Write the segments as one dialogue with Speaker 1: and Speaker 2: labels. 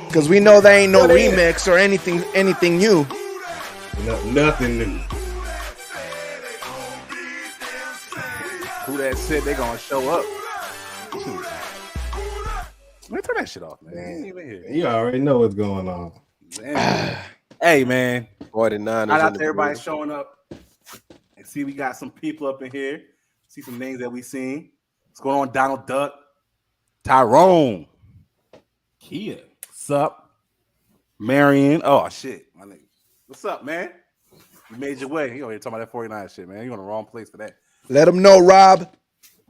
Speaker 1: Because we know there ain't no remix or anything new.
Speaker 2: Nothing new.
Speaker 3: Who that said they gonna show up? Man, turn that shit off, man. Ain't even here.
Speaker 2: You already know what's going on.
Speaker 3: Hey, man.
Speaker 4: 49ers.
Speaker 3: Shout out to everybody showing up. And see, we got some people up in here. See some names that we seen. What's going on, Donald Duck? Tyrone. Kia. What's up? Marion. Oh, shit. My nigga. What's up, man? You made your way. You already talking about that 49 shit, man. You in the wrong place for that.
Speaker 1: Let them know, Rob.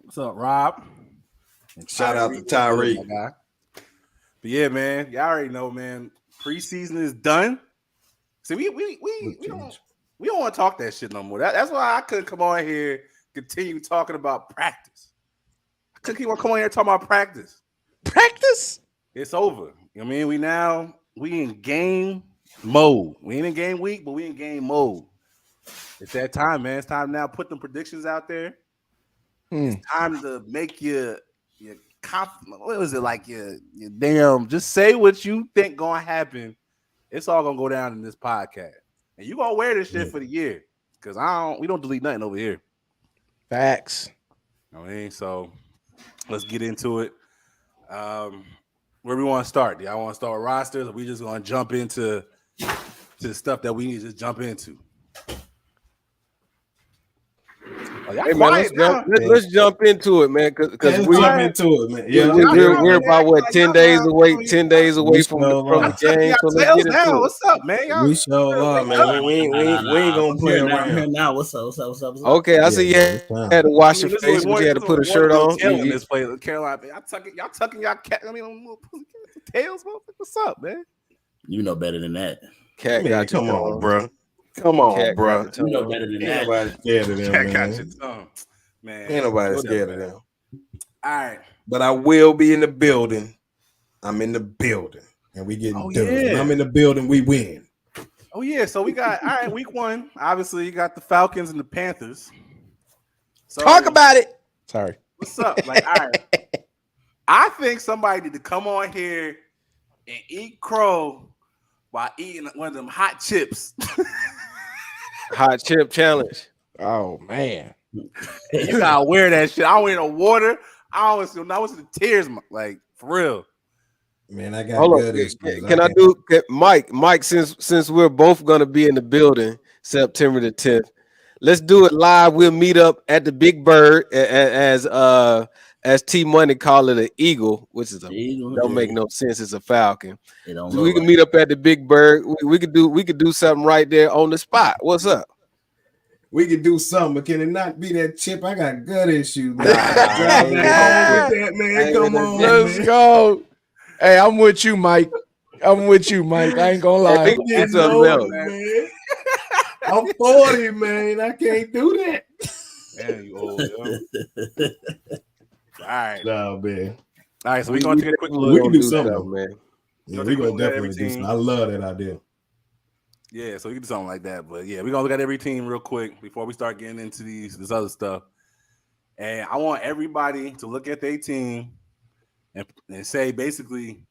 Speaker 3: What's up, Rob?
Speaker 2: And shout out to Tyree.
Speaker 3: But yeah, man. Y'all already know, man. Preseason is done. See, we don't want to talk that shit no more. That's why I couldn't come on here continue talking about practice. I couldn't keep on coming here talking about practice.
Speaker 1: Practice?
Speaker 3: It's over. You know what I mean? We in game mode. We ain't in game week, but we in game mode. It's that time, man. It's time now to put them predictions out there. It's time to make your what was it like your damn, just say what you think gonna happen. It's all gonna go down in this podcast. And you gonna wear this shit for the year. Cause we don't delete nothing over here.
Speaker 1: Facts.
Speaker 3: You know what I mean? So let's get into it. Where we want to start? Do y'all want to start with rosters, or we just gonna jump into stuff that we need to just jump into? Oh,
Speaker 4: hey, man, let's jump into it, man. Because we
Speaker 2: jump into it, man. Yeah,
Speaker 4: we're about what 10 days away. 10 days away from the game. So let's get into it.
Speaker 3: What's up, man?
Speaker 2: We show up, man. We ain't gonna play around.
Speaker 5: Now, what's up?
Speaker 4: Okay, I see you had to wash your face, but you had to put a shirt on.
Speaker 3: This play, Carolina, y'all tucking y'all cat. I mean, tails. What's up, man?
Speaker 5: You know better than that.
Speaker 4: Cat
Speaker 2: Man, come on, bro. Come on, bro.
Speaker 5: You know better than that.
Speaker 2: Ain't nobody scared of them,
Speaker 3: Cat got
Speaker 2: man.
Speaker 3: your tongue, man.
Speaker 2: Ain't nobody scared of them.
Speaker 3: All right,
Speaker 2: but I will be in the building. I'm in the building, and we getting done.
Speaker 3: Yeah.
Speaker 2: I'm in the building. We win.
Speaker 3: Oh yeah, so we got all right. Week 1, obviously, you got the Falcons and the Panthers. So,
Speaker 1: talk about it. Sorry.
Speaker 3: What's up? Like, all right. I think somebody need to come on here and eat crow while eating one of them hot chips.
Speaker 4: Hot chip challenge.
Speaker 1: Oh man,
Speaker 3: you gotta wear that shit. I don't want no water. I don't want the tears. Like for real.
Speaker 2: Man, I got good issues.
Speaker 4: Can I do Mike? Since we're both gonna be in the building September the 10th, let's do it live. We'll meet up at the Big Bird as T Money call it an eagle, which is don't make no sense. It's a falcon. So we can meet up at the Big Bird. We could do something right there on the spot. What's up?
Speaker 2: We could do something, but can it not be that chip? I got gut issues. Man. Come on,
Speaker 1: let's go. Hey, I'm with you, Mike. I ain't gonna lie.
Speaker 2: Man. I'm 40, man. I can't do that.
Speaker 3: Man, you old, yo. All right.
Speaker 2: No, man.
Speaker 3: All right, so we're going to take a quick look.
Speaker 2: We can do something,
Speaker 4: man.
Speaker 2: Yeah, we're going to definitely do something. I love that idea.
Speaker 3: Yeah, so we can do something like that. But, yeah, we're going to look at every team real quick before we start getting into this other stuff. And I want everybody to look at their team and say basically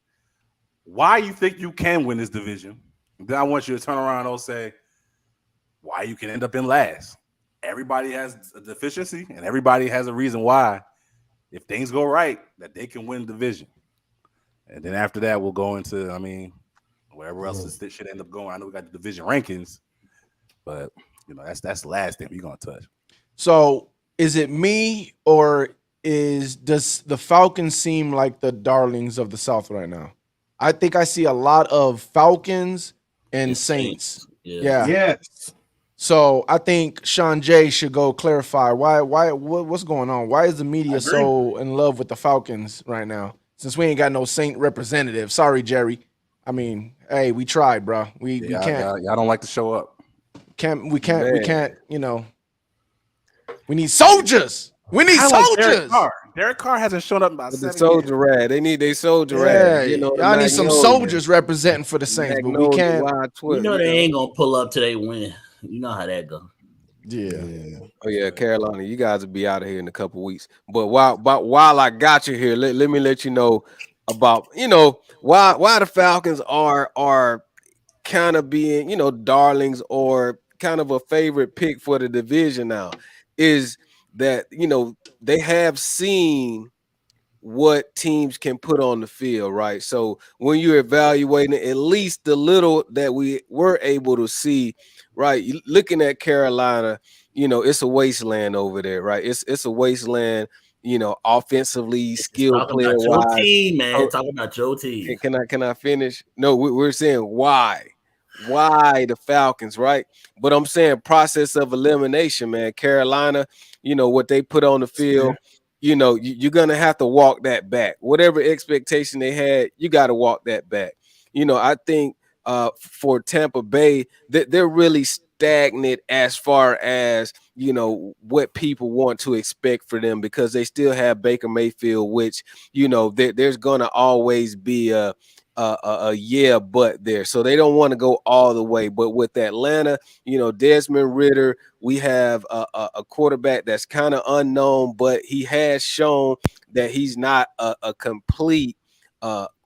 Speaker 3: why you think you can win this division. And then I want you to turn around and say why you can end up in last. Everybody has a deficiency, and everybody has a reason why, if things go right, that they can win the division. And then after that, we'll go into, wherever else this should end up going. I know we got the division rankings, but that's the last thing we're gonna touch.
Speaker 1: So is it me, or does the Falcons seem like the darlings of the South right now? I think I see a lot of Falcons and Saints. Yeah.
Speaker 2: Yes.
Speaker 1: So I think Sean J should go clarify what's going on. Why is the media so in love with the Falcons right now? Since we ain't got no Saint representative. Sorry, Jerry. I mean, hey, we tried, bro. We can't.
Speaker 3: Y'all don't like to show up.
Speaker 1: We can't. We need soldiers. We need soldiers.
Speaker 3: Derek Carr hasn't shown up about 7 years.
Speaker 4: Soldier rad. They need their soldier rad.
Speaker 1: Y'all need some soldiers representing for the Saints, but we can't.
Speaker 5: They ain't gonna pull up till they win. You know how that goes.
Speaker 1: Yeah.
Speaker 4: Oh yeah, Carolina, you guys will be out of here in a couple weeks. But while I got you here, let me let you know. about why the Falcons are kind of being darlings or kind of a favorite pick for the division now is that they have seen what teams can put on the field, right? So when you're evaluating at least the little that we were able to see, right? Looking at Carolina, it's a wasteland over there, right? It's a wasteland, offensively, skill
Speaker 5: Talking
Speaker 4: player
Speaker 5: about your
Speaker 4: wise.
Speaker 5: team, man. Talking about your team.
Speaker 4: Can I finish? No, we're saying why the Falcons, right? But I'm saying process of elimination, man. Carolina, what they put on the field, you're gonna have to walk that back. Whatever expectation they had, you got to walk that back. I think for Tampa Bay that they're really stagnant as far as what people want to expect for them because they still have Baker Mayfield, which there's gonna always be a yeah but there, so they don't want to go all the way. But with Atlanta, Desmond Ridder, we have a quarterback that's kind of unknown, but he has shown that he's not a complete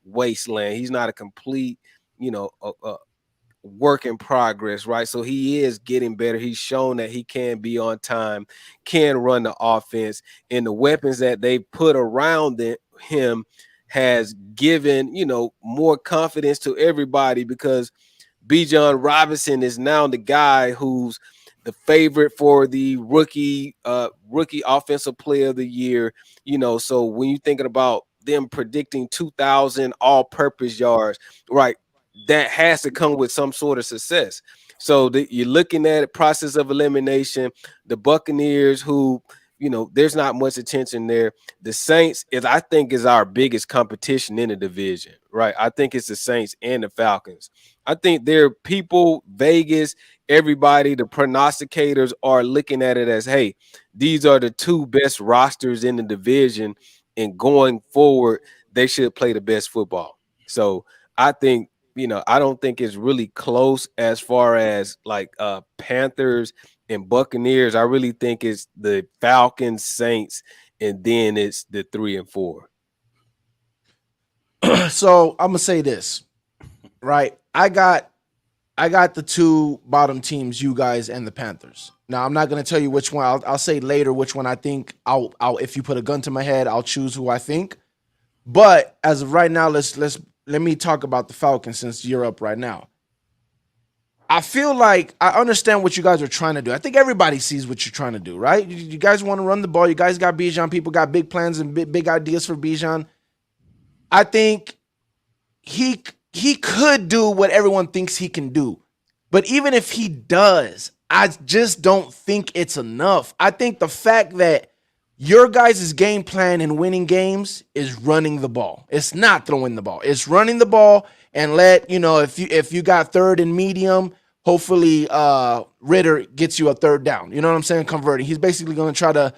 Speaker 4: wasteland. He's not a complete work in progress, right? So he is getting better. He's shown that he can be on time, can run the offense, and the weapons that they put around him has given more confidence to everybody because Bijan Robinson is now the guy who's the favorite for the rookie offensive player of the year. So when you're thinking about them predicting 2,000 all-purpose yards, right, that has to come with some sort of success. So you're looking at a process of elimination. The Buccaneers, who there's not much attention there. The Saints I think is our biggest competition in the division, right? I think it's the Saints and the Falcons. I think there are people, Vegas, everybody, the prognosticators are looking at it as, hey, these are the two best rosters in the division, and going forward, they should play the best football. So I think, I don't think it's really close as far as like Panthers and Buccaneers. I really think it's the Falcons, Saints, and then it's the 3 and 4.
Speaker 1: So I'm gonna say this, right? I got the two bottom teams, you guys and the Panthers. Now I'm not gonna tell you which one. I'll say later which one I think. I'll if you put a gun to my head, I'll choose who I think. But as of right now, let me talk about the Falcons since you're up right now. I feel like I understand what you guys are trying to do. I think everybody sees what you're trying to do, right? You guys want to run the ball. You guys got Bijan. People got big plans and big ideas for Bijan. I think he could do what everyone thinks he can do. But even if he does, I just don't think it's enough. I think the fact that your guys' game plan in winning games is running the ball. It's not throwing the ball. It's running the ball and if you got third and medium, hopefully Ridder gets you a third down. You know what I'm saying? Converting. He's basically going to try to,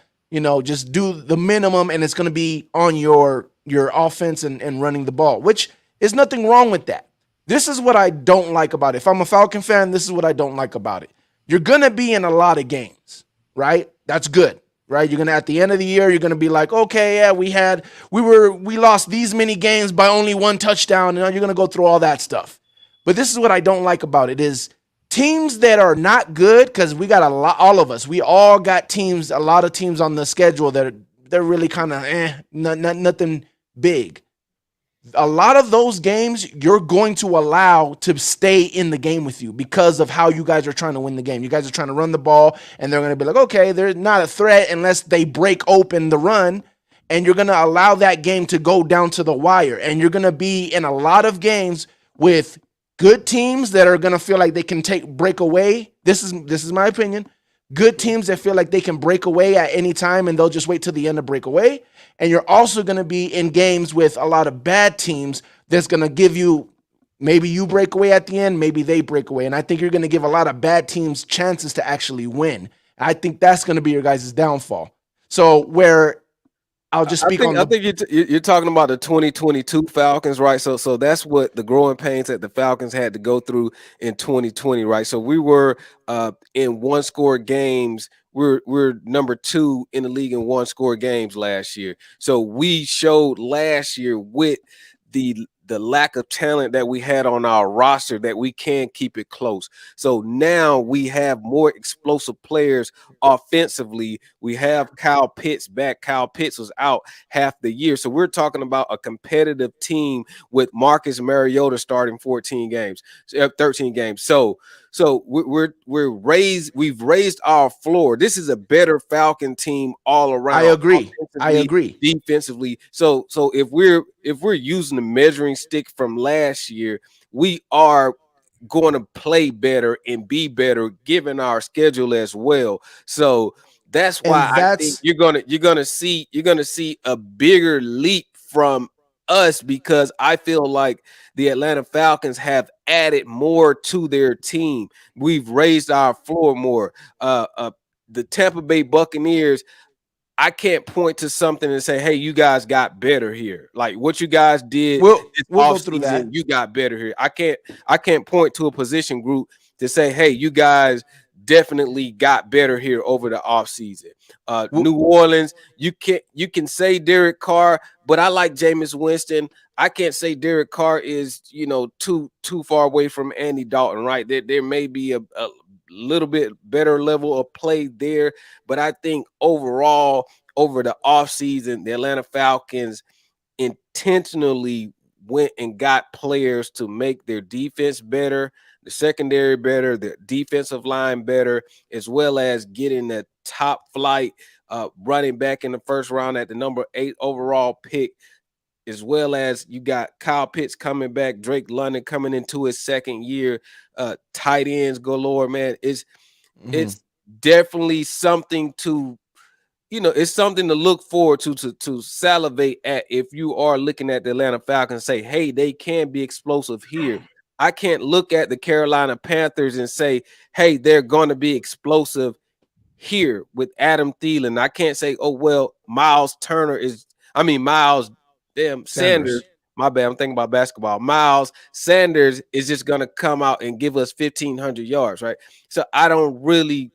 Speaker 1: just do the minimum, and it's going to be on your offense and running the ball, which is nothing wrong with that. This is what I don't like about it. If I'm a Falcon fan, this is what I don't like about it. You're going to be in a lot of games, right? That's good. Right, you're gonna at the end of the year, you're gonna be like, okay, yeah, we lost these many games by only one touchdown, and you're gonna go through all that stuff. But this is what I don't like about it is teams that are not good, because we got all of us, we all got teams, a lot of teams on the schedule that they're really kind of nothing big. A lot of those games you're going to allow to stay in the game with you because of how you guys are trying to win the game. You guys are trying to run the ball, and they're going to be like, okay, they're not a threat unless they break open the run, and you're going to allow that game to go down to the wire. And you're going to be in a lot of games with good teams that are going to feel like they can break away. This is my opinion. Good teams that feel like they can break away at any time, and they'll just wait till the end to break away. And you're also going to be in games with a lot of bad teams that's going to give you, maybe you break away at the end, maybe they break away. And I think you're going to give a lot of bad teams chances to actually win. I think that's going to be your guys' downfall. So where I'll just speak
Speaker 4: I think you're talking about the 2022 Falcons, right? So that's what the growing pains that the Falcons had to go through in 2020, right? So we were in one-score games. We're number 2 in the league in one-score games last year. So we showed last year with the lack of talent that we had on our roster that we can keep it close. So now we have more explosive players offensively. We have Kyle Pitts back. Kyle Pitts was out half the year. So we're talking about a competitive team with Marcus Mariota starting 13 games. So we've raised our floor. This is a better Falcon team all around.
Speaker 1: I agree.
Speaker 4: Defensively. So if we're using the measuring stick from last year, we are going to play better and be better given our schedule as well. So that's why I think you're gonna see a bigger leap from us, because I feel like the Atlanta Falcons have added more to their team. We've raised our floor more. The Tampa Bay Buccaneers, I can't point to something and say, hey, you guys got better here. Like what you guys did
Speaker 1: we'll go through that.
Speaker 4: You got better here. I can't point to a position group to say, hey, you guys definitely got better here over the offseason. New Orleans, you can say Derek Carr, but I like Jameis Winston. I can't say Derek Carr is, too far away from Andy Dalton, right? There may be a little bit better level of play there, but I think overall over the offseason, the Atlanta Falcons intentionally went and got players to make their defense better, the secondary better, the defensive line better, as well as getting the top flight running back in the first round at the number 8 overall pick, as well as you got Kyle Pitts coming back, Drake London coming into his second year, tight ends galore, man. It's definitely something to, it's something to look forward to salivate at if you are looking at the Atlanta Falcons and say, hey, they can be explosive here. I can't look at the Carolina Panthers and say, hey, they're going to be explosive here with Adam Thielen. I can't say, oh, well, Miles Sanders. My bad. I'm thinking about basketball. Miles Sanders is just going to come out and give us 1,500 yards, right? So I don't really,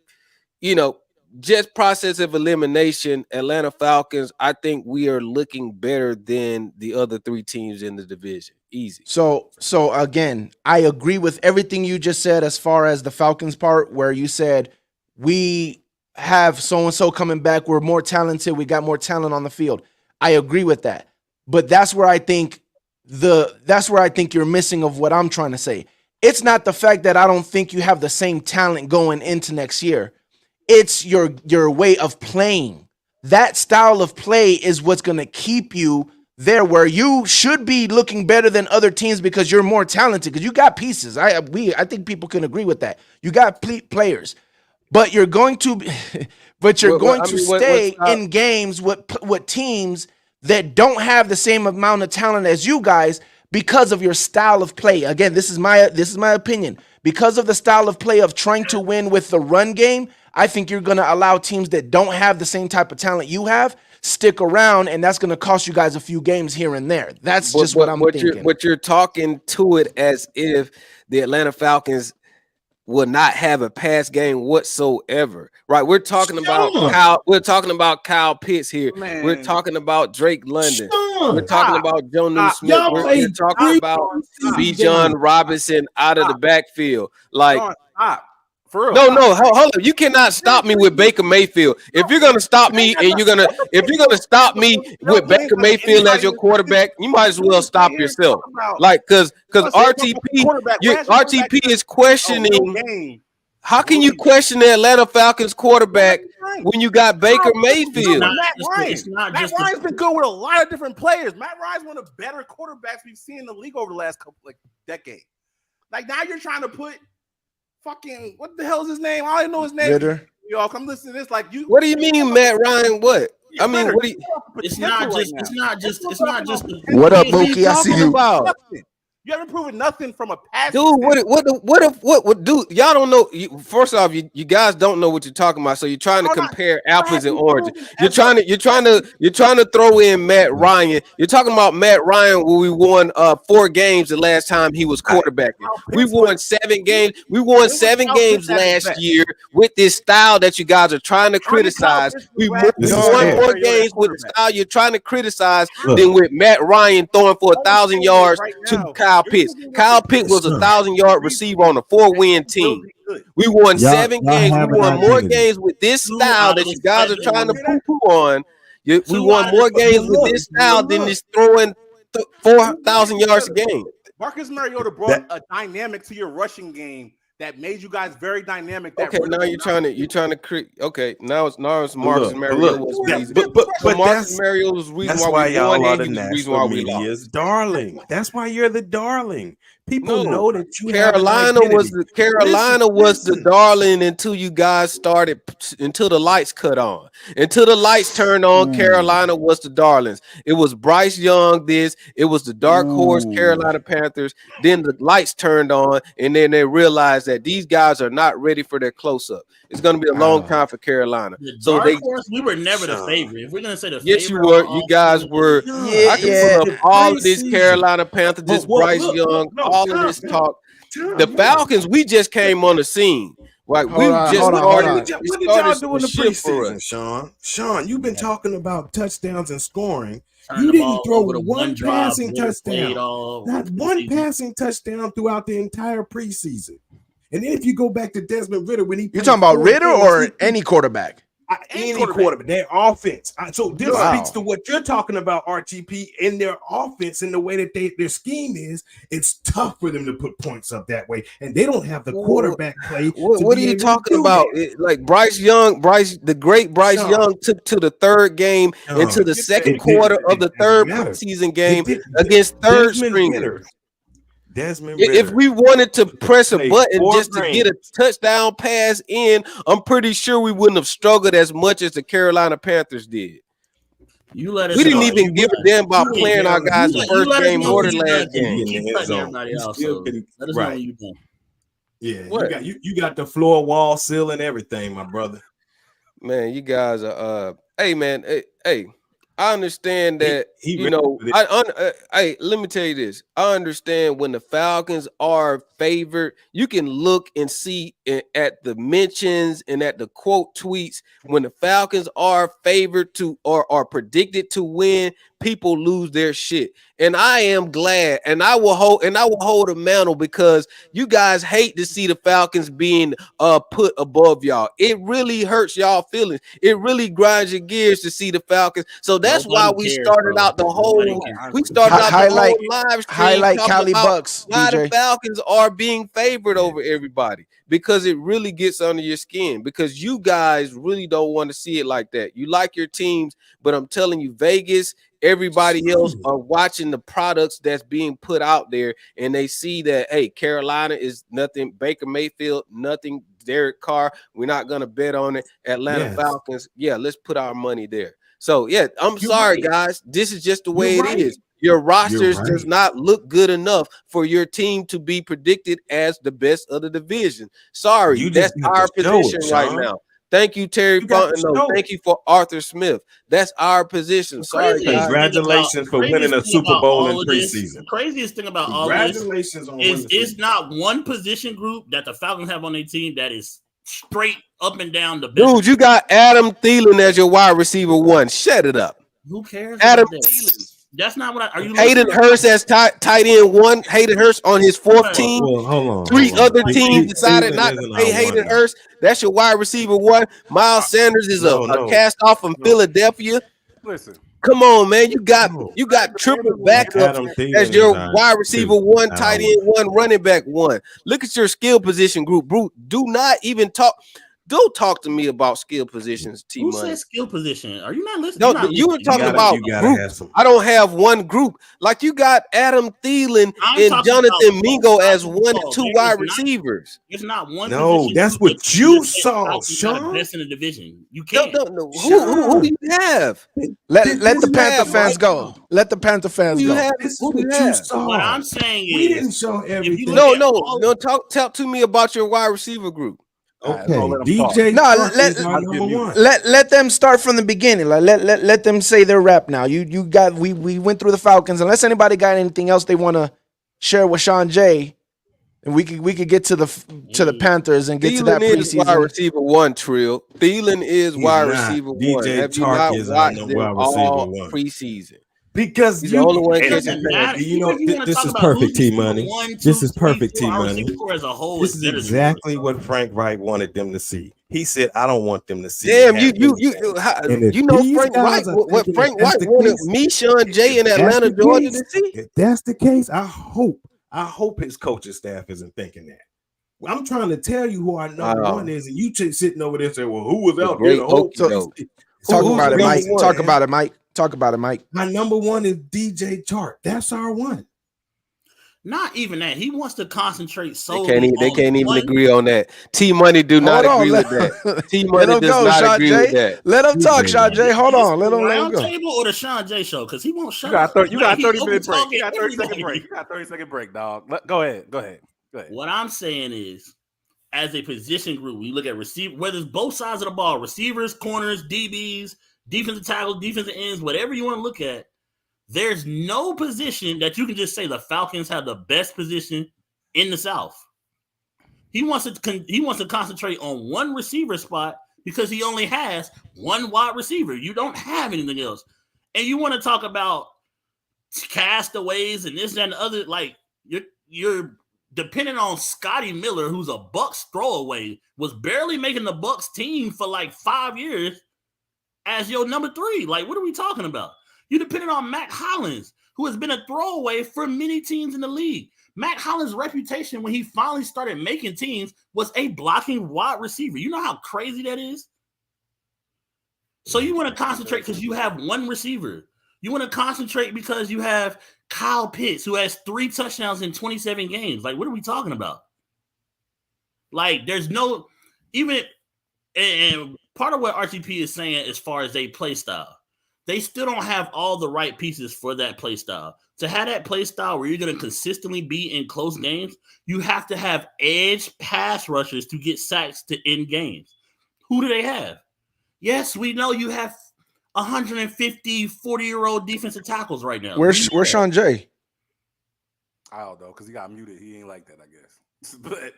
Speaker 4: just process of elimination, Atlanta Falcons, I think we are looking better than the other 3 teams in the division. Easy.
Speaker 1: So again, I agree with everything you just said as far as the Falcons part, where you said we have so-and-so coming back. We're more talented. We got more talent on the field. I agree with that. But that's where I think you're missing of what I'm trying to say. It's not the fact that I don't think you have the same talent going into next year. It's your way of playing. That style of play is what's going to keep you there where you should be looking better than other teams because you're more talented, because you got pieces. I think people can agree with that. You got players. But you're going to stay in games with teams that don't have the same amount of talent as you guys because of your style of play. Again, this is my opinion. Because of the style of play of trying to win with the run game, I think you're going to allow teams that don't have the same type of talent you have stick around, and that's going to cost you guys a few games here and there. That's just what I'm thinking.
Speaker 4: But you're talking to it as if the Atlanta Falcons will not have a pass game whatsoever, right? We're talking about Kyle Pitts here. Man. We're talking about Drake London. We're talking about Jonnu Smith. We're talking about Bijan Robinson out of the backfield. Like, for real. No, hold up. You cannot stop me with Baker Mayfield. If you're gonna stop me and you're gonna stop me with Baker Mayfield as your quarterback, you might as well stop yourself. Like, because RTP is questioning. How can you question the Atlanta Falcons quarterback when you got Baker Mayfield?
Speaker 3: Matt Ryan's been good with a lot of different players. Matt Ryan's one of the better quarterbacks we've seen in the league over the last couple decades. Like, now you're trying to put fucking, what the hell is his name? I don't even know his name.
Speaker 1: Ritter.
Speaker 3: Y'all come listen to this. Like, you.
Speaker 4: What do you mean, Matt Ryan? What? I mean,
Speaker 5: it's not just.
Speaker 1: What up, Mookie? I see you.
Speaker 3: You haven't proven nothing from a past.
Speaker 4: Dude, what, dude? Y'all don't know. First off, you guys don't know what you're talking about. So you're trying to compare apples and oranges. You're trying to throw in Matt Ryan. You're talking about Matt Ryan where we won 4 games the last time he was quarterbacking. We won 7 games. We won 7 games last year with this style that you guys are trying to criticize. We won more games with the style you're trying to criticize than with Matt Ryan throwing for 1,000 yards to Kyle Pitts. Kyle Pitts was a 1,000-yard receiver on a 4-win team. We won 7 games. We won more games with this style that you guys are trying to poo-poo on. We won more games with this style than this throwing 4,000 yards a game.
Speaker 3: Marcus Mariota brought a dynamic to your rushing game that made you guys very dynamic.
Speaker 4: Okay, now you're trying to create. Okay, now it's Marcus Mariota's reason. But Marcus Mariota's reason why y'all are the national media's darling. That's why you're the darling. People know that you. Carolina was the darling until you guys started. Until the lights cut on. Until the lights turned on, Carolina was the darlings. It was Bryce Young. It was the dark horse Carolina Panthers. Then the lights turned on, and then they realized that these guys are not ready for their close-up. It's going to be a long time for Carolina.
Speaker 5: We were never the favorite. If we're going to say the
Speaker 4: favorite, yes, you were. You guys were. I can put up all of this Carolina Panthers, this Bryce Young, all of this talk. The Falcons, we just came on the scene. Right, we just started.
Speaker 2: What did y'all do in the preseason, Shon, you've been talking about touchdowns and scoring. You didn't throw one passing touchdown. Not one passing touchdown throughout the entire preseason. And then if you go back to Desmond Ridder, when you're talking about
Speaker 1: Ridder or any quarterback?
Speaker 2: Any quarterback, their offense. So this speaks to what you're talking about, RTP, in their offense, in the way that their scheme is. It's tough for them to put points up that way, and they don't have the quarterback play.
Speaker 4: What are you talking about? Like Bryce Young, the great Bryce Young took to the third game into the second quarter of the third preseason game against third stringers.
Speaker 2: Desmond
Speaker 4: if we wanted to press a button just to get a touchdown pass in, I'm pretty sure we wouldn't have struggled as much as the Carolina Panthers did. We didn't even give a damn about playing our guys the first game or the last game.
Speaker 2: Yeah, you got the floor, wall, ceiling, everything, my brother.
Speaker 4: Man, you guys are hey man, hey. I understand that let me tell you this. I understand when the Falcons are favored, you can look and see at the mentions and at the quote tweets. When the Falcons are favored to or are predicted to win, people lose their shit. And I am glad, and I will hold a mantle because you guys hate to see the Falcons being put above y'all. It really hurts y'all feelings. It really grinds your gears to see the Falcons. So that's why we started out the whole live stream
Speaker 1: highlight Cali Bucks.
Speaker 4: Why the Falcons are being favored over everybody, because it really gets under your skin, because you guys really don't want to see it like that. You like your teams, but I'm telling you, Vegas, everybody else are watching the products that's being put out there, and they see that, hey, Carolina is nothing, Baker Mayfield, nothing, Derek Carr, we're not going to bet on it. Atlanta Falcons, let's put our money there. So, I'm sorry, guys. This is just the way it is. Your rosters does not look good enough for your team to be predicted as the best of the division. Sorry, that's our position right now. Thank you, Terry Fontenot. Thank you for Arthur Smith. That's our position. Sorry, guys.
Speaker 2: Congratulations for winning a Super Bowl in preseason.
Speaker 5: The craziest thing about all this is it's not one position group that the Falcons have on their team that is straight up and down the best.
Speaker 4: Dude, you got Adam Thielen as your wide receiver one. Shut it up.
Speaker 5: Who cares?
Speaker 4: Adam Thielen.
Speaker 5: That's not what are you
Speaker 4: Hayden Hurst as tight end one. Hayden Hurst on his fourth team. Three other teams decided not to pay Hayden Hurst. That's your wide receiver one. Miles Sanders is a cast off from Philadelphia.
Speaker 3: Listen.
Speaker 4: Come on, man. You got triple backup as your wide receiver one, tight end one, running back one. Look at your skill position group. Do not even talk. Don't talk to me about skill positions, T
Speaker 5: Who
Speaker 4: Money.
Speaker 5: said skill position? Are you not listening?
Speaker 4: No, you were talking about groups. I don't have one group. Like you got Adam Thielen and Jonathan Mingo as 1 and 2 wide receivers.
Speaker 5: It's not one.
Speaker 2: No, that's what you saw, Shon.
Speaker 5: Best in the division. You can't.
Speaker 4: No. Who do you have?
Speaker 1: Let the Panther fans go. Let the Panther fans go.
Speaker 2: This is what you saw.
Speaker 5: What I'm saying is,
Speaker 2: we didn't show everything.
Speaker 4: No. Talk to me about your wide receiver group.
Speaker 2: Okay, DJ.
Speaker 1: Let them start from the beginning. Like let them say their rap now. We went through the Falcons. Unless anybody got anything else they want to share with Shon J, and we could get to the Panthers and get to that preseason.
Speaker 4: Wide receiver 1, Trill. Thielen is wide receiver 1.
Speaker 2: DJ Chark is on the wide receiver 1
Speaker 4: preseason.
Speaker 2: Because
Speaker 4: he's the only one
Speaker 2: catching passes. You know, this is perfect, T Money. This is perfect, T Money. This is exactly what Frank Wright wanted them to see. He said, "I don't want them to see."
Speaker 4: Damn, you know Frank Wright. What Frank Wright wanted me, Shon J, in Atlanta, Georgia to see.
Speaker 2: If that's the case, I hope his coaching staff isn't thinking that. I'm trying to tell you who our number one is, and you sitting over there and say, "Well, who was out there?"
Speaker 1: Talk about it, Mike. Talk about it, Mike. Talk about it, Mike.
Speaker 2: My number 1 is DJ Chark. That's our one.
Speaker 5: Not even that. He wants to concentrate solely.
Speaker 4: They can't even agree on that. T Money do not agree with that. T Money does not agree with that.
Speaker 1: Let him talk, Shon J. Hold on. Let him go.
Speaker 5: Roundtable or the Shon J show? Because he won't shut
Speaker 3: up. You got a 30-minute
Speaker 5: break.
Speaker 3: You got a 30-second break. You got a 30-second break, dog. Go ahead.
Speaker 5: What I'm saying is, as a position group, we look at receiver, whether it's both sides of the ball, receivers, corners, DBs, defensive tackles, defensive ends, whatever you want to look at, there's no position that you can just say the Falcons have the best position in the South. He wants to concentrate on one receiver spot because he only has one wide receiver. You don't have anything else. And you want to talk about castaways and this, that, and the other, like you're depending on Scotty Miller, who's a Bucs throwaway, was barely making the Bucs team for like 5 years as your number 3. Like, what are we talking about? You depended on Mac Hollins, who has been a throwaway for many teams in the league. Mac Hollins' reputation when he finally started making teams was a blocking wide receiver. You know how crazy that is? So you want to concentrate because you have one receiver. You want to concentrate because you have Kyle Pitts, who has 3 touchdowns in 27 games. Like, what are we talking about? Like, there's no even and part of what RTP is saying as far as they play style, they still don't have all the right pieces for that play style. To have that play style where you're going to consistently be in close games, you have to have edge pass rushers to get sacks to end games. Who do they have? Yes, we know you have 150 40-year-old defensive tackles right now.
Speaker 1: Where's Shon J?
Speaker 3: I don't know, because he got muted. He ain't like that, I guess. But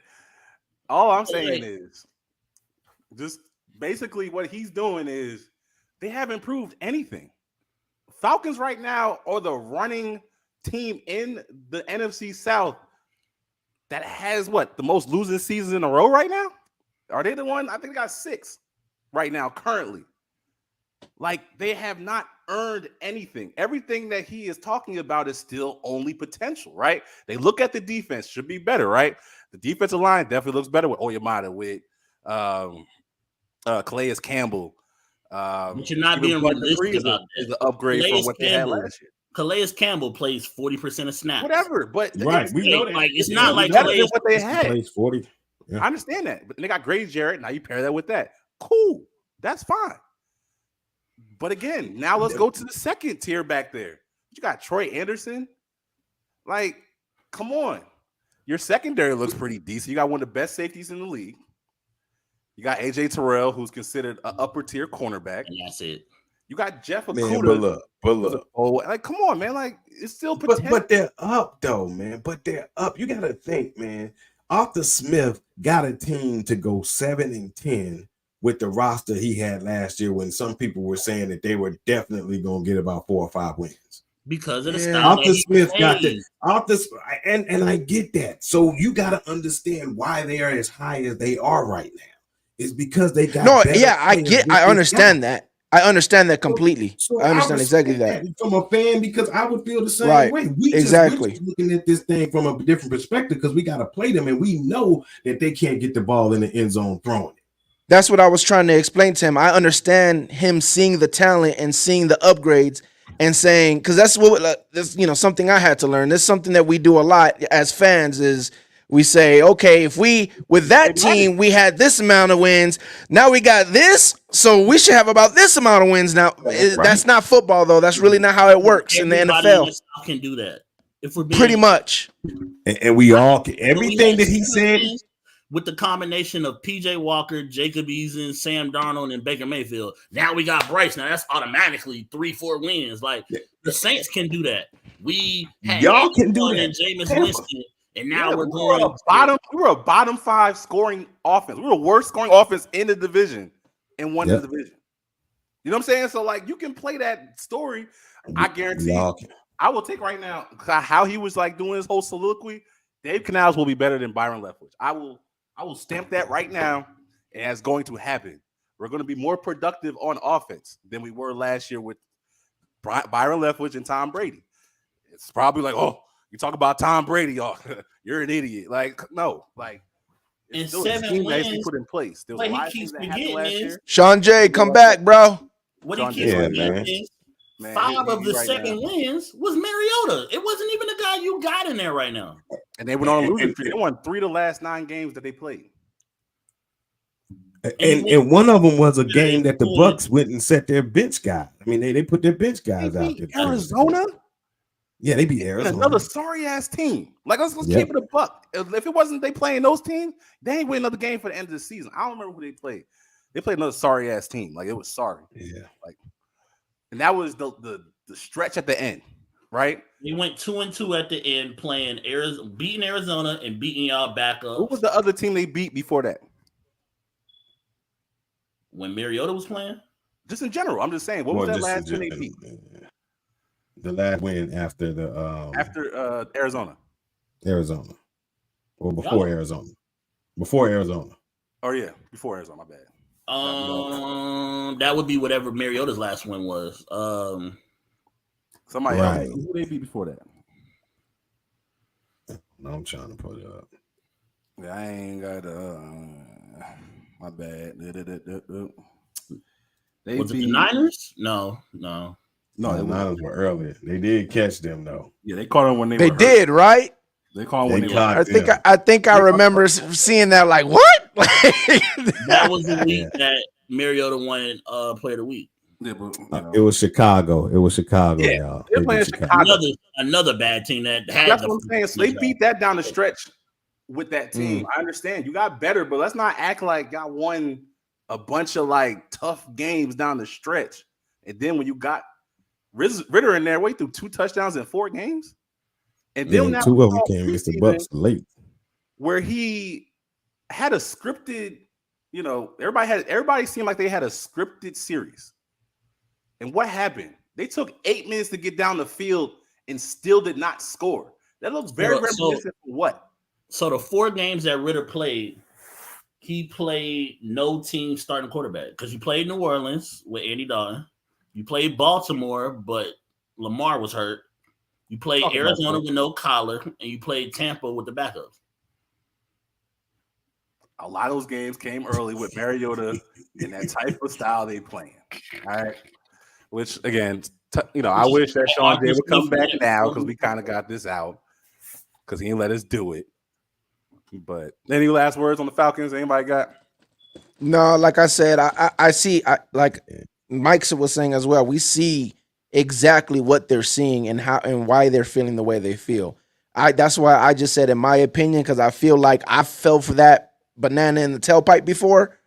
Speaker 3: all I'm saying is just basically what he's doing is they haven't proved anything. Falcons right now are the running team in the NFC South that has the most losing seasons in a row right now? Are they the one? I think they got 6 right now currently. Like, they have not earned anything. Everything that he is talking about is still only potential, right? They look at the defense, should be better, right? The defensive line definitely looks better with Oyamata, with Calais Campbell.
Speaker 5: But you're not being realistic about that.
Speaker 3: Is an upgrade from what they had last year.
Speaker 5: Calais Campbell plays 40% of snaps.
Speaker 3: Whatever, but
Speaker 2: right, we know that.
Speaker 5: Like, it's not like Calais
Speaker 3: what they had.
Speaker 2: Plays 40.
Speaker 3: Yeah. I understand that, but they got Graves Jarrett. Now you pair that with that. Cool, that's fine. But again, now let's go to the second tier back there. You got Troy Anderson. Like, come on. Your secondary looks pretty decent. You got one of the best safeties in the league. You got AJ Terrell, who's considered an upper tier cornerback.
Speaker 5: And that's it.
Speaker 3: You got Jeff Okudah.
Speaker 2: But look.
Speaker 3: Oh, like, come on, man. Like, it's still potential.
Speaker 2: But they're up, though, man. But they're up. You got to think, man. Arthur Smith got a team to go 7-10 with the roster he had last year, when some people were saying that they were definitely going to get about 4 or 5 wins.
Speaker 5: Because of the style.
Speaker 2: Arthur Smith got that. And I get that. So you got to understand why they are as high as they are right now. It's because they got
Speaker 1: I understand that. I understand that completely. So I understand exactly that.
Speaker 2: From a fan, because I would feel the same way. We're just looking at this thing from a different perspective because we got to play them and we know that they can't get the ball in the end zone throwing it.
Speaker 1: That's what I was trying to explain to him. I understand him seeing the talent and seeing the upgrades and saying, because that's what this, something I had to learn. This is something that we do a lot as fans is we say, okay, if with that team, we had this amount of wins. Now we got this, so we should have about this amount of wins now. Right. That's not football, though. That's really not how it works in the NFL.
Speaker 5: Can do that. If we're
Speaker 1: pretty much.
Speaker 2: And we all can. Everything that he said.
Speaker 5: With the combination of PJ Walker, Jacob Eason, Sam Darnold, and Baker Mayfield. Now we got Bryce. Now that's automatically 3-4 wins. Like the Saints can do that.
Speaker 2: Y'all can do that.
Speaker 5: And Jameis Winston, and now we're going
Speaker 3: we were a bottom 5 scoring offense. We were the worst scoring offense in the division and won the division. You know what I'm saying? So like you can play that story. I guarantee you. I will take right now how he was like doing his whole soliloquy. Dave Canales will be better than Byron Leftwich. I will stamp that right now, and it's going to happen. We're going to be more productive on offense than we were last year with Byron Leftwich and Tom Brady. It's probably like, oh, you talk about Tom Brady, oh, you're an idiot. Like, no, like it's still a scheme that he put in place. There was a lot of things that happened last year.
Speaker 1: Sean J, come back, bro.
Speaker 5: What he keeps forgetting is 5 of the 7 wins was Mariota. It wasn't even the guy you got in there right now.
Speaker 3: And they went on a losing streak. They won 3 of the last 9 games that they played.
Speaker 2: And one of them was a game that the Bucs went and set their bench guy. I mean, they put their bench guys out there.
Speaker 3: Arizona?
Speaker 2: Yeah, they beat Arizona.
Speaker 3: Another sorry ass team. Like let's keep it a buck. If it wasn't they playing those teams, they ain't win another game for the end of the season. I don't remember who they played. They played another sorry ass team. Like it was sorry.
Speaker 2: Yeah.
Speaker 3: Like, and that was the stretch at the end, right?
Speaker 5: We went 2-2 at the end, playing beating Arizona and beating y'all back up.
Speaker 3: Who was the other team they beat before that?
Speaker 5: When Mariota was playing?
Speaker 3: Just in general. I'm just saying. What was that last team they beat?
Speaker 2: The last win after
Speaker 3: Arizona.
Speaker 2: Arizona. Or before Arizona. Before Arizona.
Speaker 3: Oh yeah, before Arizona, my bad.
Speaker 5: That would be whatever Mariota's last win was.
Speaker 3: Somebody else. Who they beat before that?
Speaker 2: No, I'm trying to pull it up.
Speaker 3: Yeah, I ain't got my bad.
Speaker 5: Was it the Niners? No.
Speaker 2: The Niners were earlier. They did catch them though.
Speaker 3: Yeah, they caught them when
Speaker 1: they did, right?
Speaker 3: They caught them when they were
Speaker 1: I think I remember seeing that. Like what?
Speaker 5: That was the week that Mariota won Player of the Week.
Speaker 3: Yeah, but,
Speaker 2: it was Chicago.
Speaker 3: Yeah,
Speaker 2: y'all.
Speaker 3: They're playing Chicago.
Speaker 5: Another bad team that had.
Speaker 3: That's what I'm saying. So they beat that down the stretch with that team. I understand you got better, but let's not act like y'all won a bunch of like tough games down the stretch. And then when you got Ritter in there, threw 2 touchdowns in 4 games, and then now
Speaker 2: 2 of them came against the Bucs late,
Speaker 3: where he had a scripted. Everybody seemed like they had a scripted series. And what happened? They took 8 minutes to get down the field and still did not score. That looks very reminiscent for what?
Speaker 5: So the 4 games that Ritter played, he played no team starting quarterback because you played New Orleans with Andy Dalton. You played Baltimore, but Lamar was hurt. You played Arizona with no collar, and you played Tampa with the backups.
Speaker 3: A lot of those games came early with Mariota in that type of style they playing. All right. Which, again, I wish that Sean J would come back now because we kind of got this out because he didn't let us do it. But any last words on the Falcons? Anybody got?
Speaker 1: No, like I said, I see, like Mike was saying as well, we see exactly what they're seeing and how and why they're feeling the way they feel. That's why I just said, in my opinion, because I feel like I fell for that banana in the tailpipe before,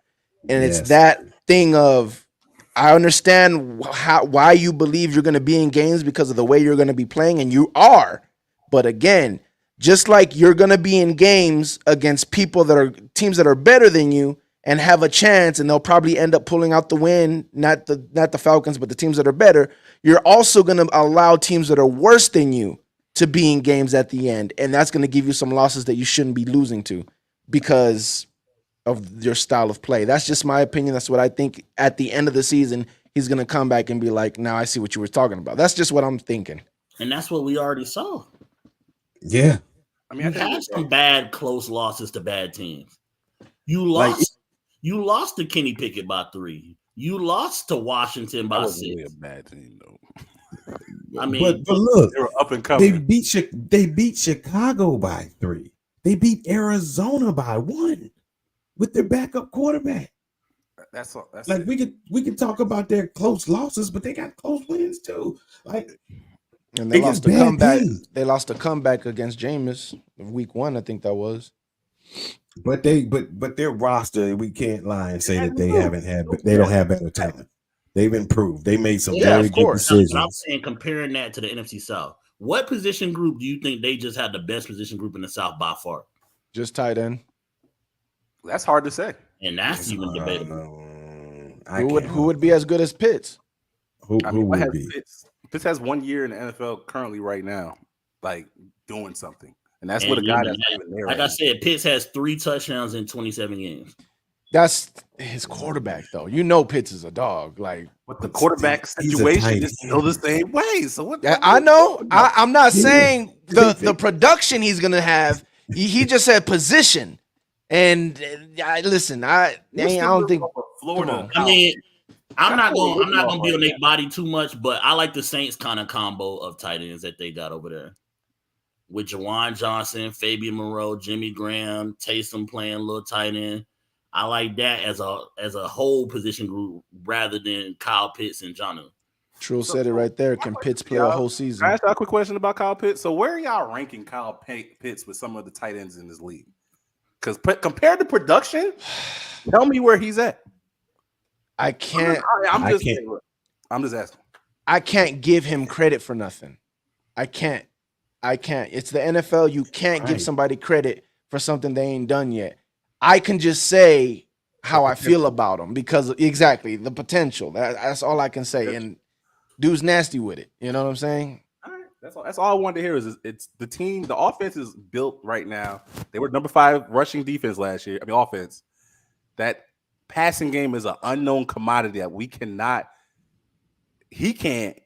Speaker 1: and it's that thing of I understand why you believe you're going to be in games because of the way you're going to be playing, and you are. But again, just like you're going to be in games against people that are teams that are better than you and have a chance, and they'll probably end up pulling out the win, not the Falcons, but the teams that are better, you're also going to allow teams that are worse than you to be in games at the end, and that's going to give you some losses that you shouldn't be losing to because of your style of play. That's just my opinion. That's what I think at the end of the season, he's going to come back and be like, now I see what you were talking about. That's just what I'm thinking.
Speaker 5: And that's what we already saw.
Speaker 2: Yeah.
Speaker 5: I mean, you had some bad close losses to bad teams. You lost You lost to Kenny Pickett by 3. You lost to Washington by 6.
Speaker 3: Really a bad team, though.
Speaker 5: I mean,
Speaker 2: but look,
Speaker 3: they were up and coming.
Speaker 2: They beat Chicago by 3. They beat Arizona by 1 with their backup quarterback.
Speaker 3: That's
Speaker 2: like it. we could talk about their close losses, but they got close wins too. Like,
Speaker 1: and they lost a comeback. They lost a comeback against Jameis week 1, I think that was.
Speaker 2: But their roster, we can't lie and say that they don't have better talent. They've improved. They made some very good decisions.
Speaker 5: I'm saying comparing that to the NFC South, what position group do you think they just had the best position group in the South by far?
Speaker 1: Just tight end.
Speaker 3: That's hard to say.
Speaker 5: And that's even debatable.
Speaker 1: Who would be as good as Pitts?
Speaker 2: Who would be?
Speaker 3: Pitts has 1 year in the NFL currently right now, like doing something. And that's what a guy that's even there.
Speaker 5: Like I said, Pitts has 3 touchdowns in 27 games.
Speaker 1: That's his quarterback, though. You know Pitts is a dog. Like,
Speaker 3: but the quarterback situation is still the same way. So what?
Speaker 1: I know. I'm not saying the production he's gonna have. He just said position. And listen, I don't think
Speaker 5: Florida. I mean, I'm not gonna be on their body too much, but I like the Saints kind of combo of tight ends that they got over there with Jawan Johnson, Fabian Moreau, Jimmy Graham, Taysom playing a little tight end. I like that as a whole position group rather than Kyle Pitts and Jonnu.
Speaker 1: True said it right there. Can Pitts play a whole season?
Speaker 3: Can I ask y'all a quick question about Kyle Pitts? So where are y'all ranking Kyle Pitts with some of the tight ends in this league? Because compared to production, tell me where he's at.
Speaker 1: I can't.
Speaker 3: I'm just asking.
Speaker 1: I can't give him credit for nothing. I can't. It's the NFL. You can't give somebody credit for something they ain't done yet. I can just say how I feel about him because exactly the potential. That's all I can say. And dude's nasty with it. You know what I'm saying?
Speaker 3: All right. That's all I wanted to hear is it's the team. The offense is built right now. They were number 5 rushing defense last year. I mean, offense. That passing game is an unknown commodity that we cannot. He can't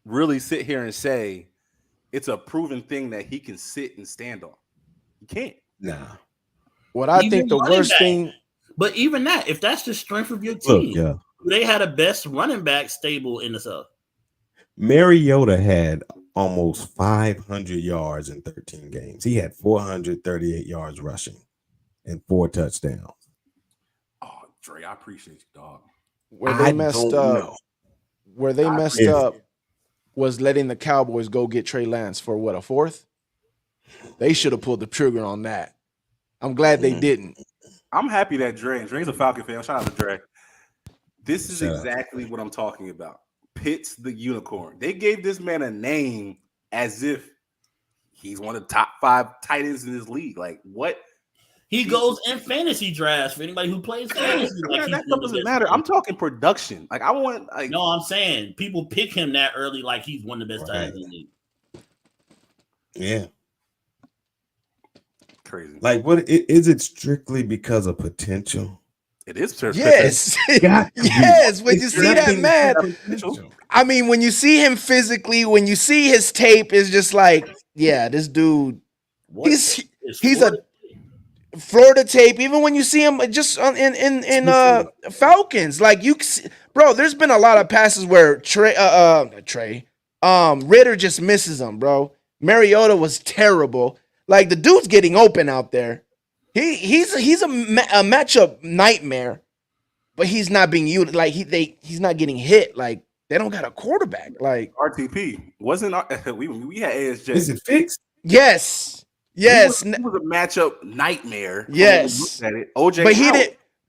Speaker 3: really sit here and say it's a proven thing that he can sit and stand on. He can't.
Speaker 2: Nah.
Speaker 1: What I think the worst thing,
Speaker 5: but even that, if that's the strength of your team, they had the best running back stable in the South.
Speaker 2: Mariota had almost 500 yards in 13 games. He had 438 yards rushing and 4 touchdowns.
Speaker 3: Oh, Dre, I appreciate you, dog.
Speaker 1: Where they messed up was letting the Cowboys go get Trey Lance for what, a 4th? They should have pulled the trigger on that. I'm glad they didn't.
Speaker 3: I'm happy that Dre's a Falcon fan. Shout out to Dre. This is exactly what I'm talking about. Pitts the unicorn. They gave this man a name as if he's one of the top 5 tight ends in this league. Like what?
Speaker 5: He goes in fantasy drafts for anybody who plays fantasy.
Speaker 3: Like that doesn't matter. I'm talking production. Like I want. Like,
Speaker 5: no, I'm saying people pick him that early, like he's one of the best tight ends in the league.
Speaker 2: Yeah.
Speaker 3: Crazy.
Speaker 2: Like, what is it strictly because of potential?
Speaker 3: It is.
Speaker 1: Yes. Yes. When you see that man, I mean, when you see him physically, when you see his tape, it's just like, yeah, this dude. He's a Florida tape. Even when you see him just in Falcons, like bro, there's been a lot of passes where Ritter just misses them, bro. Mariota was terrible. Like the dude's getting open out there. He's a matchup nightmare, but he's not being used. Like he's not getting hit. Like they don't got a quarterback. Like
Speaker 3: RTP wasn't. We had ASJ.
Speaker 2: Is it fixed?
Speaker 1: Yes.
Speaker 3: He was a matchup nightmare.
Speaker 1: Yes.
Speaker 3: At it. OJ,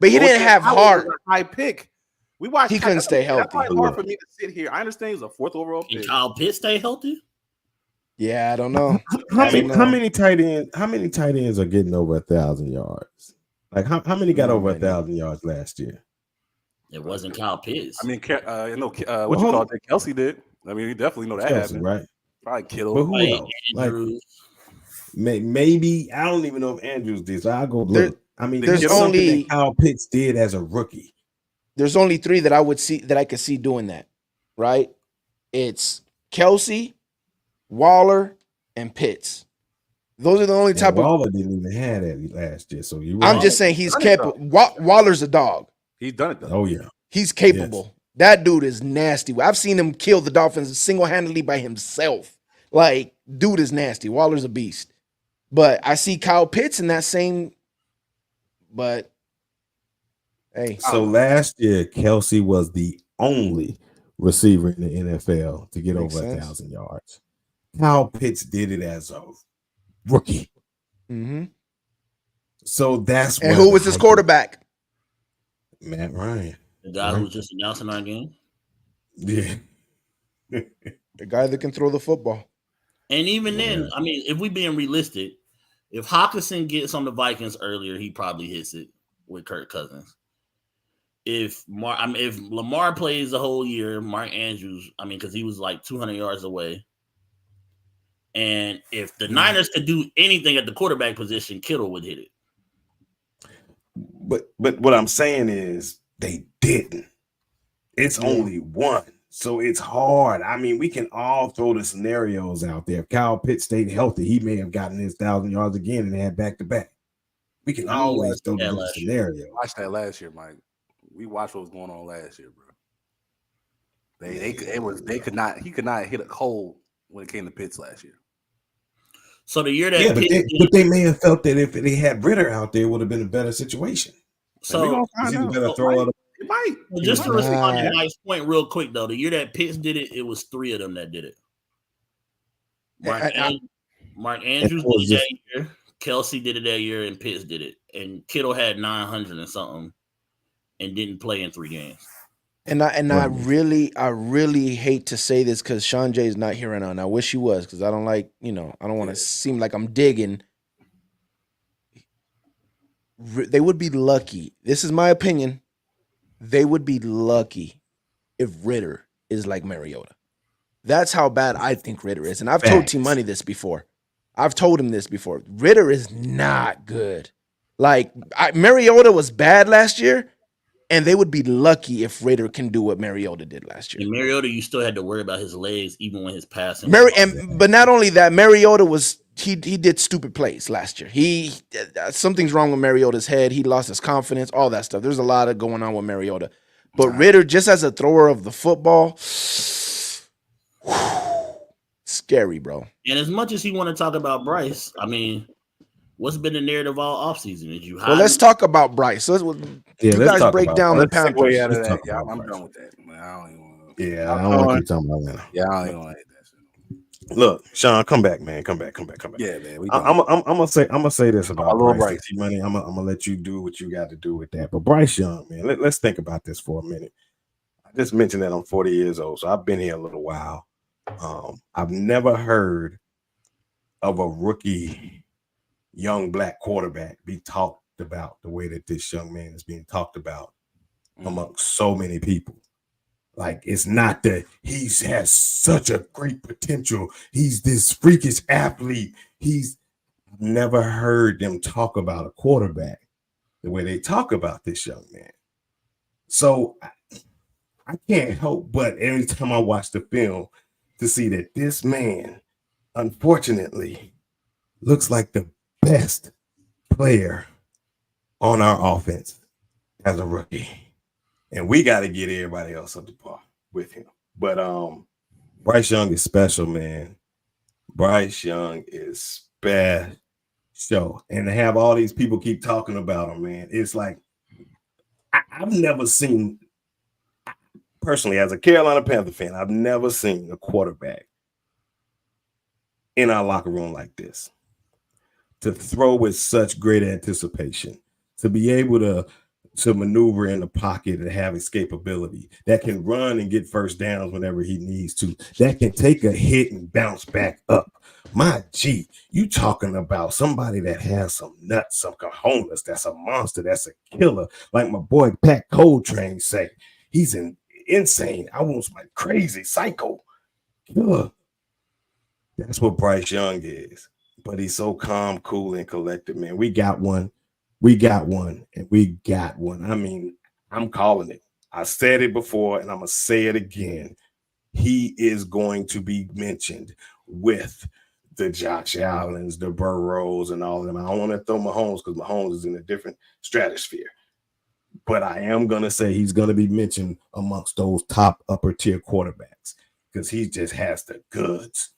Speaker 1: but he didn't have heart.
Speaker 3: High pick. We watched.
Speaker 1: He couldn't stay healthy.
Speaker 3: That's hard for me to sit here. I understand he's a 4th overall pick.
Speaker 5: Can Kyle Pitts stay healthy?
Speaker 1: Yeah, I don't know.
Speaker 2: How many tight ends are getting over 1,000 yards? Like how many got over 1,000 yards last year?
Speaker 5: It wasn't Kyle Pitts.
Speaker 3: I mean, Kelsey did. I mean, you definitely know that happened,
Speaker 2: right?
Speaker 3: Probably Kittle.
Speaker 2: But who else? Like, maybe I don't even know if Andrews did. So I'll go look. There's only that Kyle Pitts did as a rookie.
Speaker 1: There's only 3 that I could see doing that. Right? It's Kelsey, Waller, and Pitts. Those are the only type of.
Speaker 2: Waller didn't even have that last year, so you.
Speaker 1: I'm just saying he's capable. Waller's a dog.
Speaker 3: He's done it though.
Speaker 2: Oh yeah,
Speaker 1: he's capable. Yes. That dude is nasty. I've seen him kill the Dolphins single-handedly by himself. Like, dude is nasty. Waller's a beast. But I see Kyle Pitts in that same. But hey,
Speaker 2: so last year Kelsey was the only receiver in the NFL to get over 1,000 yards. Kyle Pitts did it as a rookie.
Speaker 1: Mm-hmm.
Speaker 2: So that's
Speaker 1: and who was his quarterback?
Speaker 2: Matt Ryan,
Speaker 5: the guy who was just announcing our game.
Speaker 2: Yeah,
Speaker 1: the guy that can throw the football.
Speaker 5: And even then, I mean, if we being realistic, if Hawkinson gets on the Vikings earlier, he probably hits it with Kirk Cousins. If Lamar plays the whole year, Mark Andrews, because he was like 200 yards away. And if the Niners could do anything at the quarterback position, Kittle would hit it.
Speaker 2: But what I'm saying is they didn't. It's only one. So it's hard. I mean, we can all throw the scenarios out there. If Kyle Pitts stayed healthy, he may have gotten his 1,000 yards again and had back-to-back. We can always throw the scenario.
Speaker 3: Watch that last year, Mike. We watched what was going on last year, bro. He could not hit a cold when it came to Pitts last year.
Speaker 5: So the year that
Speaker 2: but they may have felt that if they had Ritter out there, it would have been a better situation.
Speaker 5: So
Speaker 3: it might.
Speaker 5: Just to respond to Mike's point real quick though, the year that Pitts did it, it was 3 of them that did it. Mark Andrews did it that year, Kelsey did it that year, and Pitts did it. And Kittle had 900 and something and didn't play in 3 games.
Speaker 1: And I really hate to say this because Shon Jay is not here right now, and I wish he was because I don't like, I don't want to seem like I'm digging. They would be lucky. This is my opinion. They would be lucky if Ritter is like Mariota. That's how bad I think Ritter is. And I've told T-Money this before. I've told him this before. Ritter is not good. Like, Mariota was bad last year. And they would be lucky if Ritter can do what Mariota did last year.
Speaker 5: And Mariota, you still had to worry about his legs, even when his passing.
Speaker 1: But not only that, Mariota he did stupid plays last year. Something's wrong with Mariota's head. He lost his confidence, all that stuff. There's a lot of going on with Mariota. But Ritter, just as a thrower of the football, scary, bro.
Speaker 5: And as much as he want to talk about Bryce, what's been the narrative all offseason? Is you
Speaker 1: well, let's talk about Bryce. So you guys break down the Panthers.
Speaker 3: I'm done with that.
Speaker 2: I don't want to keep talking about that.
Speaker 3: Yeah, I don't even want to hit that shit.
Speaker 2: Look, Shon, come back, man. Come back.
Speaker 3: Yeah, man.
Speaker 2: I'm gonna say this about Bryce. Money. I'm gonna let you do what you got to do with that. But Bryce Young, man, let's think about this for a minute. I just mentioned that I'm 40 years old, so I've been here a little while. I've never heard of a rookie young black quarterback be talked about the way that this young man is being talked about amongst so many people. Like, it's not that he has such a great potential. He's this freakish athlete. I've never heard them talk about a quarterback the way they talk about this young man. So I can't help but every time I watch the film to see that this man, unfortunately, looks like the best player on our offense as a rookie. And we got to get everybody else up to par with him. But Bryce Young is special, man. Bryce Young is special. And to have all these people keep talking about him, man, it's like I've never seen, personally, as a Carolina Panther fan, I've never seen a quarterback in our locker room like this. To throw with such great anticipation, to be able to maneuver in the pocket and have escapability, that can run and get first downs whenever he needs to, that can take a hit and bounce back up. My G, you talking about somebody that has some nuts, some cojones, that's a monster, that's a killer. Like my boy Pat Coltrane say, he's insane. I want my crazy psycho killer. That's what Bryce Young is. But he's so calm, cool, and collected, man. We got one. And we got one. I mean, I'm calling it. I said it before, and I'm going to say it again. He is going to be mentioned with the Josh Allens, the Burrows, and all of them. I don't want to throw Mahomes because Mahomes is in a different stratosphere. But I am going to say he's going to be mentioned amongst those top upper tier quarterbacks because he just has the goods.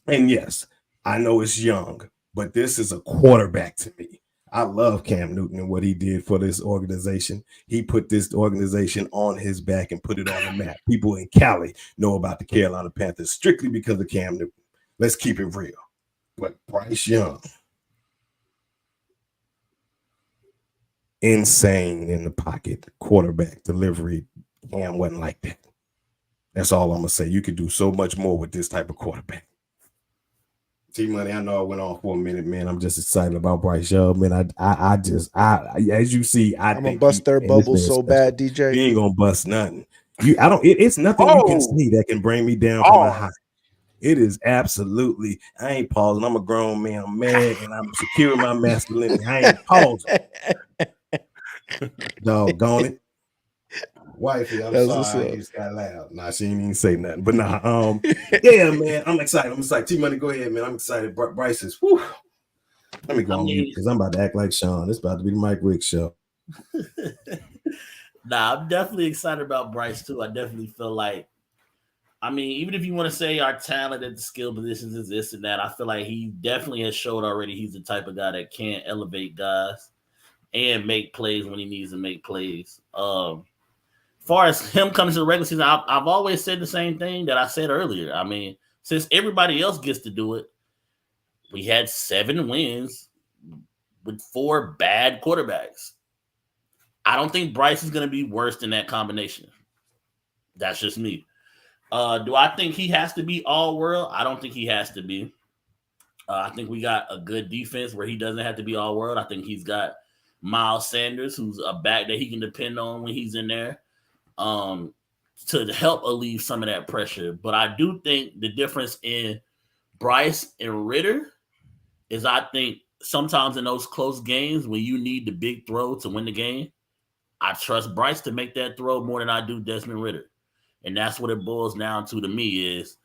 Speaker 2: And yes, I know it's young, but this is a quarterback to me. I love Cam Newton and what he did for this organization. He put this organization on his back and put it on the map. People in Cali know about the Carolina Panthers strictly because of Cam Newton. Let's keep it real. But Bryce Young, insane in the pocket, quarterback delivery. Cam wasn't like that. That's all I'm going to say. You could do so much more with this type of quarterback. T-Money, I know I went on for a minute, man. I'm just excited about Bryce Young, man. I as you see,
Speaker 1: I'm gonna bust their bubble so bad, DJ.
Speaker 2: You ain't gonna bust nothing. It's nothing you can see that can bring me down from my high. It is absolutely. I ain't pausing. I'm a grown man. I'm mad and I'm securing my masculinity. I ain't pausing. Doggone it. Wifey, I'm sorry. I just got loud. Nah, she ain't even say nothing. But yeah, man, I'm excited. T-Money, go ahead, man. I'm excited. Bryce is, whew. Let me go on mute because I'm about to act like Shon. It's about to be the Mike Rick show.
Speaker 5: Nah, I'm definitely excited about Bryce, too. I definitely feel like, even if you want to say our talent at the skill positions is this and that, I feel like he definitely has showed already he's the type of guy that can elevate guys and make plays when he needs to make plays. As far as him coming to the regular season, I've always said the same thing that I said earlier. Since everybody else gets to do it, we had 7 wins with 4 bad quarterbacks. I don't think Bryce is going to be worse than that combination. That's just me. Do I think he has to be all world? I don't think he has to be. I think we got a good defense where he doesn't have to be all world. I think he's got Miles Sanders, who's a back that he can depend on when he's in there. To help alleviate some of that pressure. But I do think the difference in Bryce and Ritter is I think sometimes in those close games when you need the big throw to win the game, I trust Bryce to make that throw more than I do Desmond Ritter. And that's what it boils down to me is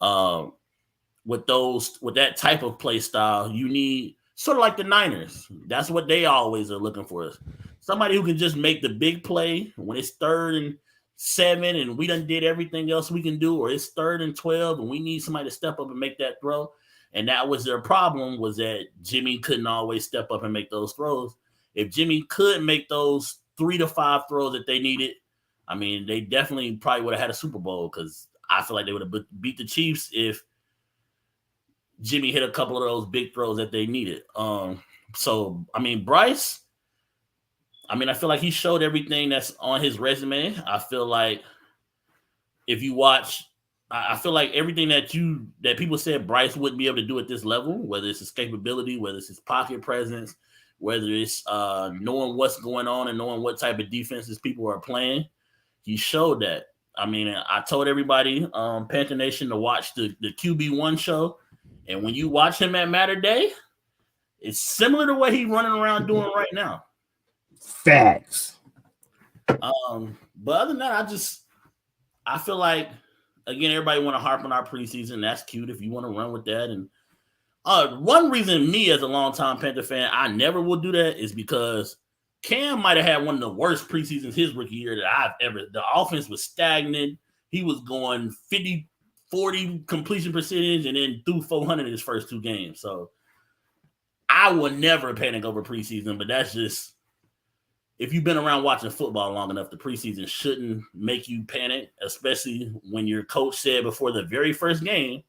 Speaker 5: with that type of play style, you need sort of like the Niners. That's what they always are looking for. Somebody who can just make the big play when it's 3rd and 7 and we done did everything else we can do, or it's 3rd and 12 and we need somebody to step up and make that throw. And that was their problem, was that Jimmy couldn't always step up and make those throws. If Jimmy could make those 3 to 5 throws that they needed, they definitely probably would have had a Super Bowl because I feel like they would have beat the Chiefs if Jimmy hit a couple of those big throws that they needed. Bryce, I feel like he showed everything that's on his resume. I feel like if you watch, I feel like everything that people said Bryce wouldn't be able to do at this level, whether it's his capability, whether it's his pocket presence, whether it's knowing what's going on and knowing what type of defenses people are playing, he showed that. I told everybody, Panther Nation, to watch the QB1 show. And when you watch him at Matter Day, it's similar to what he's running around doing right now.
Speaker 2: Facts.
Speaker 5: But other than that, I feel like, again, everybody want to harp on our preseason. That's cute if you want to run with that. And one reason me as a longtime Panther fan, I never will do that is because Cam might have had one of the worst preseasons his rookie year that I've ever. The offense was stagnant. He was going 50-40 completion percentage and then threw 400 in his first 2 games. So I will never panic over preseason, but that's just, if you've been around watching football long enough, the preseason shouldn't make you panic, especially when your coach said before the very first game,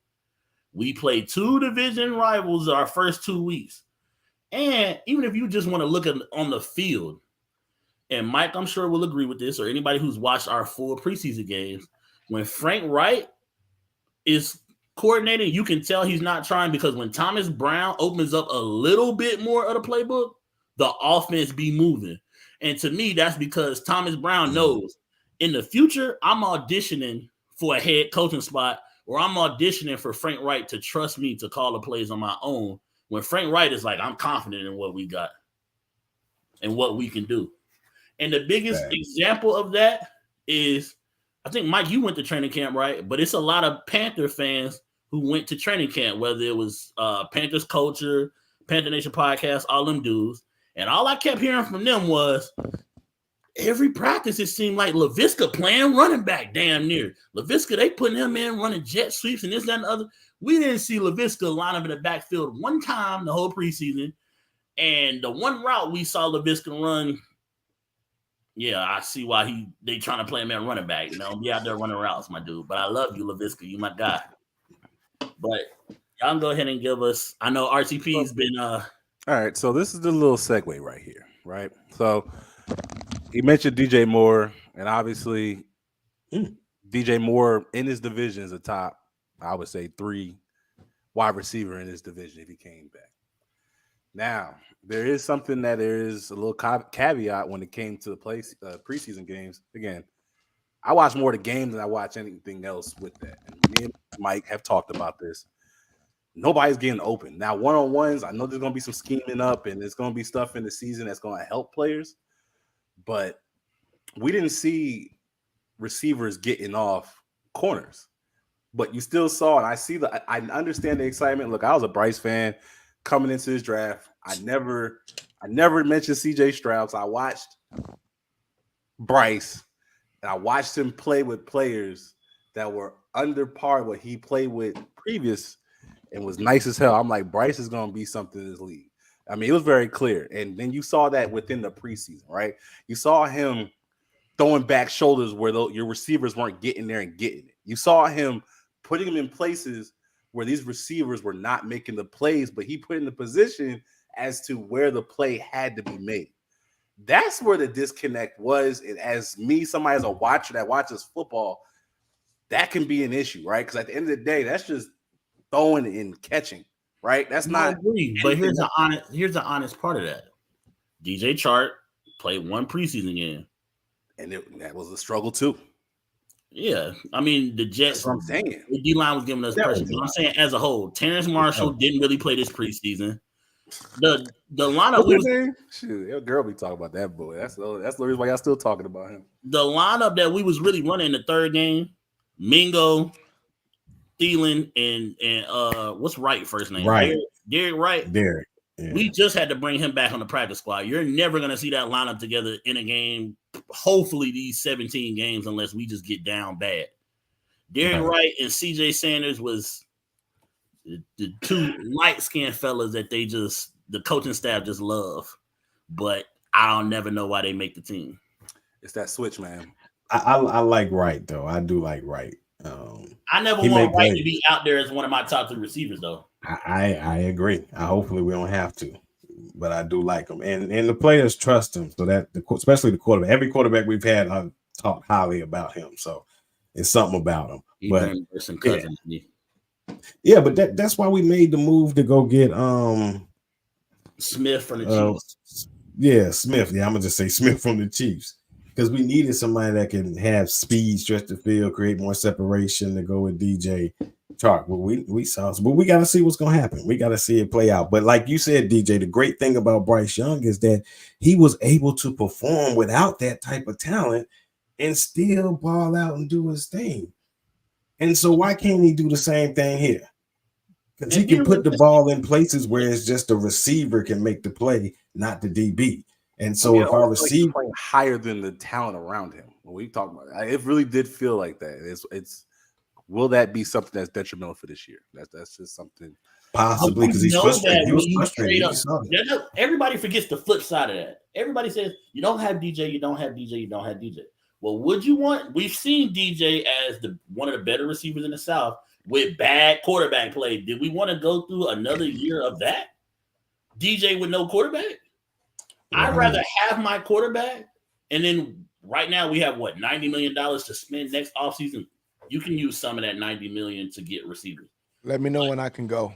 Speaker 5: we played 2 division rivals our first 2 weeks. And even if you just want to look on the field, and Mike, I'm sure will agree with this, or anybody who's watched our full preseason games, when Frank Wright is coordinating, you can tell he's not trying, because when Thomas Brown opens up a little bit more of the playbook, the offense be moving. And to me, that's because Thomas Brown knows in the future, I'm auditioning for a head coaching spot, or I'm auditioning for Frank Wright to trust me to call the plays on my own. When Frank Wright is like, I'm confident in what we got and what we can do. And the biggest example of that is, I think, Mike, you went to training camp, right? But it's a lot of Panther fans who went to training camp, whether it was Panthers culture, Panther Nation podcast, all them dudes. And all I kept hearing from them was every practice, it seemed like Laviska playing running back damn near. Laviska, they putting him in running jet sweeps and this, that, and the other. We didn't see Laviska line up in the backfield one time the whole preseason. And the one route we saw Laviska run, yeah, I see why they trying to play him at running back. You know, be out there running routes, my dude. But I love you, Laviska. You my guy. But y'all can go ahead and give us. I know RTP's been. All
Speaker 3: right, so this is the little segue right here, right? So he mentioned DJ Moore, and obviously DJ Moore in his division is a top, I would say, 3 wide receiver in his division if he came back. Now, there is something that there is a little caveat when it came to the preseason games. Again, I watch more of the games than I watch anything else with that. And me and Mike have talked about this. Nobody's getting open. Now, one-on-ones, I know there's going to be some scheming up and there's going to be stuff in the season that's going to help players. But we didn't see receivers getting off corners. But you still saw, and I understand the excitement. Look, I was a Bryce fan coming into this draft. I never mentioned CJ Stroud. So I watched Bryce, and I watched him play with players that were under par what he played with previous, and was nice as hell. I'm like, Bryce is going to be something in this league. I mean, it was very clear. And then you saw that within the preseason, right? You saw him throwing back shoulders where your receivers weren't getting there and getting it. You saw him putting them in places where these receivers were not making the plays, but he put in the position as to where the play had to be made. That's where the disconnect was. And as me, somebody as a watcher that watches football, that can be an issue, right? Because at the end of the day, that's just throwing and catching, right? That's not.
Speaker 5: I agree, but here's the honest part of that. DJ Chark played 1 preseason game,
Speaker 3: and that was a struggle too.
Speaker 5: Yeah, I mean the Jets.
Speaker 3: That's what I'm saying.
Speaker 5: The D-line was giving us pressure. But I'm saying as a whole, Terrence Marshall didn't really play this preseason. The lineup
Speaker 3: shoot, your girl be talking about that boy. That's the reason why y'all still talking about him.
Speaker 5: The lineup that we was really running in the third game, Mingo, Thielen, and what's Wright first name?
Speaker 2: Right.
Speaker 5: Derek Wright.
Speaker 2: Derek. Yeah.
Speaker 5: We just had to bring him back on the practice squad. You're never gonna see that lineup together in a game. Hopefully, these 17 games, unless we just get down bad. Derek Wright and CJ Sanders was the 2 light-skinned fellas that the coaching staff just love. But I'll never know why they make the team.
Speaker 3: It's that switch, man.
Speaker 2: I like Wright though. I do like Wright.
Speaker 5: I never want Wright to be out there as one of my top 3 receivers, though.
Speaker 2: I agree. Hopefully we don't have to, but I do like him, and the players trust him. So that especially the quarterback, every quarterback we've had, I've talked highly about him. So it's something about him. Yeah, but that's why we made the move to go get
Speaker 5: Smith from the Chiefs.
Speaker 2: Yeah, Smith. Yeah, I'm gonna just say Smith from the Chiefs. Because we needed somebody that can have speed, stretch the field, create more separation to go with DJ Chark. But we saw, but we got to see what's going to happen. We got to see it play out. But like you said, DJ, the great thing about Bryce Young is that he was able to perform without that type of talent and still ball out and do his thing. And so why can't he do the same thing here? Because he can put the ball in places where it's just the receiver can make the play, not the DB. And so if our receiver
Speaker 3: playing higher than the talent around him, when we talk about it, it really did feel like that. It's will that be something that's detrimental for this year? That's just something
Speaker 2: possibly because he's frustrated. He was frustrated.
Speaker 5: Everybody forgets the flip side of that. Everybody says you don't have DJ, you don't have DJ, you don't have DJ. Well, would you want? We've seen DJ as one of the better receivers in the South with bad quarterback play. Did we want to go through another year of that? DJ with no quarterback? I'd rather have my quarterback, and then right now we have $90 million to spend next offseason. You can use some of that $90 million to get receivers.
Speaker 1: Let me know when I can go.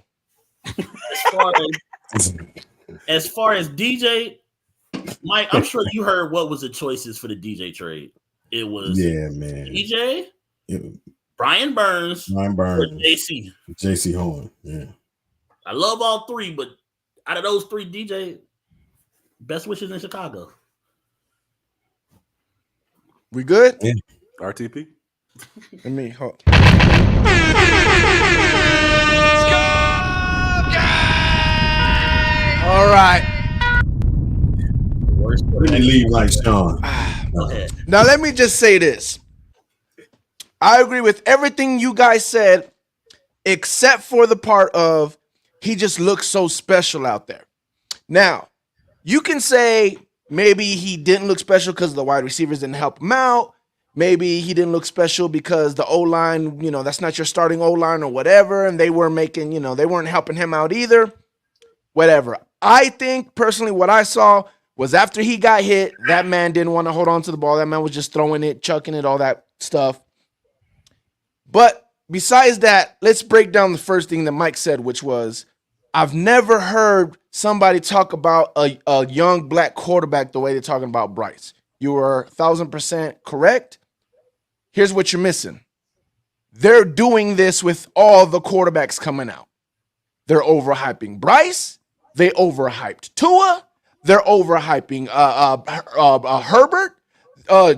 Speaker 5: As far as DJ, Mike, I'm sure you heard what was the choices for the DJ trade. It was DJ, Brian Burns, or
Speaker 2: JC Horn. Yeah,
Speaker 5: I love all 3, but out of those 3, DJ. Best wishes in Chicago.
Speaker 1: We good?
Speaker 2: Yeah.
Speaker 3: RTP?
Speaker 1: Let me hold. All right.
Speaker 2: Let me leave like Shon.
Speaker 5: Go ahead.
Speaker 1: Now let me just say this. I agree with everything you guys said, except for the part of he just looks so special out there. Now, you can say maybe he didn't look special because the wide receivers didn't help him out. Maybe he didn't look special because the O-line, that's not your starting O-line or whatever, and they weren't making, they weren't helping him out either. Whatever. I think, personally, what I saw was after he got hit, that man didn't want to hold on to the ball. That man was just throwing it, chucking it, all that stuff. But besides that, let's break down the first thing that Mike said, which was, I've never heard somebody talk about a young black quarterback the way they're talking about Bryce. You were 1,000% correct. Here's what you're missing. They're doing this with all the quarterbacks coming out. They're overhyping Bryce. They overhyped Tua. They're overhyping Herbert,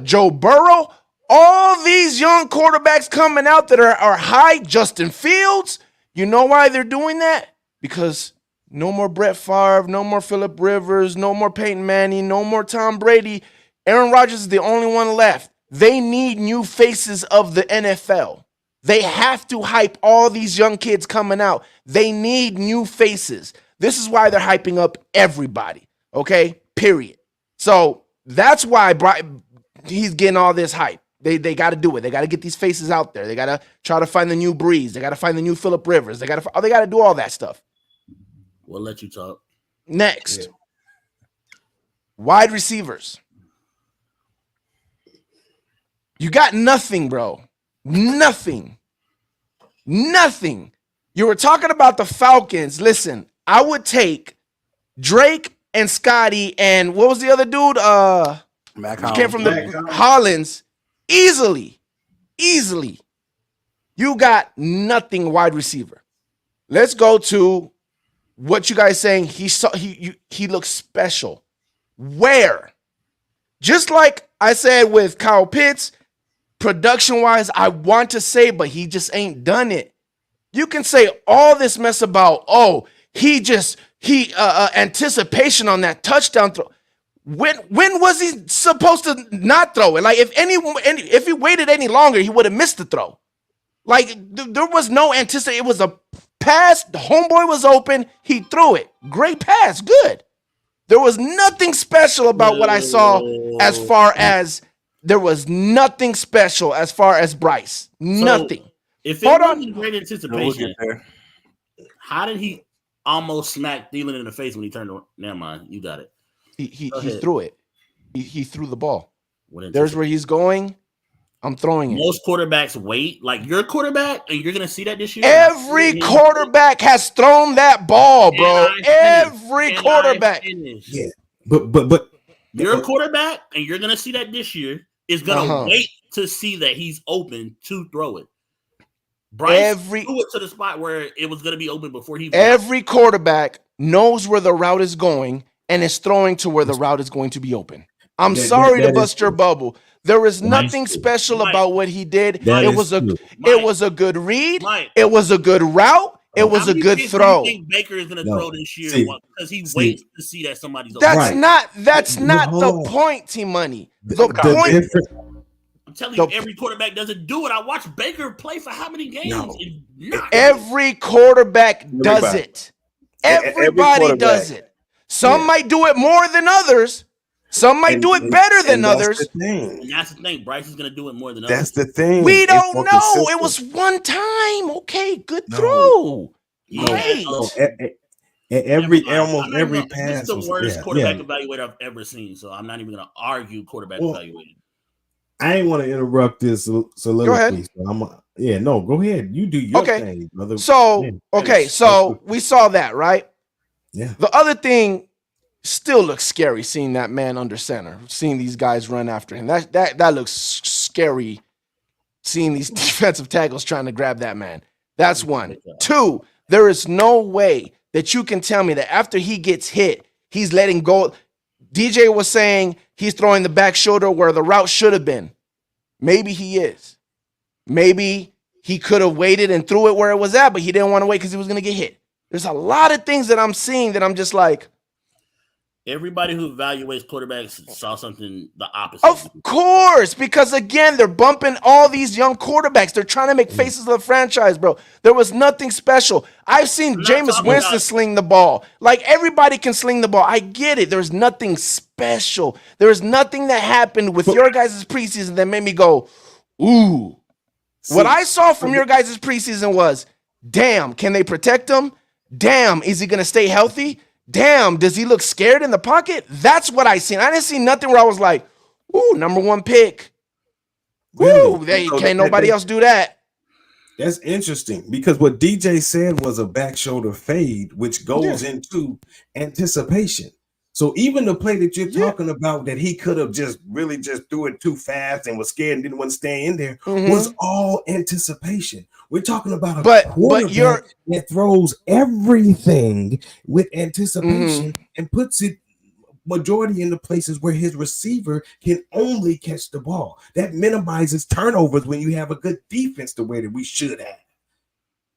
Speaker 1: Joe Burrow. All these young quarterbacks coming out that are high, Justin Fields. You know why they're doing that? Because no more Brett Favre, no more Phillip Rivers, no more Peyton Manning, no more Tom Brady. Aaron Rodgers is the only one left. They need new faces of the NFL. They have to hype all these young kids coming out. They need new faces. This is why they're hyping up everybody, okay? Period. So that's why he's getting all this hype. They got to do it. They got to get these faces out there. They got to try to find the new Breeze. They got to find the new Phillip Rivers. They got to do all that stuff.
Speaker 5: We'll let you talk.
Speaker 1: Next, wide receivers. You got nothing, bro. Nothing. You were talking about the Falcons. Listen, I would take Drake and Scotty and what was the other dude?
Speaker 3: Mac
Speaker 1: came from the Hollins. Easily. You got nothing wide receiver. Let's go to what you guys saying. He looks special. Where? Just like I said with Kyle Pitts, production-wise, I want to say, but he just ain't done it. You can say all this mess about, anticipation on that touchdown throw. When was he supposed to not throw it? Like if he waited any longer, he would have missed the throw. Like there was no anticipation. It was a pass. The homeboy was open. He threw it. Great pass. Good. There was nothing special about what I saw as far as there was nothing special as far as Bryce. Nothing.
Speaker 5: If it wasn't great anticipation, how did he almost smack Thielen in the face when he turned around? Never mind. You got it.
Speaker 1: He threw it. He threw the ball. There's where he's going. I'm throwing it.
Speaker 5: Most quarterbacks wait. Like your quarterback, and you're going to see that this year?
Speaker 1: Every quarterback has thrown that ball, bro. Every quarterback.
Speaker 2: Yeah. But
Speaker 5: your quarterback, and you're going to see that this year, is going to wait to see that he's open to throw it. Bryce threw it to the spot where it was going to be open before he.
Speaker 1: Every quarterback knows where the route is going and is throwing to where the route is going to be open. I'm sorry to bust your bubble. There is nothing special about what he did. It was a good read. It was a good route. It was a good throw.
Speaker 5: Do you think Baker is going to throw this year because he waits to see that somebody's open?
Speaker 1: That's not the point, T-Money. The point.
Speaker 5: I'm telling you, every quarterback doesn't do it. I watched Baker play for how many games?
Speaker 1: Every quarterback does it. Everybody does it. Some might do it more than others. Some might do it better than others.
Speaker 5: That's the thing. Bryce is going to do it more than others.
Speaker 2: That's the thing.
Speaker 1: We don't know. It was one time. Okay, good throw. Great.
Speaker 2: Almost every pass.
Speaker 5: This is the worst quarterback evaluator I've ever seen. So I'm not even going to argue quarterback evaluator.
Speaker 2: I ain't want to interrupt this soliloquy.
Speaker 1: Go ahead.
Speaker 2: So go ahead. You do your thing, brother.
Speaker 1: So we saw that, right?
Speaker 2: Yeah.
Speaker 1: The other thing still looks scary, seeing that man under center, seeing these guys run after him. That looks scary, seeing these defensive tackles trying to grab that man. That's one. Two, there is no way that you can tell me that after he gets hit, he's letting go. DJ was saying he's throwing the back shoulder where the route should have been. Maybe he is. Maybe he could have waited and threw it where it was at, but he didn't want to wait because he was going to get hit. There's a lot of things that I'm seeing that I'm just like,
Speaker 5: everybody who evaluates quarterbacks saw something the opposite.
Speaker 1: Of course, because again, they're bumping all these young quarterbacks. They're trying to make faces of the franchise, bro. There was nothing special. I've seen Jameis Winston sling the ball. Like, everybody can sling the ball. I get it. There's nothing special. There was nothing that happened with your guys' preseason that made me go, ooh. What I saw from your guys' preseason was, damn, can they protect him? Damn, is he going to stay healthy? Damn, does he look scared in the pocket? That's what I seen. I didn't see nothing where I was like, ooh, number one pick. Really? Can't nobody else do that.
Speaker 2: That's interesting because what DJ said was a back shoulder fade, which goes into anticipation. So even the play that you're talking about that he could have just really just threw it too fast and was scared and didn't want to stay in there was all anticipation. We're talking about a quarterback that throws everything with anticipation and puts it majority in the places where his receiver can only catch the ball. That minimizes turnovers when you have a good defense the way that we should have.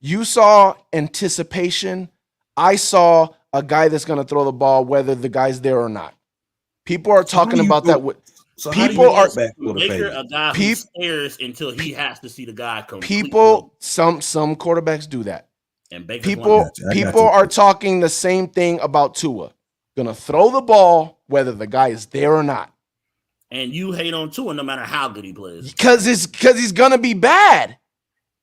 Speaker 1: You saw anticipation. I saw a guy that's going to throw the ball whether the guy's there or not. People are talking about that.
Speaker 5: So people are Baker, a guy who stares until he has to see the guy come.
Speaker 1: Some quarterbacks do that.
Speaker 5: And Baker
Speaker 1: people are talking the same thing about Tua. Gonna throw the ball whether the guy is there or not.
Speaker 5: And you hate on Tua no matter how good he plays.
Speaker 1: Because he's gonna be bad.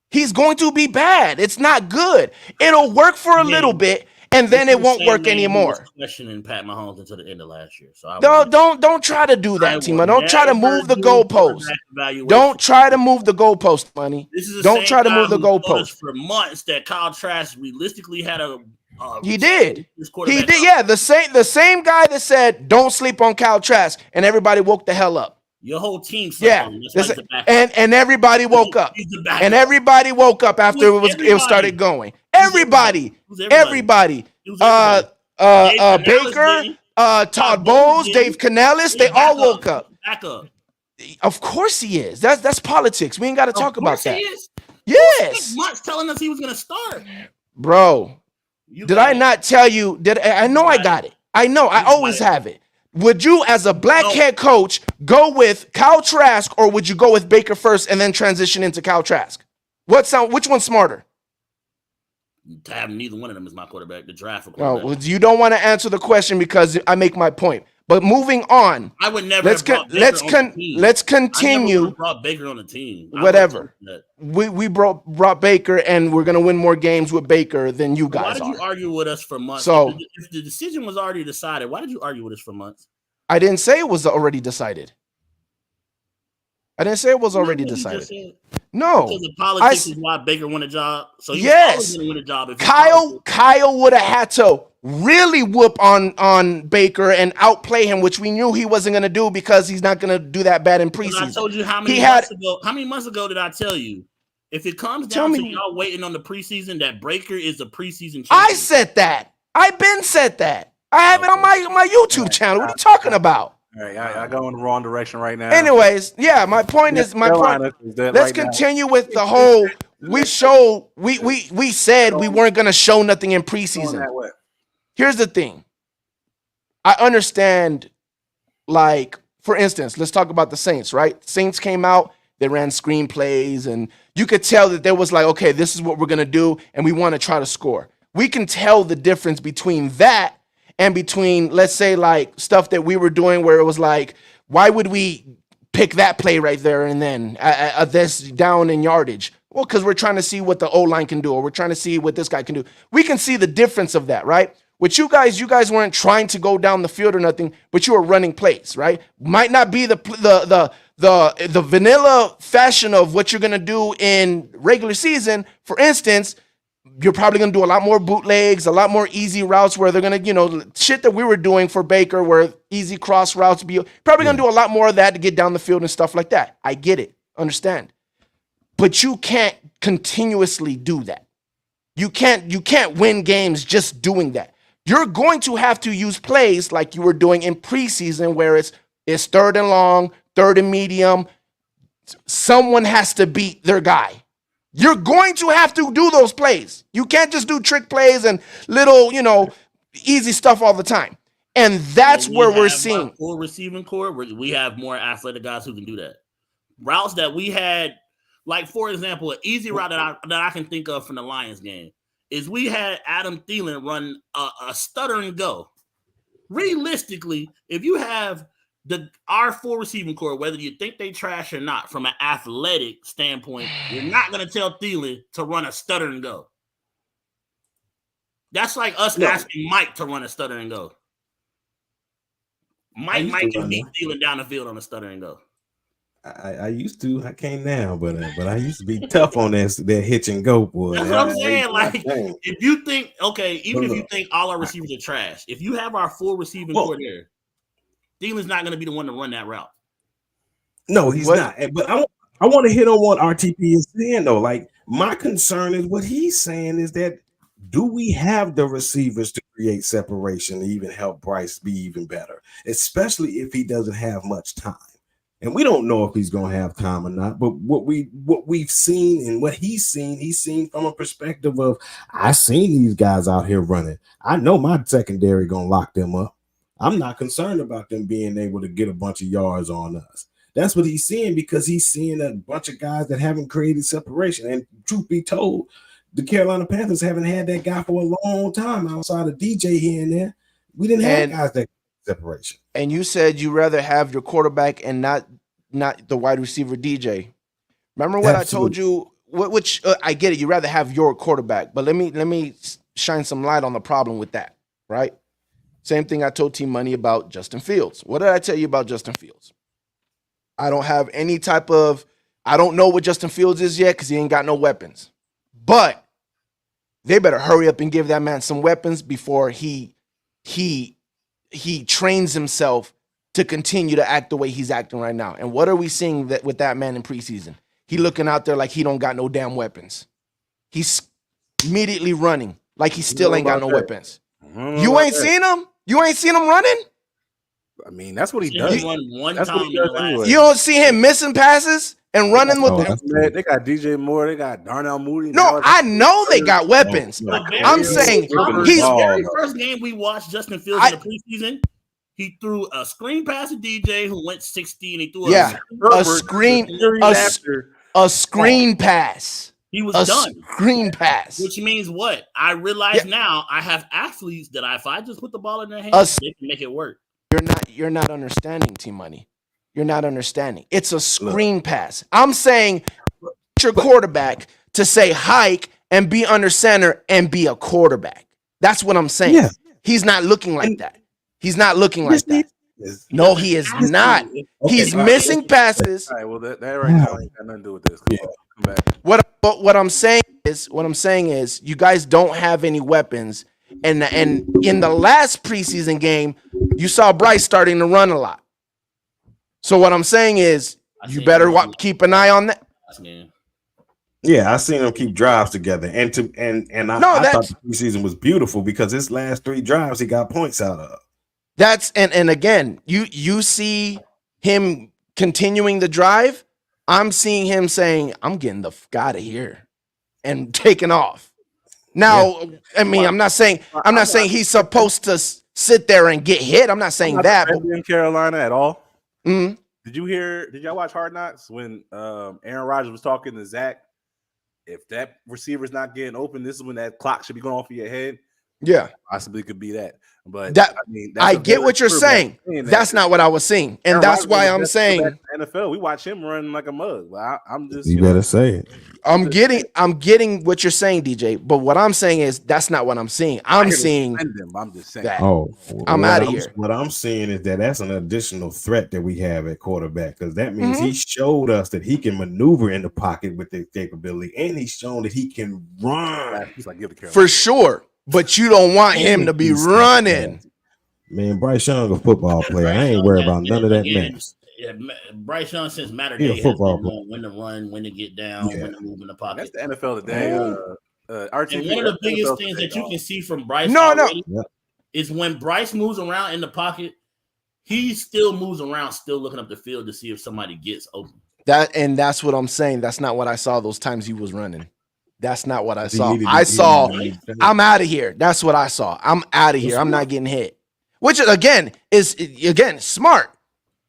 Speaker 1: He's going to be bad. It's not good. It'll work for a little bit, and then it won't work anymore.
Speaker 5: Questioning Pat Mahomes until the end of last year. So
Speaker 1: don't try to do that, Tima. Don't try to move the goalpost. Don't try to move the goalpost, money. Don't try to move the goalpost.
Speaker 5: For months that Kyle Trask realistically had a.
Speaker 1: He did. Yeah, the same guy that said don't sleep on Kyle Trask, and everybody woke the hell up.
Speaker 5: Your whole team.
Speaker 1: And everybody woke up. And everybody woke up after it started going. Everybody. Baker, Todd Bowles, Dave Canellis, they all woke up. Of course he is. That's politics. We ain't got to talk about that. Yes.
Speaker 5: Months telling us he was gonna start.
Speaker 1: Bro, did I not tell you? I know I got it. I know. I always have it. Would you, as a black head coach, go with Kyle Trask, or would you go with Baker first and then transition into Kyle Trask? Which one's smarter?
Speaker 5: To have neither one of them as my quarterback. The draft for quarterback.
Speaker 1: Well, you don't want to answer the question because I make my point. But moving on,
Speaker 5: I would never.
Speaker 1: Let's continue.
Speaker 5: Brought Baker on the team.
Speaker 1: Whatever. We brought Baker, and we're gonna win more games with Baker than you guys.
Speaker 5: Why did you argue with us for months?
Speaker 1: So
Speaker 5: if the decision was already decided, why did you argue with us for months?
Speaker 1: I didn't say it was already decided. I didn't say it was already decided. No,
Speaker 5: because the politics is why Baker won a job. So
Speaker 1: yes,
Speaker 5: going to win a job. If
Speaker 1: Kyle would have had to really whoop on Baker and outplay him, which we knew he wasn't going to do because he's not going to do that bad in preseason.
Speaker 5: I told you how many months ago did I tell you? If it comes down to y'all waiting on the preseason, that Baker is a preseason champion.
Speaker 1: I said that. I've been said that. I have it on my YouTube channel. What are you talking about?
Speaker 3: All right, I go in the wrong direction right now.
Speaker 1: Anyways, yeah, my point. Let's continue with the whole. We said we weren't going to show nothing in preseason. Here's the thing. I understand, like, for instance, let's talk about the Saints, right? Saints came out, they ran screenplays, and you could tell that there was like, okay, this is what we're going to do, and we want to try to score. We can tell the difference between that and between, let's say, like, stuff that we were doing where it was like, why would we pick that play right there and then this down in yardage? Well, because we're trying to see what the O-line can do, or we're trying to see what this guy can do. We can see the difference of that, right? With you guys weren't trying to go down the field or nothing, but you were running plays, right? Might not be the vanilla fashion of what you're gonna do in regular season. For instance, you're probably gonna do a lot more bootlegs, a lot more easy routes where they're gonna, shit that we were doing for Baker, where easy cross routes. Probably gonna do a lot more of that to get down the field and stuff like that. I get it, understand, but you can't continuously do that. You can't win games just doing that. You're going to have to use plays like you were doing in preseason, where it's third and long, third and medium, someone has to beat their guy. You're going to have to do those plays. You can't just do trick plays and little, easy stuff all the time. And that's where we're seeing
Speaker 5: full receiving core. We have more athletic guys who can do that. Routes that we had, like for example, an easy route that I can think of from the Lions game is we had Adam Thielen run a stutter and go. Realistically, if you have our full receiving core, whether you think they trash or not, from an athletic standpoint, you're not going to tell Thielen to run a stutter and go. That's like us asking Mike to run a stutter and go. Mike can beat Thielen down the field on a stutter and go.
Speaker 2: I used to. I can't now, but I used to be tough on that hitch and go, boy.
Speaker 5: That's what I'm saying. Like, if you think, even if you think all our receivers are trash, if you have our full receiving core there, Thielen's not going to be the one to run that route.
Speaker 2: No, he's not. But I want to hit on what RTP is saying, though. Like, my concern is what he's saying is that do we have the receivers to create separation to even help Bryce be even better, especially if he doesn't have much time? And we don't know if he's going to have time or not. But what we've seen and what he's seen from a perspective of, I've seen these guys out here running. I know my secondary going to lock them up. I'm not concerned about them being able to get a bunch of yards on us. That's what he's seeing, because he's seeing a bunch of guys that haven't created separation. And truth be told, the Carolina Panthers haven't had that guy for a long time outside of DJ here and there. We didn't have guys that separation.
Speaker 1: And you said you rather have your quarterback and not the wide receiver DJ. Remember what I told you? Which I get it. You rather have your quarterback, but let me shine some light on the problem with that. Right? Same thing I told Team Money about Justin Fields. What did I tell you about Justin Fields? I don't have any type of. I don't know what Justin Fields is yet because he ain't got no weapons. But they better hurry up and give that man some weapons before he trains himself to continue to act the way he's acting right now. And what are we seeing with that man in preseason? He looking out there like he don't got no damn weapons. He's immediately running like he still ain't got no weapons. You ain't seen him? You ain't seen him running?
Speaker 3: I mean, that's what he does.
Speaker 5: That's what he does
Speaker 3: anyway.
Speaker 1: You don't see him missing passes and running with them.
Speaker 3: They got DJ Moore. They got Darnell Mooney.
Speaker 1: No, I know they got weapons. I'm saying he's
Speaker 5: the very first game we watched Justin Fields in the preseason. He threw a screen pass to DJ who went 16. He threw a screen pass. He was done. Screen pass. Which means what? I realize now I have athletes that if I just put the ball in their hands, they can make it work.
Speaker 1: You're not understanding, Team Money. You're not understanding. It's a screen pass. I'm saying your quarterback to say hike and be under center and be a quarterback. That's what I'm saying. Yeah. He's not looking like that. He's not looking like that. No, he is not. He's missing passes.
Speaker 3: All right, well, that right now ain't got nothing to do with this. Come back.
Speaker 1: What I'm saying is, you guys don't have any weapons, and in the last preseason game, you saw Bryce starting to run a lot. So what I'm saying is, you better keep an eye on that.
Speaker 2: Yeah, I seen them keep drives together, I thought the preseason was beautiful because his last 3 drives he got points out of.
Speaker 1: That's and again, you see him continuing the drive. I'm seeing him saying, "I'm getting the fuck out of here," and taking off. Now, I mean, I'm not saying he's supposed to sit there and get hit. I'm not saying that.
Speaker 3: But in Carolina at all. Mm-hmm. Did y'all watch Hard Knocks when Aaron Rodgers was talking to Zach? If that receiver's not getting open, this is when that clock should be going off of your head.
Speaker 1: Yeah,
Speaker 3: possibly could be that. But
Speaker 1: I get what you're saying. That's not what I was seeing, and that's why I'm saying
Speaker 3: NFL. We watch him run like a mug. I'm just.
Speaker 2: You better say it.
Speaker 1: I'm getting what you're saying, DJ. But what I'm saying is that's not what I'm seeing. I'm seeing.
Speaker 3: I'm just saying.
Speaker 1: I'm out of here.
Speaker 2: What I'm seeing is that's an additional threat that we have at quarterback, because that means he showed us that he can maneuver in the pocket with the capability, and he's shown that he can run.
Speaker 3: He's like,
Speaker 1: for sure. But you don't want him to be running.
Speaker 2: Man, Bryce Young a football player. I ain't worried about none of that mess.
Speaker 5: Yeah, Bryce Young since Matter Day has been knowing when to run, when to get down, when to move in the pocket.
Speaker 3: That's the NFL today. RTP,
Speaker 5: and one of the biggest things that you can see from Bryce is when Bryce moves around in the pocket, he still moves around, still looking up the field to see if somebody gets open.
Speaker 1: That's what I'm saying. That's not what I saw those times he was running. That's not what I saw. I'm out of here. That's what I saw. I'm out of here. I'm not getting hit. Which is smart.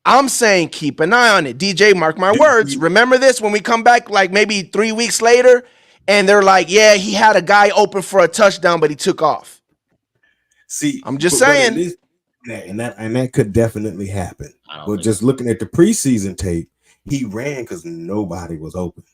Speaker 1: I'm saying keep an eye on it. DJ, mark my words. Remember this when we come back like maybe 3 weeks later and they're like, yeah, he had a guy open for a touchdown, but he took off.
Speaker 2: See,
Speaker 1: I'm just saying.
Speaker 2: And that could definitely happen. But just looking at the preseason tape, he ran because nobody was open.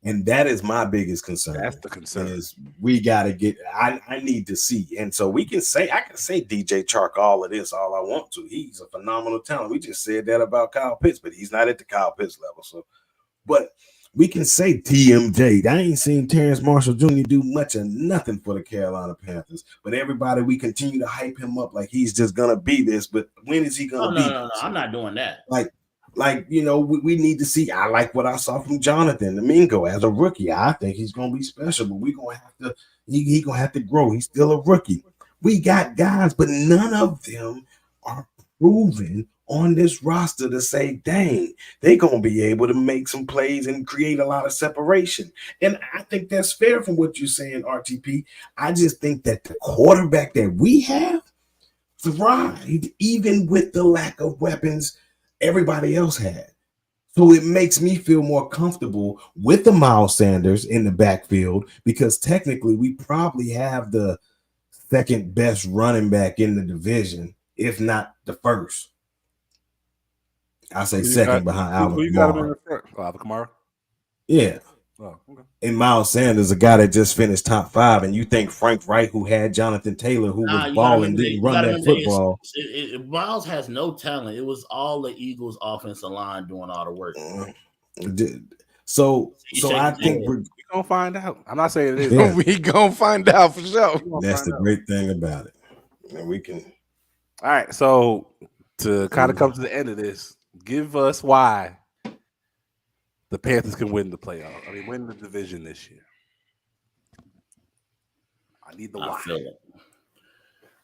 Speaker 2: And that is my biggest concern.
Speaker 3: That's the concern.
Speaker 2: Is we got to get. I need to see, and so I can say DJ Chark all of this all I want to. He's a phenomenal talent. We just said that about Kyle Pitts, but he's not at the Kyle Pitts level. So, but we can say TMJ. I ain't seen Terrence Marshall Jr. do much of nothing for the Carolina Panthers. But everybody, we continue to hype him up like he's just gonna be this. But when is he gonna be?
Speaker 5: No, I'm not doing that.
Speaker 2: Like, we need to see. I like what I saw from Jonathan Domingo as a rookie. I think he's going to be special, but we're going to have to, he's going to have to grow. He's still a rookie. We got guys, but none of them are proven on this roster to say, dang, they're going to be able to make some plays and create a lot of separation. And I think that's fair from what you're saying, RTP. I just think that the quarterback that we have thrived even with the lack of weapons everybody else had. So it makes me feel more comfortable with the Miles Sanders in the backfield because technically we probably have the second best running back in the division, if not the first. I say second behind Alvin Kamara.
Speaker 3: Alvin Kamara?
Speaker 2: Yeah.
Speaker 3: Oh, okay.
Speaker 2: And Miles Sanders, a guy that just finished top 5, and you think Frank Wright, who had Jonathan Taylor, who was balling, didn't run that football.
Speaker 5: Miles has no talent. It was all the Eagles' offensive line doing all the work.
Speaker 2: So I think we're
Speaker 3: gonna find out. I'm not saying it is.
Speaker 2: Yeah.
Speaker 1: We gonna find out for sure.
Speaker 2: That's the great thing about it. And we can.
Speaker 3: All right. So to kind of come to the end of this, give us why the Panthers can win the playoff. Win the division this year. I need the why.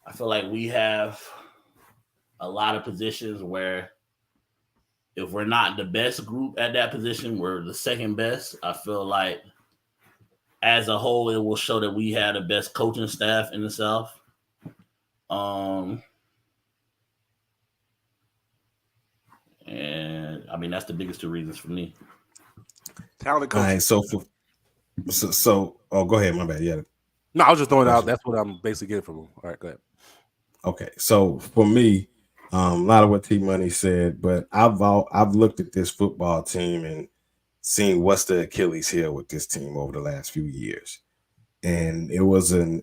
Speaker 5: I feel like we have a lot of positions where if we're not the best group at that position, we're the second best. I feel like as a whole, it will show that we had the best coaching staff in the South. And that's the biggest 2 reasons for me.
Speaker 3: Talented coach.
Speaker 2: All right, so go ahead. My bad. Yeah.
Speaker 3: No, I was just throwing it out. That's what I'm basically getting from him. All right, go ahead.
Speaker 2: Okay, so for me, a lot of what T Money said, but I've looked at this football team and seen what's the Achilles heel with this team over the last few years, and it was a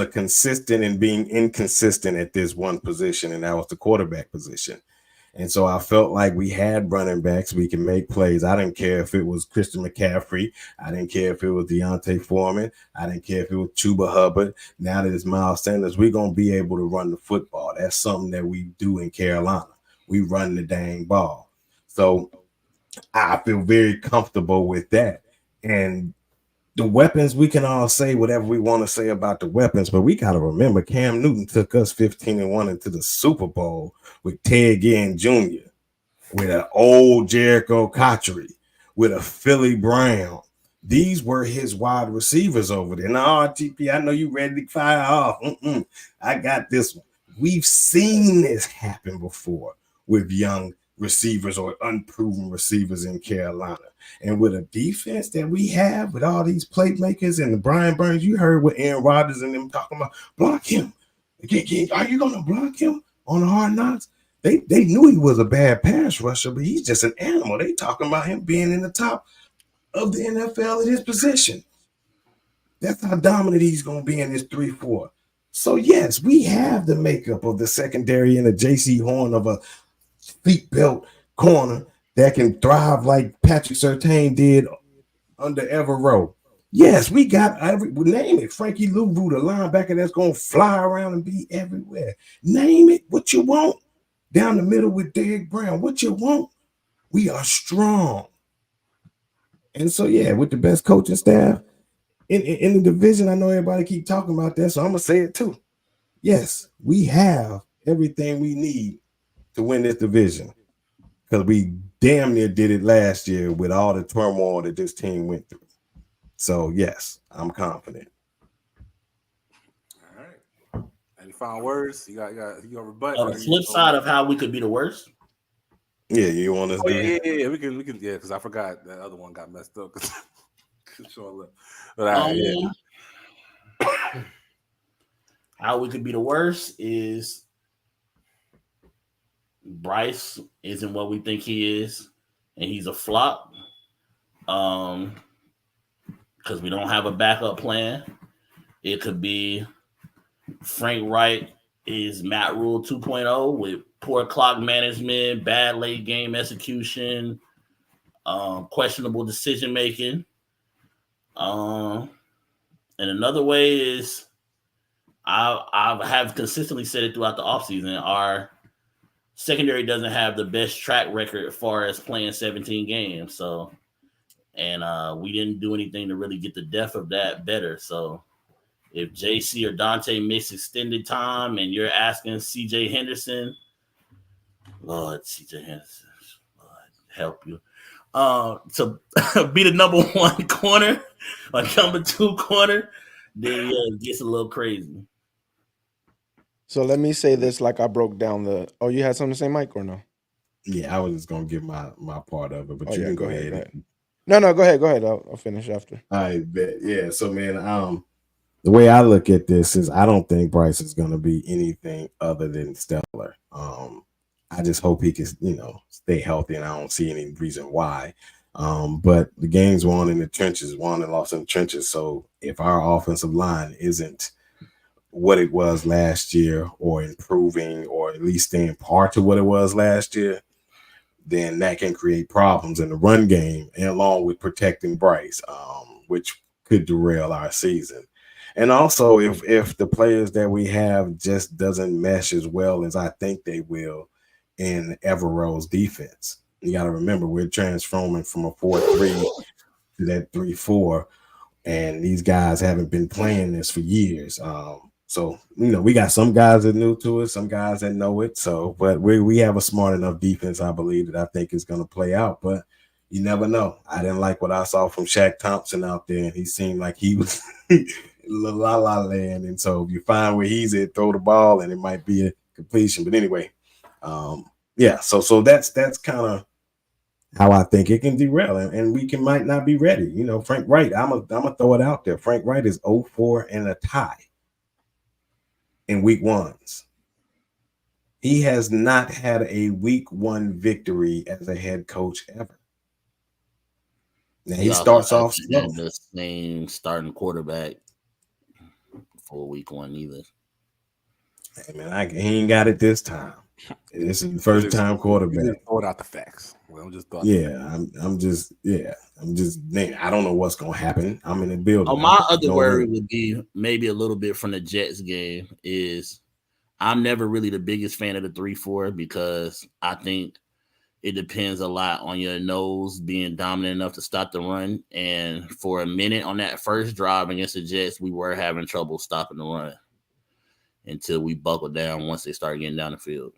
Speaker 2: consistent in being inconsistent at this one position, and that was the quarterback position. And so I felt like we had running backs. We can make plays. I didn't care if it was Christian McCaffrey. I didn't care if it was Deontay Foreman. I didn't care if it was Chuba Hubbard. Now that it's Miles Sanders, we're going to be able to run the football. That's something that we do in Carolina. We run the dang ball. So I feel very comfortable with that. And the weapons, we can all say whatever we want to say about the weapons, but we got to remember Cam Newton took us 15-1 into the Super Bowl with Ted Ginn Jr., with an old Jericho Cotchery, with a Philly Brown. These were his wide receivers over there. Now, RTP, I know you ready to fire off. I got this one. We've seen this happen before with young receivers or unproven receivers in Carolina. And with a defense that we have with all these playmakers and the Brian Burns, you heard what Aaron Rodgers and them talking about. Block him. Are you going to block him on the Hard Knocks? They knew he was a bad pass rusher, but he's just an animal. They talking about him being in the top of the NFL at his position. That's how dominant he's going to be in this 3-4. So, yes, we have the makeup of the secondary and a J.C. Horn of a feet belt corner that can thrive like Patrick Surtain did under Everrow. Yes, we got name it. Frankie Louvu, the linebacker that's going to fly around and be everywhere. Name it what you want. Down the middle with Derek Brown. What you want. We are strong. And so, yeah, with the best coaching staff in the division, I know everybody keep talking about that, so I'm going to say it too. Yes, we have everything we need to win this division. because we damn near did it last year with all the turmoil that this team went through. So yes, I'm confident.
Speaker 3: All right. Any final words? You got rebut.
Speaker 5: On the flip side of how we could be the worst.
Speaker 2: Yeah, you want us to do
Speaker 3: yeah, we can, because I forgot that other one got messed up. Sure,
Speaker 5: how we could be the worst is Bryce isn't what we think he is, and he's a flop. Because we don't have a backup plan. It could be Frank Wright is Matt Rule 2.0 with poor clock management, bad late game execution, questionable decision making. And another way is I have consistently said it throughout the offseason. Our secondary doesn't have the best track record as far as playing 17 games. So, and we didn't do anything to really get the depth of that better. So if JC or Dante miss extended time and you're asking CJ Henderson, Lord, CJ Henderson, Lord, help you. To be the number one corner or number two corner, then it gets a little crazy.
Speaker 1: So let me say this like I broke down the. Oh, you had something to say, Mike, or no?
Speaker 2: Yeah, I was just gonna give my part of it, but you can go ahead.
Speaker 1: No, go ahead. I'll finish after.
Speaker 2: I bet. Yeah. So man, the way I look at this is I don't think Bryce is gonna be anything other than stellar. I just hope he can, stay healthy, and I don't see any reason why. But the game's won in the trenches, won and lost in the trenches. So if our offensive line isn't what it was last year, or improving, or at least staying par to what it was last year, then that can create problems in the run game, and along with protecting Bryce, which could derail our season. And also, if the players that we have just doesn't mesh as well as I think they will in Evero's defense. You got to remember, we're transforming from a 4-3 to that 3-4, and these guys haven't been playing this for years. So, we got some guys that are new to it, some guys that know it. So, but we have a smart enough defense, I believe, that I think is going to play out. But you never know. I didn't like what I saw from Shaq Thompson out there, and he seemed like he was la la land. And so if you find where he's at, throw the ball, and it might be a completion. But anyway, so that's kind of how I think it can derail, and we might not be ready. Frank Wright, I'm gonna throw it out there. Frank Wright is 0-4 and a tie in week ones. He has not had a week one victory as a head coach ever. Now he starts off slow.
Speaker 5: The same starting quarterback for week one either.
Speaker 2: Hey man, he ain't got it this time. This is the first time quarterback.
Speaker 3: Just throw it out the facts. Well, just thought. Man, I don't know what's gonna happen. I'm in the building.
Speaker 5: My other worry would be maybe a little bit from the Jets game is I'm never really the biggest fan of the 3-4 because I think it depends a lot on your nose being dominant enough to stop the run. And for a minute on that first drive against the Jets, we were having trouble stopping the run until we buckled down once they started getting down the field.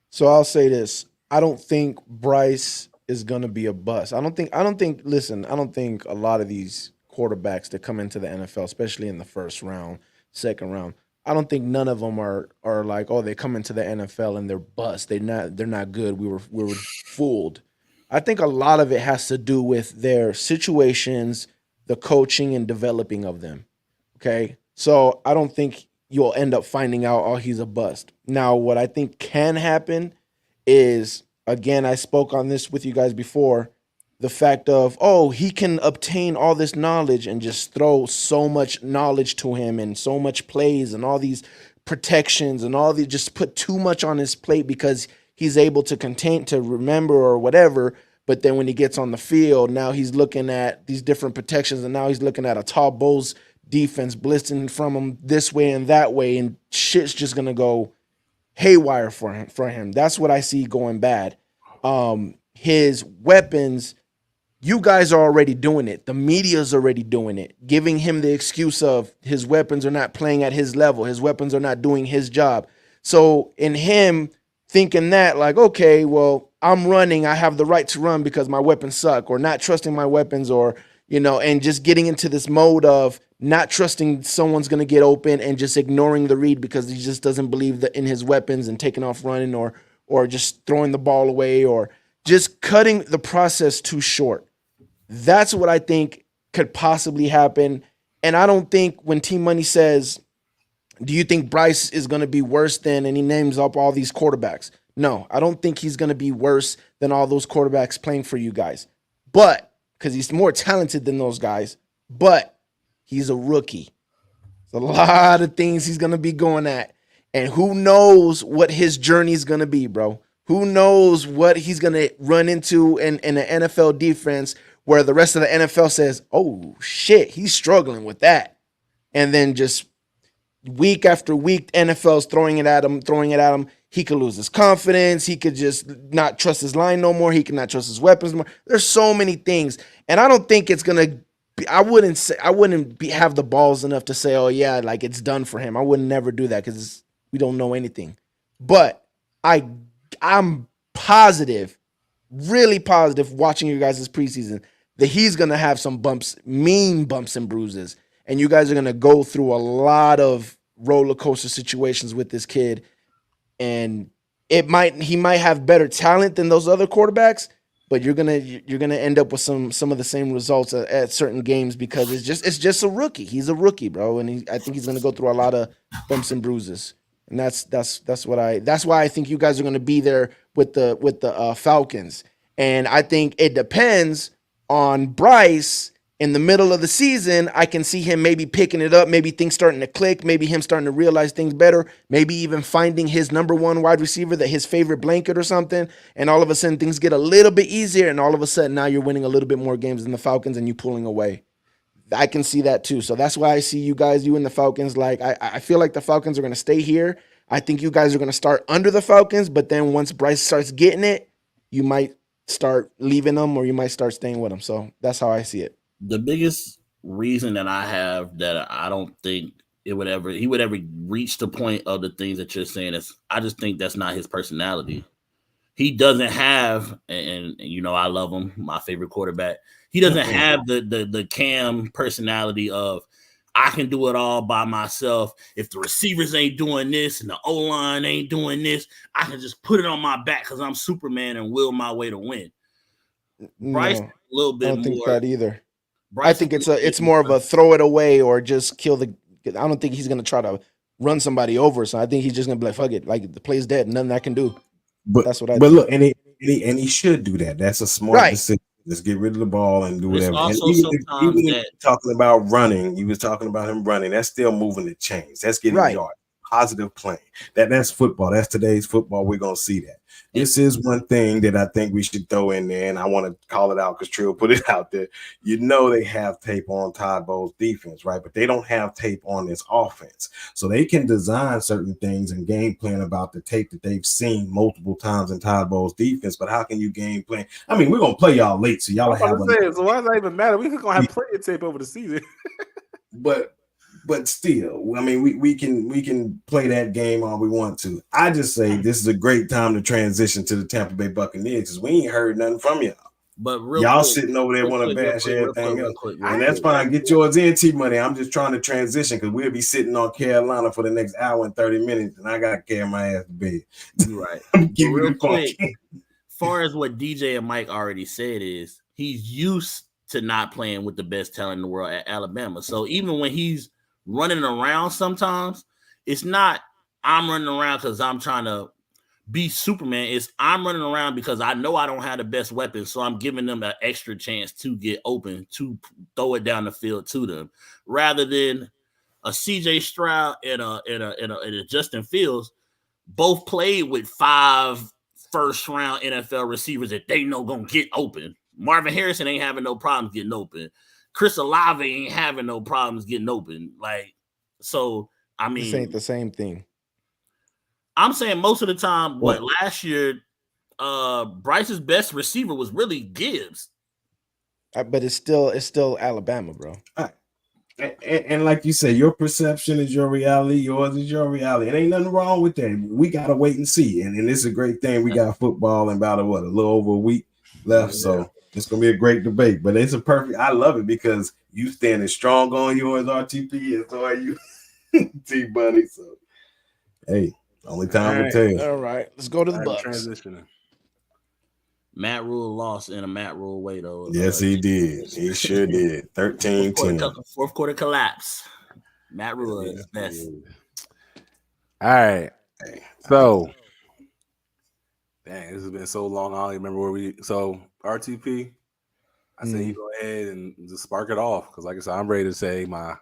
Speaker 1: So I'll say this. I don't think Bryce is going to be a bust. I don't think a lot of these quarterbacks that come into the NFL, especially in the first round, second round, I don't think none of them are like, oh, they come into the NFL and they're bust. They're not good. We were fooled. I think a lot of it has to do with their situations, the coaching and developing of them. Okay? So I don't think you'll end up finding out, oh, he's a bust. Now, what I think can happen is, again, I spoke on this with you guys before, the fact of, oh, he can obtain all this knowledge and just throw so much knowledge to him and so much plays and all these protections and all these, just put too much on his plate because he's able to remember or whatever. But then when he gets on the field, now he's looking at these different protections and now he's looking at a Todd Bowles defense blitzing from him this way and that way, and shit's just gonna go haywire for him. That's what I see going bad. His weapons, you guys are already doing it. The media's already doing it, giving him the excuse of his weapons are not playing at his level. His weapons are not doing his job. So in him thinking that like, okay, well, I'm running, I have the right to run because my weapons suck, or not trusting my weapons, or and just getting into this mode of not trusting someone's going to get open and just ignoring the read because he just doesn't believe in his weapons and taking off running, or just throwing the ball away, or just cutting the process too short. That's what I think could possibly happen. And I don't think when Team Money says, do you think Bryce is going to be worse than, and he names up all these quarterbacks? No, I don't think he's going to be worse than all those quarterbacks playing for you guys. But, because he's more talented than those guys, but he's a rookie. There's a lot of things he's going to be going at. And who knows what his journey is going to be, bro. Who knows what he's going to run into in an NFL defense where the rest of the NFL says, oh, shit, he's struggling with that. And then just week after week, NFL's throwing it at him. He could lose his confidence. He could just not trust his line no more. He could not trust his weapons more. There's so many things. And I don't think it's going to be, I wouldn't have the balls enough to say, oh, yeah, like it's done for him. I would never do that because we don't know anything. But I'm positive, really positive, watching you guys this preseason, that he's going to have some bumps, mean bumps and bruises. And you guys are going to go through a lot of roller coaster situations with this kid. And he might have better talent than those other quarterbacks, but you're gonna end up with some of the same results at certain games because it's just a rookie. He's a rookie, bro, and I think he's gonna go through a lot of bumps and bruises. And that's why I think you guys are gonna be there with the Falcons. And I think it depends on Bryce. In the middle of the season, I can see him maybe picking it up, maybe things starting to click, maybe him starting to realize things better, maybe even finding his number one wide receiver, his favorite blanket or something, and all of a sudden things get a little bit easier, and all of a sudden now you're winning a little bit more games than the Falcons and you pulling away. I can see that too. So that's why I see you and the Falcons. Like I feel like the Falcons are going to stay here. I think you guys are going to start under the Falcons, but then once Bryce starts getting it, you might start leaving them or you might start staying with them. So that's how I see it.
Speaker 5: The biggest reason that I have that I don't think he would ever reach the point of the things that you're saying is I just think that's not his personality. He doesn't have, and I love him, my favorite quarterback. He doesn't have the Cam personality of I can do it all by myself. If the receivers ain't doing this and the O-line ain't doing this, I can just put it on my back because I'm Superman and will my way to win. Bryce, a little bit more.
Speaker 1: I don't think that either. I think it's more of a throw it away or just kill the. I don't think he's gonna try to run somebody over. So I think he's just gonna be like, fuck it, like the play's dead, nothing I can do.
Speaker 2: But
Speaker 1: that's what I.
Speaker 2: But think. Look, and he should do that. That's a smart decision. Just get rid of the ball and do whatever. And even talking about running, you was talking about him running. That's still moving the chains. That's getting yards. Positive playing. That's football. That's today's football. We're gonna see that. This is one thing that I think we should throw in there, and I want to call it out because Trill put it out there. They have tape on Todd Bowles' defense, right? But they don't have tape on this offense. So they can design certain things and game plan about the tape that they've seen multiple times in Todd Bowles' defense. But how can you game plan? I mean, we're going to play y'all late, so y'all have
Speaker 3: so why does that even matter? We're going to have plenty of tape over the season.
Speaker 2: But still, I mean, we can play that game all we want to. I just say this is a great time to transition to the Tampa Bay Buccaneers because we ain't heard nothing from y'all.
Speaker 5: But
Speaker 2: y'all sitting over there want to bash everything else, and that's fine. Get yours in, T-Money. I'm just trying to transition because we'll be sitting on Carolina for the next hour and 30 minutes, and I got to carry my ass to bed.
Speaker 5: You're right. Real quick, as far as what DJ and Mike already said is he's used to not playing with the best talent in the world at Alabama. So even when he's running around sometimes, it's not I'm running around because I'm trying to be Superman. It's I'm running around because I know I don't have the best weapons, so I'm giving them an extra chance to get open, to throw it down the field to them, rather than a CJ Stroud and a Justin Fields both played with 5 first-round NFL receivers that they know gonna get open. Marvin Harrison ain't having no problems getting open. Chris Olave ain't having no problems getting open. Like, so, I mean.
Speaker 1: This ain't the same thing.
Speaker 5: I'm saying most of the time, last year, Bryce's best receiver was really Gibbs.
Speaker 1: But it's still Alabama, bro.
Speaker 2: And like you say, your perception is your reality. Yours is your reality. It ain't nothing wrong with that. We gotta wait and see. And it's a great thing. We got football in about a little over a week left. So it's gonna be a great debate. But it's a perfect. I love it because you standing strong on yours, RTP, and so are you, T Bunny. So hey, only time will tell.
Speaker 1: All right, let's go to the Bucks.
Speaker 3: Transitioning.
Speaker 5: Matt Rule lost in a Matt Rule way, though.
Speaker 2: Yes, he did. He sure did. 13-10.
Speaker 5: Fourth quarter collapse. Matt Rule is best.
Speaker 3: All right. So, dang, this has been so long. I don't even remember where we. So, RTP, I say you go ahead and just spark it off because, like I said, I'm ready to say why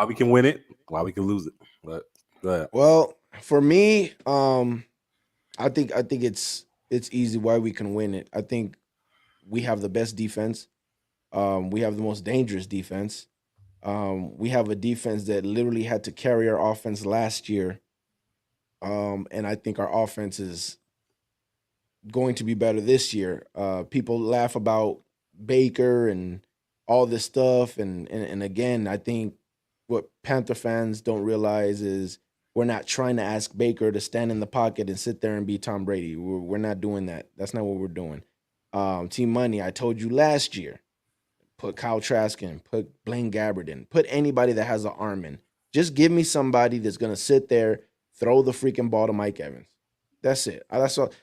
Speaker 3: we can win it, why we can lose it. But go ahead.
Speaker 1: Well, for me, I think it's easy why we can win it. I think we have the best defense. We have the most dangerous defense. We have a defense that literally had to carry our offense last year. And I think our offense is going to be better this year. People laugh about Baker and all this stuff. And again, I think what Panther fans don't realize is we're not trying to ask Baker to stand in the pocket and sit there and be Tom Brady. We're not doing that. That's not what we're doing. Team Money, I told you last year, put Kyle Trask in, put Blaine Gabbert in, put anybody that has an arm in. Just give me somebody that's going to sit there, throw the freaking ball to Mike Evans. That's it. That's all.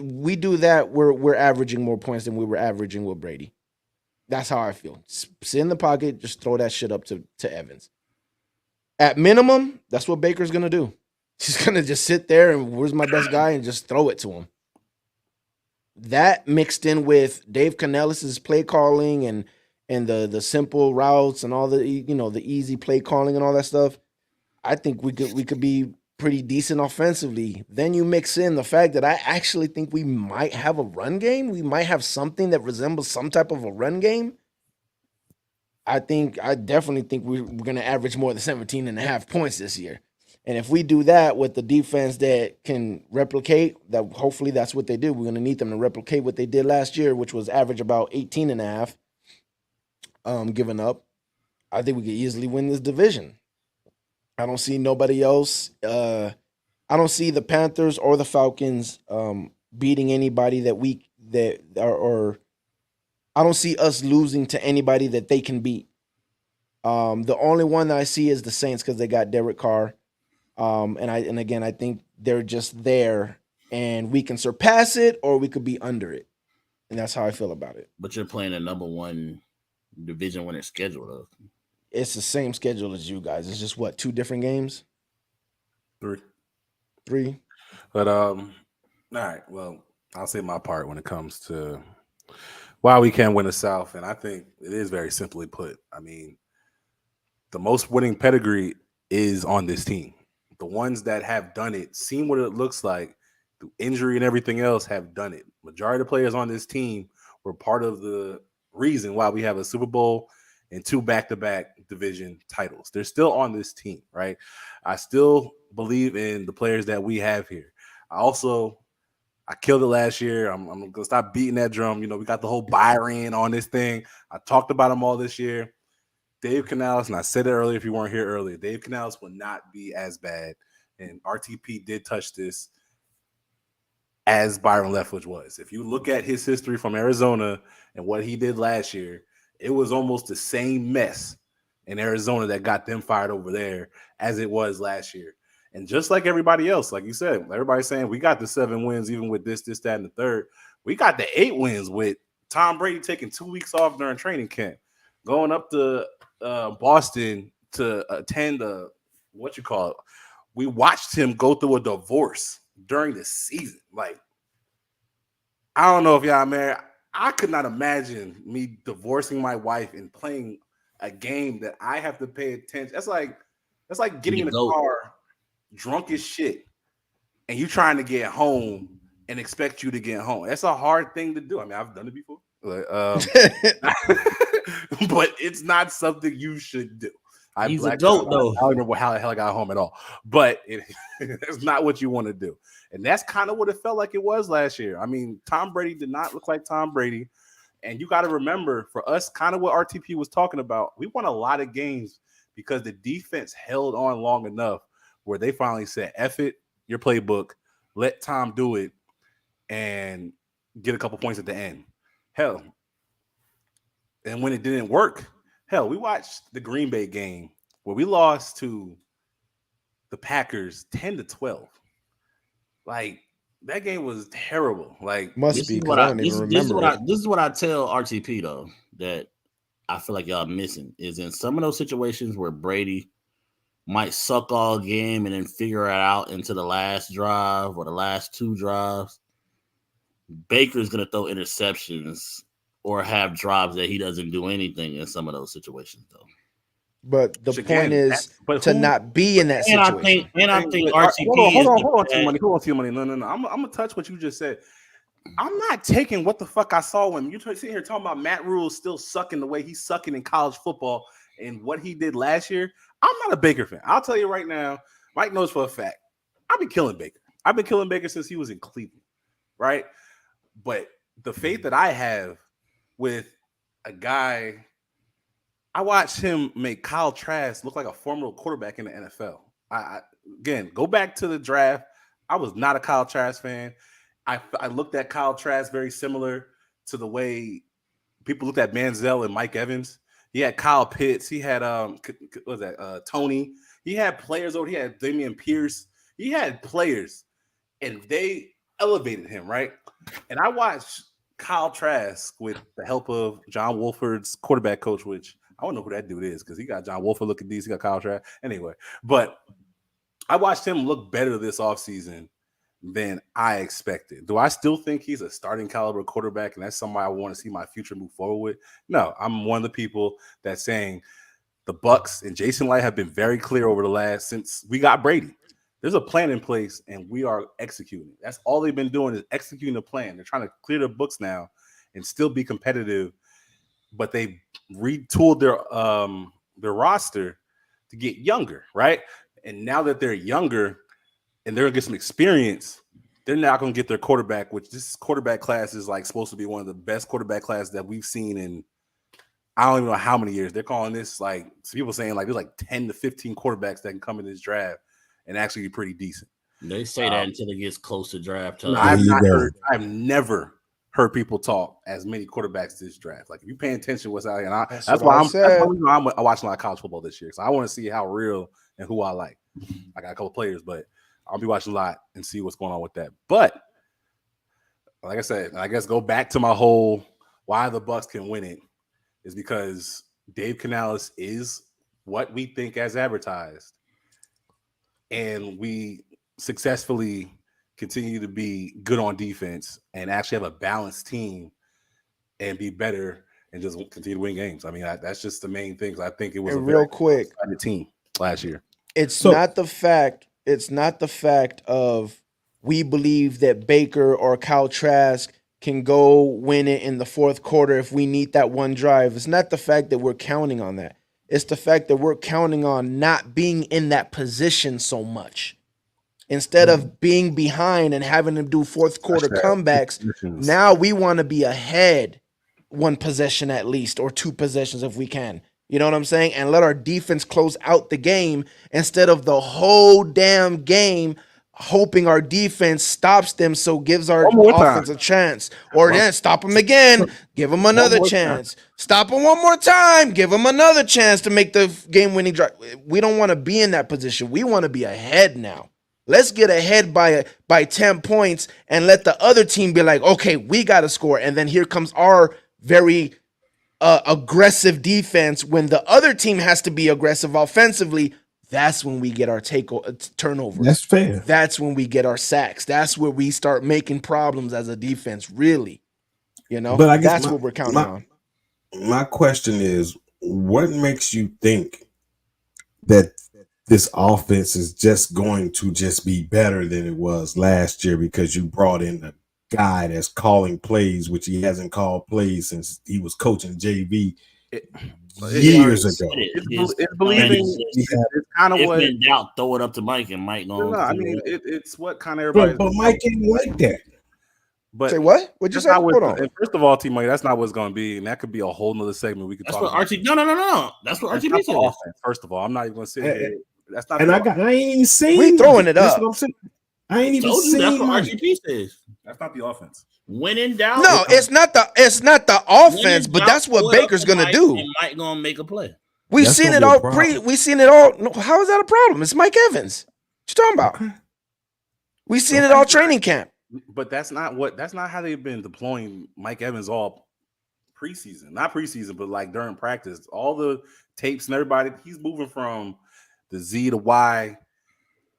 Speaker 1: We do that, we're averaging more points than we were averaging with Brady. That's how I feel. Sit in the pocket, just throw that shit up to Evans. At minimum, that's what Baker's going to do. He's going to just sit there and where's my best guy and just throw it to him. That mixed in with Dave Canellis' play calling and the simple routes and all the the easy play calling and all that stuff, I think we could be pretty decent offensively. Then you mix in the fact that I actually think we might have a run game. We might have something that resembles some type of a run game. I definitely think we're going to average more than 17.5 points this year. And if we do that with the defense that can replicate, that hopefully that's what they do. We're going to need them to replicate what they did last year, which was average about 18.5 giving up. I think we could easily win this division. I don't see nobody else. I don't see the Panthers or the Falcons beating anybody I don't see us losing to anybody that they can beat. The only one that I see is the Saints because they got Derek Carr. And again, I think they're just there and we can surpass it or we could be under it. And that's how I feel about it.
Speaker 5: But you're playing a number one division winning schedule, though.
Speaker 1: It's the same schedule as you guys. It's just 2 different games?
Speaker 3: 3.
Speaker 1: But
Speaker 3: all right. Well, I'll say my part when it comes to why we can win the South. And I think it is very simply put. I mean, the most winning pedigree is on this team. The ones that have done it, seen what it looks like through injury and everything else, have done it. Majority of the players on this team were part of the reason why we have a Super Bowl and 2 back-to-back division titles. They're still on this team, right? I still believe in the players that we have here. I killed it last year. I'm going to stop beating that drum. We got the whole Byron on this thing. I talked about him all this year. Dave Canales, and I said it earlier if you weren't here earlier, Dave Canales will not be as bad. And RTP did touch this as Byron Leftwich was. If you look at his history from Arizona and what he did last year, it was almost the same mess in Arizona that got them fired over there as it was last year. And just like everybody else, like you said, everybody's saying we got the 7 wins, even with this, that, and the third. We got the 8 wins with Tom Brady taking 2 weeks off during training camp, going up to Boston to attend we watched him go through a divorce during the season. Like, I don't know if y'all married. I could not imagine me divorcing my wife and playing a game that I have to pay attention. That's like getting in the car drunk as shit and you trying to get home and expect you to get home. That's a hard thing to do. I mean, I've done it before. But it's not something you should do.
Speaker 5: He's a goat, though.
Speaker 3: I don't remember how the hell I got home at all. But it's not what you want to do. And that's kind of what it felt like it was last year. I mean, Tom Brady did not look like Tom Brady. And you got to remember, for us, kind of what RTP was talking about, we won a lot of games because the defense held on long enough where they finally said, F it, your playbook, let Tom do it, and get a couple points at the end. Hell, and when it didn't work, we watched the Green Bay game where we lost to the Packers 10-12. Like, that game was terrible. Like,
Speaker 1: must be because I don't even remember.
Speaker 5: This is what I tell RTP though, that I feel like y'all missing is in some of those situations where Brady might suck all game and then figure it out into the last drive or the last two drives. Baker's gonna throw interceptions or have drives that he doesn't do anything in some of those situations though.
Speaker 1: But the point is to not be in that situation.
Speaker 5: I think RTP.
Speaker 3: Hold on, T-Money. No. I'm gonna touch what you just said. I'm not taking what the fuck I saw when you sitting here talking about Matt Rule still sucking the way he's sucking in college football and what he did last year. I'm not a Baker fan. I'll tell you right now. Mike knows for a fact. I've been killing Baker. I've been killing Baker since he was in Cleveland, right? But the faith that I have with a guy. I watched him make Kyle Trask look like a formidable quarterback in the NFL. Again, go back to the draft. I was not a Kyle Trask fan. I looked at Kyle Trask very similar to the way people looked at Manziel and Mike Evans. He had Kyle Pitts. He had Tony. He had players over. He had Damian Pierce. He had players, and they elevated him, right? And I watched Kyle Trask with the help of John Wolford's quarterback coach, which I don't know who that dude is because he got John Wolford looking these. He got Kyle Trask. Anyway, but I watched him look better this offseason than I expected. Do I still think he's a starting caliber quarterback and that's somebody I want to see my future move forward with? No, I'm one of the people that's saying the Bucs and Jason Light have been very clear over the last since we got Brady. There's a plan in place and we are executing. That's all they've been doing is executing the plan. They're trying to clear their books now and still be competitive, but they retooled their roster to get younger, right? And now that they're younger and they're gonna get some experience, they're not gonna get their quarterback, which this quarterback class is like supposed to be one of the best quarterback classes that we've seen in I don't even know how many years. They're calling this like some people saying like there's like 10 to 15 quarterbacks that can come in this draft and actually be pretty decent.
Speaker 5: They say that until it gets close to draft time.
Speaker 3: I've never heard people talk as many quarterbacks this draft. Like if you're paying attention to what's out here, and that's why I'm watching a lot of college football this year. So I want to see how real and who I like. I got a couple players, but I'll be watching a lot and see what's going on with that. But like I said, I guess go back to my whole why the Bucs can win it is because Dave Canales is what we think as advertised. And we successfully continue to be good on defense and actually have a balanced team and be better and just continue to win games. I mean, that's just the main things. I think it was a
Speaker 1: real quick
Speaker 3: team last year.
Speaker 1: It's not the fact of we believe that Baker or Kyle Trask can go win it in the fourth quarter if we need that one drive. It's not the fact that we're counting on that. It's the fact that we're counting on not being in that position so much. Instead of being behind and having to do fourth quarter comebacks, now we want to be ahead one possession at least or two possessions if we can. You know what I'm saying? And let our defense close out the game instead of the whole damn game hoping our defense stops them so gives our offense a chance. Or then stop them again, give them another chance. Stop them one more time, give them another chance to make the game-winning drive. We don't want to be in that position. We want to be ahead now. Let's get ahead by 10 points and let the other team be like, okay, we got to score. And then here comes our very aggressive defense. When the other team has to be aggressive offensively, that's when we get our turnovers.
Speaker 2: That's fair.
Speaker 1: That's when we get our sacks. That's where we start making problems as a defense, really. You know,
Speaker 2: but I guess
Speaker 1: that's what we're counting on.
Speaker 2: My question is, what makes you think that this offense is just going to just be better than it was last year because you brought in a guy that's calling plays, which he hasn't called plays since he was coaching JV years ago?
Speaker 3: It's believing. It's kind of what.
Speaker 5: If in doubt, throw it up to Mike and Mike.
Speaker 3: No, I mean it's what kind of everybody.
Speaker 2: But Mike ain't like that.
Speaker 3: But
Speaker 1: say what? What'd you say? Hold on.
Speaker 3: First of all, T-Money, that's not what's going to be, and that could be a whole nother segment we could talk about.
Speaker 5: No. That's what RTP says.
Speaker 3: Offense. First of all, I'm not even going to sit here. That's not.
Speaker 2: And I ain't even saying.
Speaker 1: We throwing it
Speaker 2: that's
Speaker 1: up.
Speaker 2: What I'm saying. I ain't even saying.
Speaker 5: That's what RTP says.
Speaker 3: That's not the offense.
Speaker 5: When in doubt,
Speaker 1: no, it's not the offense, but that's what Baker's gonna do.
Speaker 5: Mike gonna make a play.
Speaker 1: We've seen it all. We've seen it all. No, how is that a problem? It's Mike Evans. What you talking about? We've seen it all training camp.
Speaker 3: But that's not how they've been deploying Mike Evans all preseason. Not preseason, but like during practice. All the tapes and everybody, he's moving from the Z to Y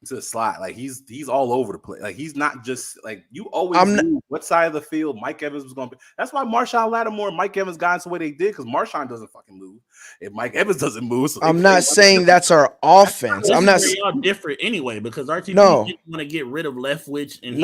Speaker 3: to the slot. Like he's all over the place. Like he's not just like you always knew what side of the field Mike Evans was going to be. That's why Marshawn Lattimore and Mike Evans got into the way they did, because Marshawn doesn't fucking move if Mike Evans doesn't move. So
Speaker 1: I'm not saying that's our offense. I'm not.
Speaker 5: Y'all different anyway, because RTP didn't want to get rid of Leftwich and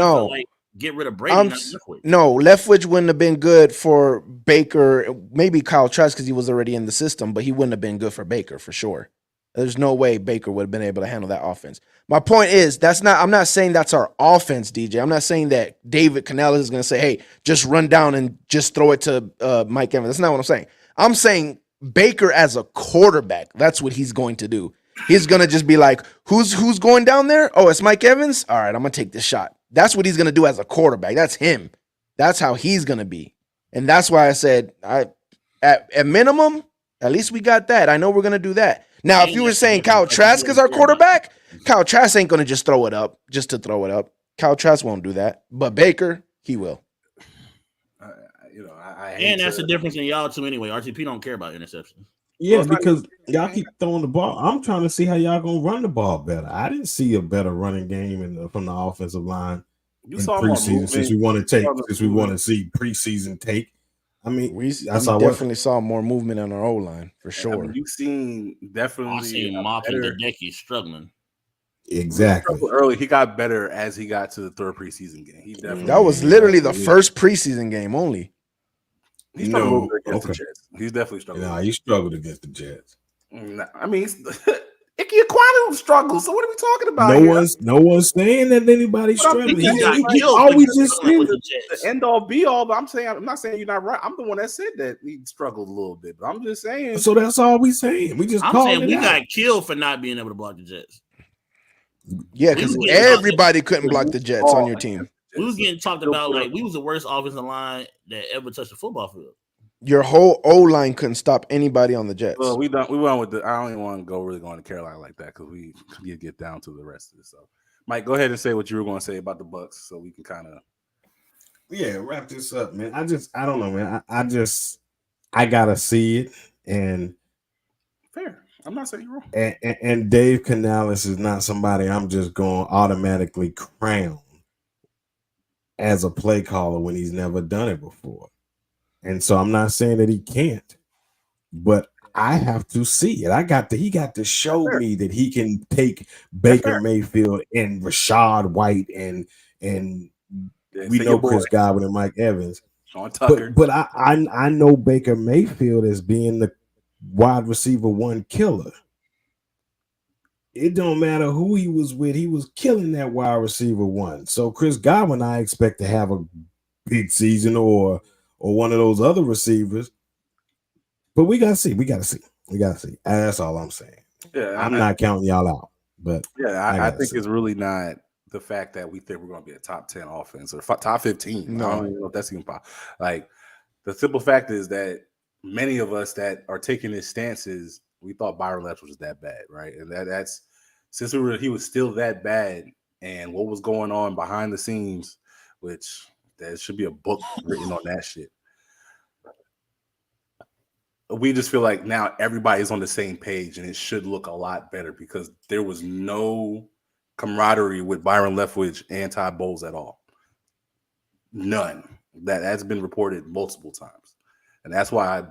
Speaker 5: get rid of Brady.
Speaker 1: Leftwich wouldn't have been good for Baker. Maybe Kyle Trask because he was already in the system, but he wouldn't have been good for Baker for sure. There's no way Baker would have been able to handle that offense. My point is, I'm not saying that's our offense, DJ. I'm not saying that David Canales is going to say, hey, just run down and just throw it to Mike Evans. That's not what I'm saying. I'm saying Baker as a quarterback, that's what he's going to do. He's going to just be like, who's going down there? Oh, it's Mike Evans? All right, I'm going to take this shot. That's what he's going to do as a quarterback. That's him. That's how he's going to be. And that's why I said, at minimum, at least we got that. I know we're going to do that. Now, if you were saying Kyle Trask is our quarterback, Kyle Trask ain't going to just throw it up just to throw it up. Kyle Trask won't do that. But Baker, he will.
Speaker 5: And that's the difference in y'all two anyway. RTP don't care about interceptions.
Speaker 2: Yeah, because y'all keep throwing the ball. I'm trying to see how y'all going to run the ball better. I didn't see a better running game from the offensive line in preseason since we want to see preseason tape. I mean, we
Speaker 1: definitely saw more movement on our O-line for sure.
Speaker 3: I mean, you've seen definitely.
Speaker 5: I seen Mop and Hideki struggling.
Speaker 2: Exactly.
Speaker 3: Early, he got better as he got to the third preseason game. He definitely.
Speaker 1: That was literally the first preseason game only.
Speaker 3: He struggled against the Jets. He's definitely struggled.
Speaker 2: No, he struggled against the Jets.
Speaker 3: I mean, Ike Ekwonu struggled. So what are we talking about?
Speaker 2: No one's saying that anybody's struggling. He always just
Speaker 3: the end all be all. But I'm not saying you're not right. I'm the one that said that he struggled a little bit. But I'm just saying.
Speaker 2: So that's all we saying. We
Speaker 5: got killed for not being able to block the Jets.
Speaker 1: Yeah, because everybody couldn't block the Jets on your team.
Speaker 5: We was getting talked about like we was the worst offensive line that ever touched the football field.
Speaker 1: Your whole O-line couldn't stop anybody on the Jets.
Speaker 3: Well, we went with I don't even want to go to Carolina like that because we get down to the rest of it. So, Mike, go ahead and say what you were going to say about the Bucks, so we can kind of
Speaker 2: wrap this up, man. I don't know, man. I gotta see it, and
Speaker 3: fair. I'm not saying you're wrong.
Speaker 2: And Dave Canales is not somebody I'm just going to automatically crown as a play caller when he's never done it before. And so I'm not saying that he can't, but I have to see it. He got to show me that he can take Baker Mayfield and Rashad White and we know Chris Godwin and Mike Evans.
Speaker 3: Sean Tucker.
Speaker 2: But I know Baker Mayfield as being the wide receiver one killer. It don't matter who he was with, he was killing that wide receiver one. So Chris Godwin, I expect to have a big season or one of those other receivers. But we gotta see. That's all I'm saying.
Speaker 3: Yeah,
Speaker 2: I'm not counting y'all out. But
Speaker 3: I think it's really not the fact that we think we're going to be a top 10 offense or top 15.
Speaker 1: No.
Speaker 3: I don't even know if that's even possible. Like the simple fact is that many of us that are taking his stances, we thought Byron Leftwich was that bad, right? And that's since he was still that bad, and what was going on behind the scenes, which there should be a book written on that shit. We just feel like now everybody's on the same page, and it should look a lot better because there was no camaraderie with Byron Leftwich and Todd Bowles at all. None. That's been reported multiple times. And that's why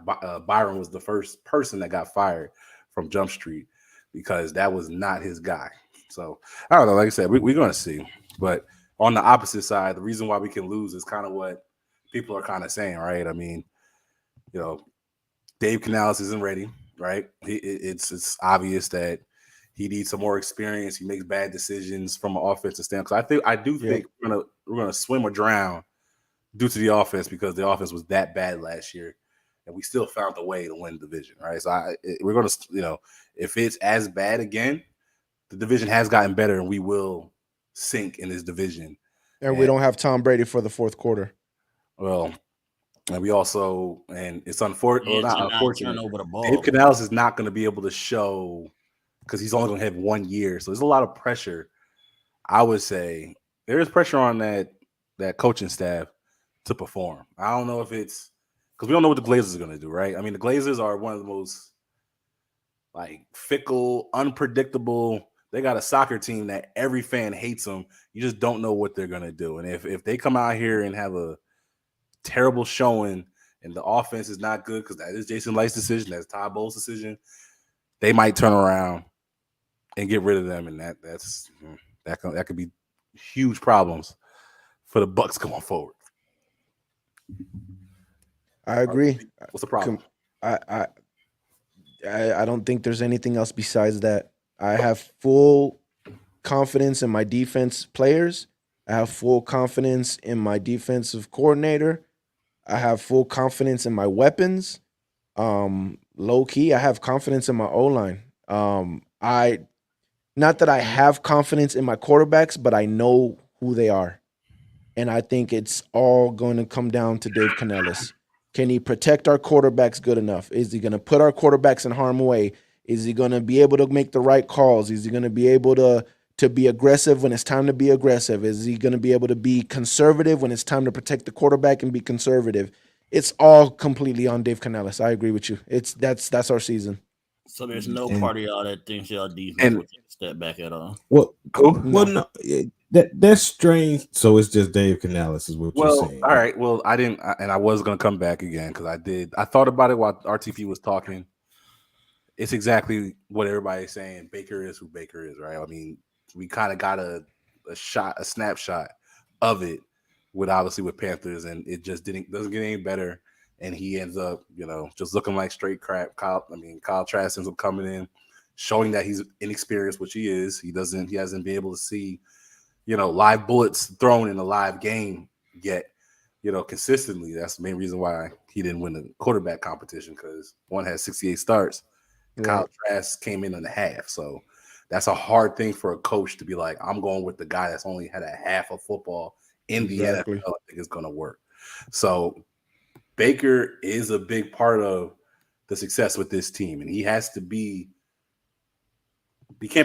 Speaker 3: Byron was the first person that got fired from Jump Street, because that was not his guy. So, I don't know. Like I said, we're going to see. But on the opposite side, the reason why we can lose is kind of what people are kind of saying, right? I mean, Dave Canales isn't ready, right? It's obvious that he needs some more experience. He makes bad decisions from an offensive standpoint. I do think we're gonna swim or drown due to the offense because the offense was that bad last year, and we still found a way to win the division, right? So we're going to, if it's as bad again, the division has gotten better, and we will sink in this division.
Speaker 1: And we don't have Tom Brady for the fourth quarter.
Speaker 3: Well, and we also, and it's unfortunate. Well, not unfortunate.
Speaker 5: Over the ball.
Speaker 3: Dave Canales is not going to be able to show because he's only going to have 1 year. So there's a lot of pressure. I would say there is pressure on that coaching staff to perform. I don't know if it's because we don't know what the Glazers are going to do, right? I mean, the Glazers are one of the most fickle, unpredictable. They got a soccer team that every fan hates them. You just don't know what they're going to do. And if they come out here and have a terrible showing and the offense is not good because that is Jason Light's decision, that's Todd Bowles' decision, they might turn around and get rid of them, and that could be huge problems for the Bucs going forward.
Speaker 1: I agree.
Speaker 3: What's the problem?
Speaker 1: I don't think there's anything else besides that. I have full confidence in my defense players. I have full confidence in my defensive coordinator. I have full confidence in my weapons. Low key, I have confidence in my O-line. Not that I have confidence in my quarterbacks, but I know who they are. And I think it's all going to come down to Dave Canales. Can he protect our quarterbacks good enough? Is he going to put our quarterbacks in harm's way? Is he going to be able to make the right calls? Is he going to be able to be aggressive when it's time to be aggressive? Is he going to be able to be conservative when it's time to protect the quarterback and be conservative? It's all completely on Dave Canales. I agree with you. That's our season.
Speaker 5: So there's no part of y'all that thinks y'all defense will take a step back at all.
Speaker 2: Well, no, that's strange. So it's just Dave Canales is what you're saying.
Speaker 3: All right. Well, I didn't, and I was going to come back again because I thought about it while RTP was talking. It's exactly what everybody's saying. Baker is who Baker is, right? I mean, we kind of got a snapshot of it with Panthers, and it just doesn't get any better. And he ends up, just looking like straight crap. Kyle Trask ends up coming in, showing that he's inexperienced, which he is. He hasn't been able to see, live bullets thrown in a live game yet, consistently. That's the main reason why he didn't win the quarterback competition because one has 68 starts. Right. Kyle Trask came in a half. So that's a hard thing for a coach to be like, I'm going with the guy that's only had a half of football in the NFL. I think it's going to work. So Baker is a big part of the success with this team, and he can't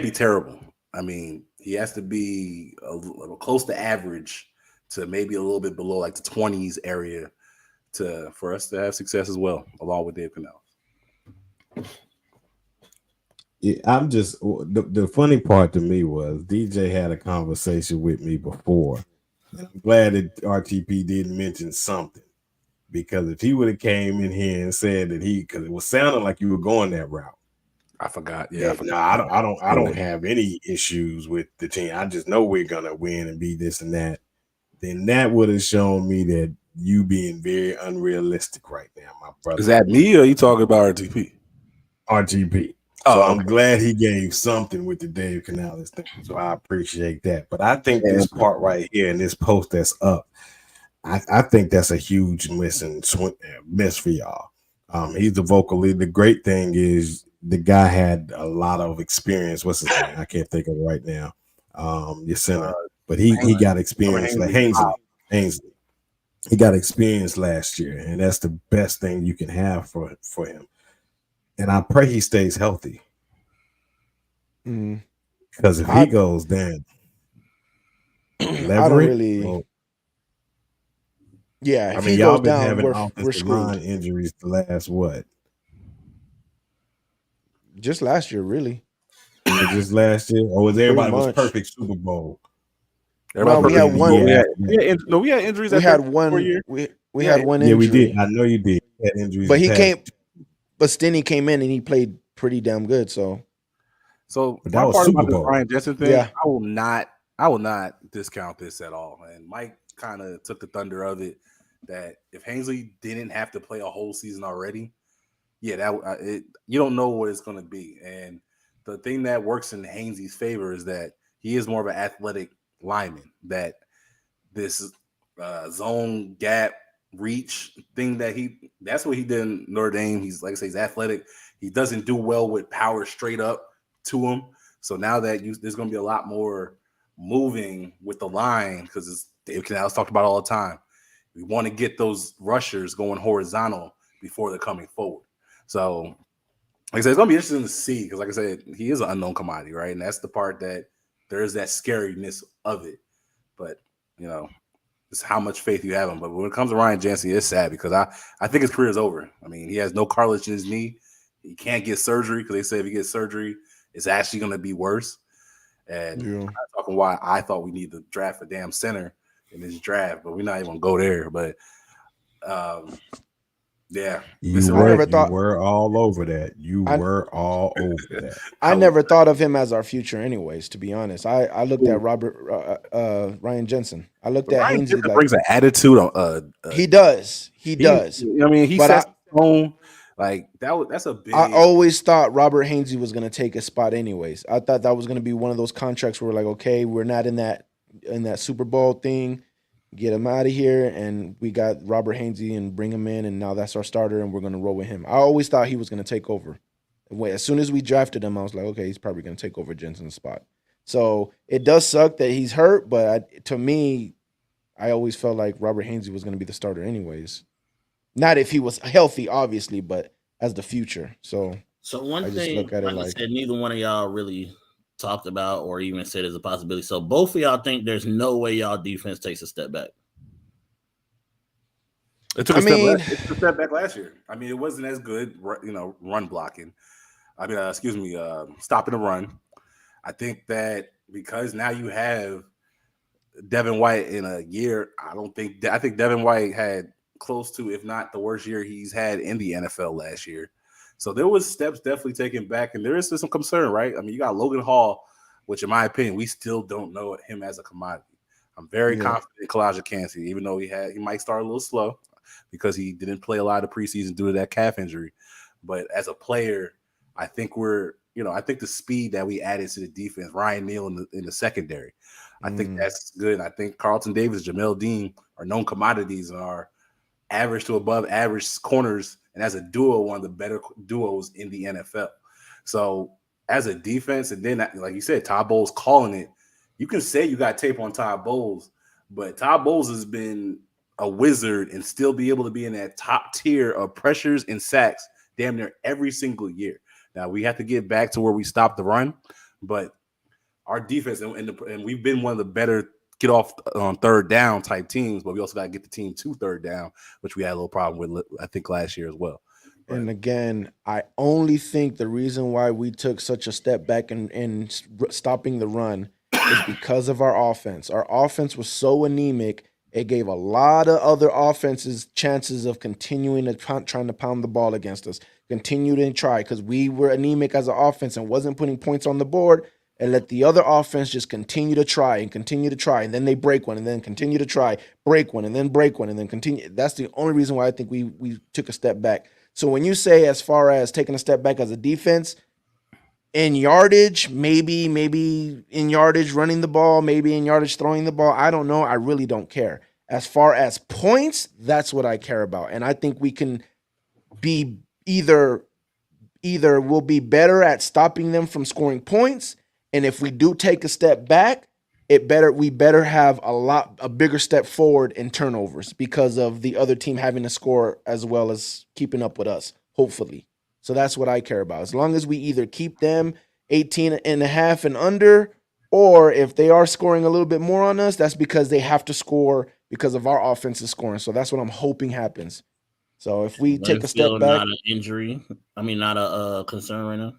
Speaker 3: be terrible. I mean, he has to be close to average to maybe a little bit below like the 20s area for us to have success as well, along with Dave Canales.
Speaker 2: Yeah, I'm just the funny part to me was DJ had a conversation with me before. And I'm glad that RTP didn't mention something. Because if he would have came in here and said that because it was sounding like you were going that route.
Speaker 3: I forgot. Yeah, I forgot.
Speaker 2: No, I don't have any issues with the team. I just know we're gonna win and be this and that. Then that would have shown me that you being very unrealistic right now, my brother.
Speaker 3: Is that me or are you talking about RTP?
Speaker 2: RTP. So I'm glad he gave something with the Dave Canales thing. So I appreciate that. But I think this part right here in this post that's up, I think that's a huge miss for y'all. He's the vocal lead. The great thing is the guy had a lot of experience. What's his name? I can't think of it right now. Your center, but he got experience. Like Ainsley. He got experience last year, and that's the best thing you can have for him. And I pray he stays healthy. Because if he goes down,
Speaker 1: yeah,
Speaker 2: I mean, y'all been having offensive line injuries the last what?
Speaker 1: Just last year, really.
Speaker 2: Just last year, or was everybody was perfect Super Bowl?
Speaker 1: No, we had one.
Speaker 3: We had injuries.
Speaker 1: We had one. We had one injury.
Speaker 2: Yeah, we did. I know you did. We had injuries,
Speaker 1: but he came. But Stinney came in and he played pretty damn good. So
Speaker 2: but that was Super Bowl.
Speaker 3: Brian Jensen thing. Yeah. I will not discount this at all. And Mike kind of took the thunder of it. That if Ainsley didn't have to play a whole season already, you don't know what it's going to be. And the thing that works in Ainsley's favor is that he is more of an athletic lineman. That this zone gap reach thing that's what he did in Notre Dame. He's like I say, he's athletic. He doesn't do well with power straight up to him. So now that there's going to be a lot more moving with the line because Dave Canales talked about all the time. We want to get those rushers going horizontal before they're coming forward. So, like I said, it's going to be interesting to see because, like I said, he is an unknown commodity, right? And that's the part that there is that scariness of it. But, it's how much faith you have him. But when it comes to Ryan Jensen, it's sad because I think his career is over. I mean, he has no cartilage in his knee. He can't get surgery because they say if he gets surgery, it's actually going to be worse. And I'm not talking why I thought we need to draft a damn center in this draft, but we're not even going to go there. But, yeah.
Speaker 2: You were all over that.
Speaker 1: I never thought of him as our future anyways, to be honest. I looked at Ryan Jensen. I looked at
Speaker 3: Ryan
Speaker 1: Hainsey.
Speaker 3: Brings an attitude.
Speaker 1: He does. He does.
Speaker 3: I mean, he sets his own. Like that's a big.
Speaker 1: I always thought Robert Hainsey was going to take a spot anyways. I thought that was going to be one of those contracts where we're like, okay, we're not in that Super Bowl thing. Get him out of here, and we got Robert Hainsey and bring him in, and now that's our starter, and we're going to roll with him. I always thought he was going to take over. As soon as we drafted him, I was like, okay, he's probably going to take over Jensen's spot. So it does suck that he's hurt, but to me, I always felt like Robert Hainsey was going to be the starter anyways. Not if he was healthy, obviously, but as the future. So
Speaker 5: one thing, like I said, neither one of y'all really talked about or even said as a possibility. So both of y'all think there's no way y'all defense takes a step back.
Speaker 3: It took a step back last year. I mean, it wasn't as good, run blocking. I mean, stopping the run. I think that because now you have Devin White in a year, I think Devin White had close to, if not the worst year he's had in the NFL last year. So there was steps definitely taken back, and there is some concern, right? I mean, you got Logan Hall, which in my opinion, we still don't know him as a commodity. I'm very confident in Kalijah Kancey, even though he might start a little slow because he didn't play a lot of preseason due to that calf injury. But as a player, I think I think the speed that we added to the defense, Ryan Neal in the secondary, I think that's good. I think Carlton Davis, Jamel Dean are known commodities and are average to above average corners, and as a duo, one of the better duos in the NFL. So as a defense, and then like you said, Todd Bowles calling it. You can say you got tape on Todd Bowles, but Todd Bowles has been a wizard and still be able to be in that top tier of pressures and sacks damn near every single year. Now we have to get back to where we stopped the run, but our defense and we've been one of the better get off on third down type teams, but we also got to get the team to third down, which we had a little problem with, I think, last year as well. But,
Speaker 1: and again, I only think the reason why we took such a step back in stopping the run is because of our offense. Our offense was so anemic, it gave a lot of other offenses chances of continuing to trying to pound the ball against us, continue to try, because we were anemic as an offense and wasn't putting points on the board. And let the other offense just continue to try, and then they break one, and then continue to try, break one, and then break one, and then continue. That's the only reason why I think we took a step back. So when you say as far as taking a step back as a defense, in yardage, maybe in yardage running the ball, maybe in yardage throwing the ball, I don't know. I really don't care. As far as points, that's what I care about. And I think we can be either we'll be better at stopping them from scoring points. And if we do take a step back, we better have a bigger step forward in turnovers because of the other team having to score as well as keeping up with us, hopefully. So that's what I care about. As long as we either keep them 18 and a half and under, or if they are scoring a little bit more on us, that's because they have to score because of our offensive scoring. So that's what I'm hoping happens. So if we take a step back.
Speaker 5: Not an injury. I mean, not a concern right now.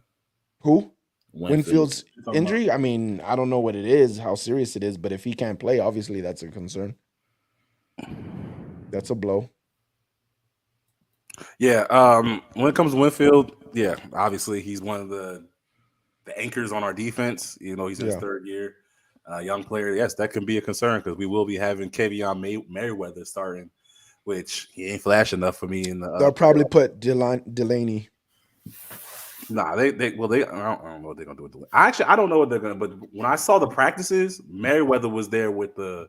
Speaker 1: Who? Winfield's injury? I mean, I don't know what it is, how serious it is, but if he can't play, obviously that's a concern. That's a blow.
Speaker 3: Yeah. When it comes to Winfield, yeah, obviously he's one of the anchors on our defense. He's in his third year. Young player, yes, that can be a concern because we will be having Kevion Merriweather starting, which he ain't flash enough for me.
Speaker 1: They'll probably put Delaney.
Speaker 3: Nah, I don't know what they're gonna do with I don't know what they're gonna. But when I saw the practices, Merriweather was there with the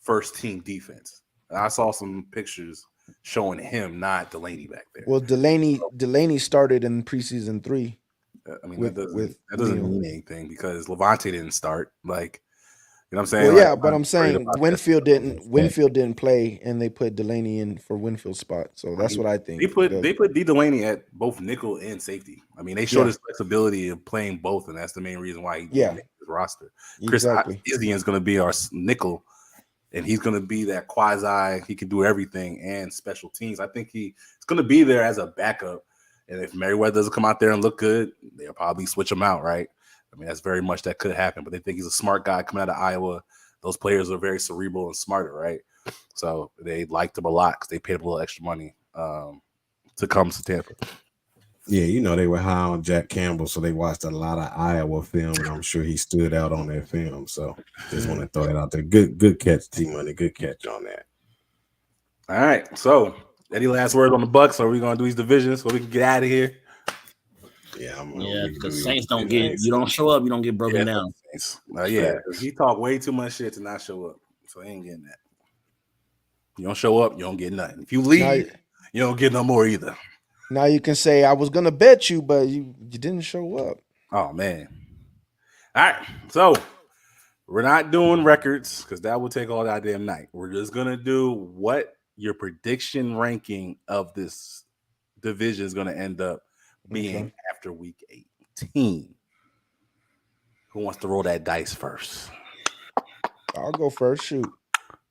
Speaker 3: first team defense. I saw some pictures showing him, not Delaney, back there.
Speaker 1: Well, Delaney started in preseason 3.
Speaker 3: I mean, that doesn't mean anything because Levante didn't start. Like, you know what I'm saying?
Speaker 1: Well, yeah, but I'm saying Winfield didn't play, and they put Delaney in for Winfield's spot. So that's what I think.
Speaker 3: They put D Delaney at both nickel and safety. I mean, they showed his flexibility of playing both, and that's the main reason why he made his roster.
Speaker 1: Exactly.
Speaker 3: Chris Izian's going to be our nickel, and he's going to be that quasi. He can do everything and special teams. I think he's going to be there as a backup. And if Merriweather doesn't come out there and look good, they'll probably switch him out, right? I mean, that's very much that could happen. But they think he's a smart guy coming out of Iowa. Those players are very cerebral and smarter, right? So they liked him a lot because they paid him a little extra money to come to Tampa.
Speaker 2: Yeah, you know, they were high on Jack Campbell, so they watched a lot of Iowa film, and I'm sure he stood out on that film. So just want to throw that out there. Good catch, T-Money. Good catch on that.
Speaker 3: All right. So any last words on the Bucks? Or are we gonna do these divisions so we can get out of here?
Speaker 2: Yeah,
Speaker 5: because Saints don't get you don't show up, you don't get broken down.
Speaker 3: He talked way too much shit to not show up, so he ain't getting that. You don't show up, you don't get nothing. If you leave, you don't get no more either.
Speaker 1: Now you can say I was gonna bet you, but you didn't show up.
Speaker 3: Oh man! All right, so we're not doing records because that will take all that damn night. We're just gonna do what your prediction ranking of this division is gonna end up being after week 18. Who wants to roll that dice first?
Speaker 1: I'll go first. Shoot.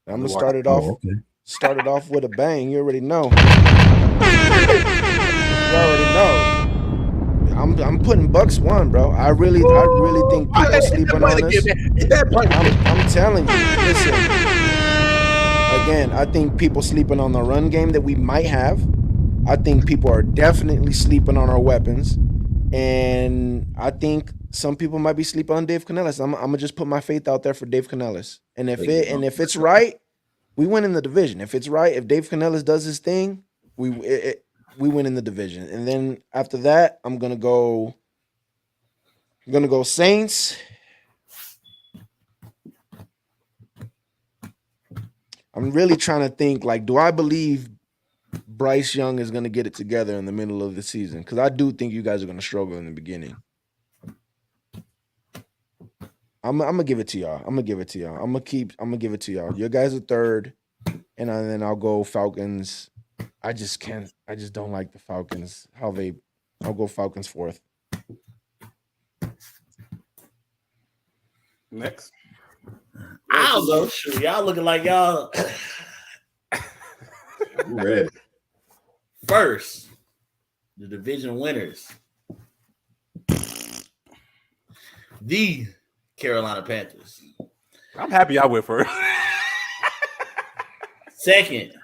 Speaker 1: I'm gonna start it off with a bang. You already know. I'm putting Bucks 1, bro. I really think people sleeping on us. I'm telling you. Listen. Again, I think people sleeping on the run game that we might have. I think people are definitely sleeping on our weapons, and I think some people might be sleeping on Dave Canellis. I'm gonna just put my faith out there for Dave Canellis, and if it's right, we win in the division. If it's right, if Dave Canellis does his thing, we win in the division. And then after that, I'm gonna go Saints. I'm really trying to think, like, do I believe Bryce Young is going to get it together in the middle of the season? Because I do think you guys are going to struggle in the beginning. I'm going to give it to y'all. I'm going to give it to y'all. Your guys are third, and then I'll go Falcons. I just don't like the Falcons. I'll go Falcons 4th.
Speaker 3: Next.
Speaker 5: I'll go. Shoot, y'all looking like y'all.
Speaker 2: I'm ready.
Speaker 5: First, the division winners. The Carolina Panthers.
Speaker 3: I'm happy I went first.
Speaker 5: Second.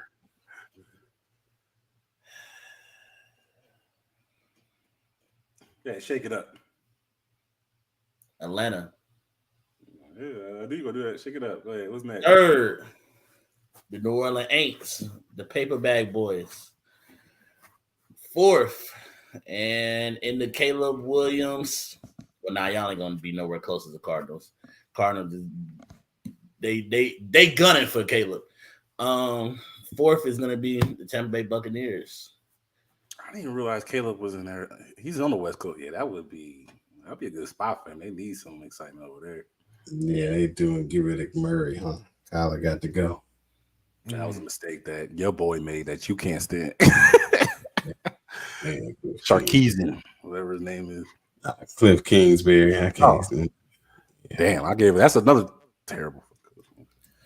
Speaker 3: Yeah, shake it up.
Speaker 5: Atlanta.
Speaker 3: Yeah, I do go do that. Shake it up. Go ahead. What's next?
Speaker 5: Third, the New Orleans Aints, the Paper Bag Boys. Fourth, and in the Caleb Williams. Well, now y'all ain't gonna be nowhere close to the Cardinals. Cardinals, they gunning for Caleb. Fourth is gonna be the Tampa Bay Buccaneers.
Speaker 3: I didn't even realize Caleb was in there. He's on the West Coast. Yeah, that'd be a good spot for him. They need some excitement over there.
Speaker 2: Yeah, they doing get rid of Murray, huh? Kyler got to go.
Speaker 3: That was a mistake that your boy made that you can't stand. Sarkeesian, whatever his name is.
Speaker 2: Cliff Kingsbury. I can't stand.
Speaker 3: Damn, I gave it. That's another terrible.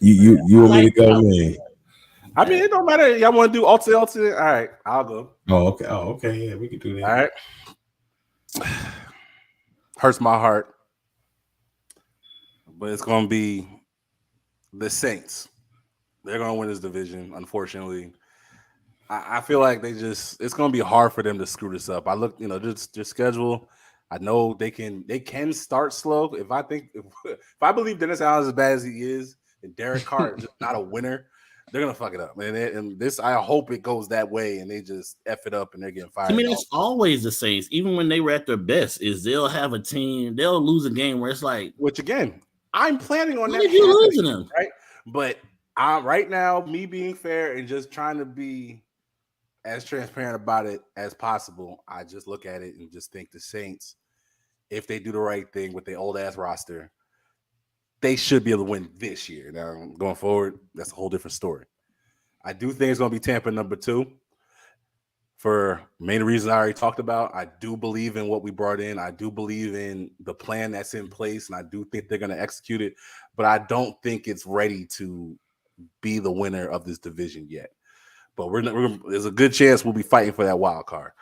Speaker 2: You want me to go, man?
Speaker 3: I mean, it don't matter. Y'all want to do alternate? All right, I'll go.
Speaker 2: Oh, okay. Yeah, we can do that.
Speaker 3: All right. Hurts my heart. But it's going to be the Saints. They're going to win this division, unfortunately. I feel like it's going to be hard for them to screw this up. I look, just their schedule. I know they can start slow. If I believe Dennis Allen is as bad as he is, and Derek Carr is just not a winner, they're going to fuck it up. And this, I hope it goes that way and they just F it up and they're getting fired.
Speaker 5: I mean, it's always the Saints. Even when they were at their best, they'll have a team, they'll lose a game where it's like.
Speaker 3: Which, again, I'm planning on that.
Speaker 5: What if you losing them?
Speaker 3: Right? But Right now, me being fair and just trying to be as transparent about it as possible, I just look at it and just think the Saints, if they do the right thing with their old ass roster, they should be able to win this year. Now, going forward, that's a whole different story. I do think it's going to be Tampa number 2 for main reasons I already talked about. I do believe in what we brought in. I do believe in the plan that's in place, and I do think they're going to execute it. But I don't think it's ready to be the winner of this division yet. But there's a good chance we'll be fighting for that wild card.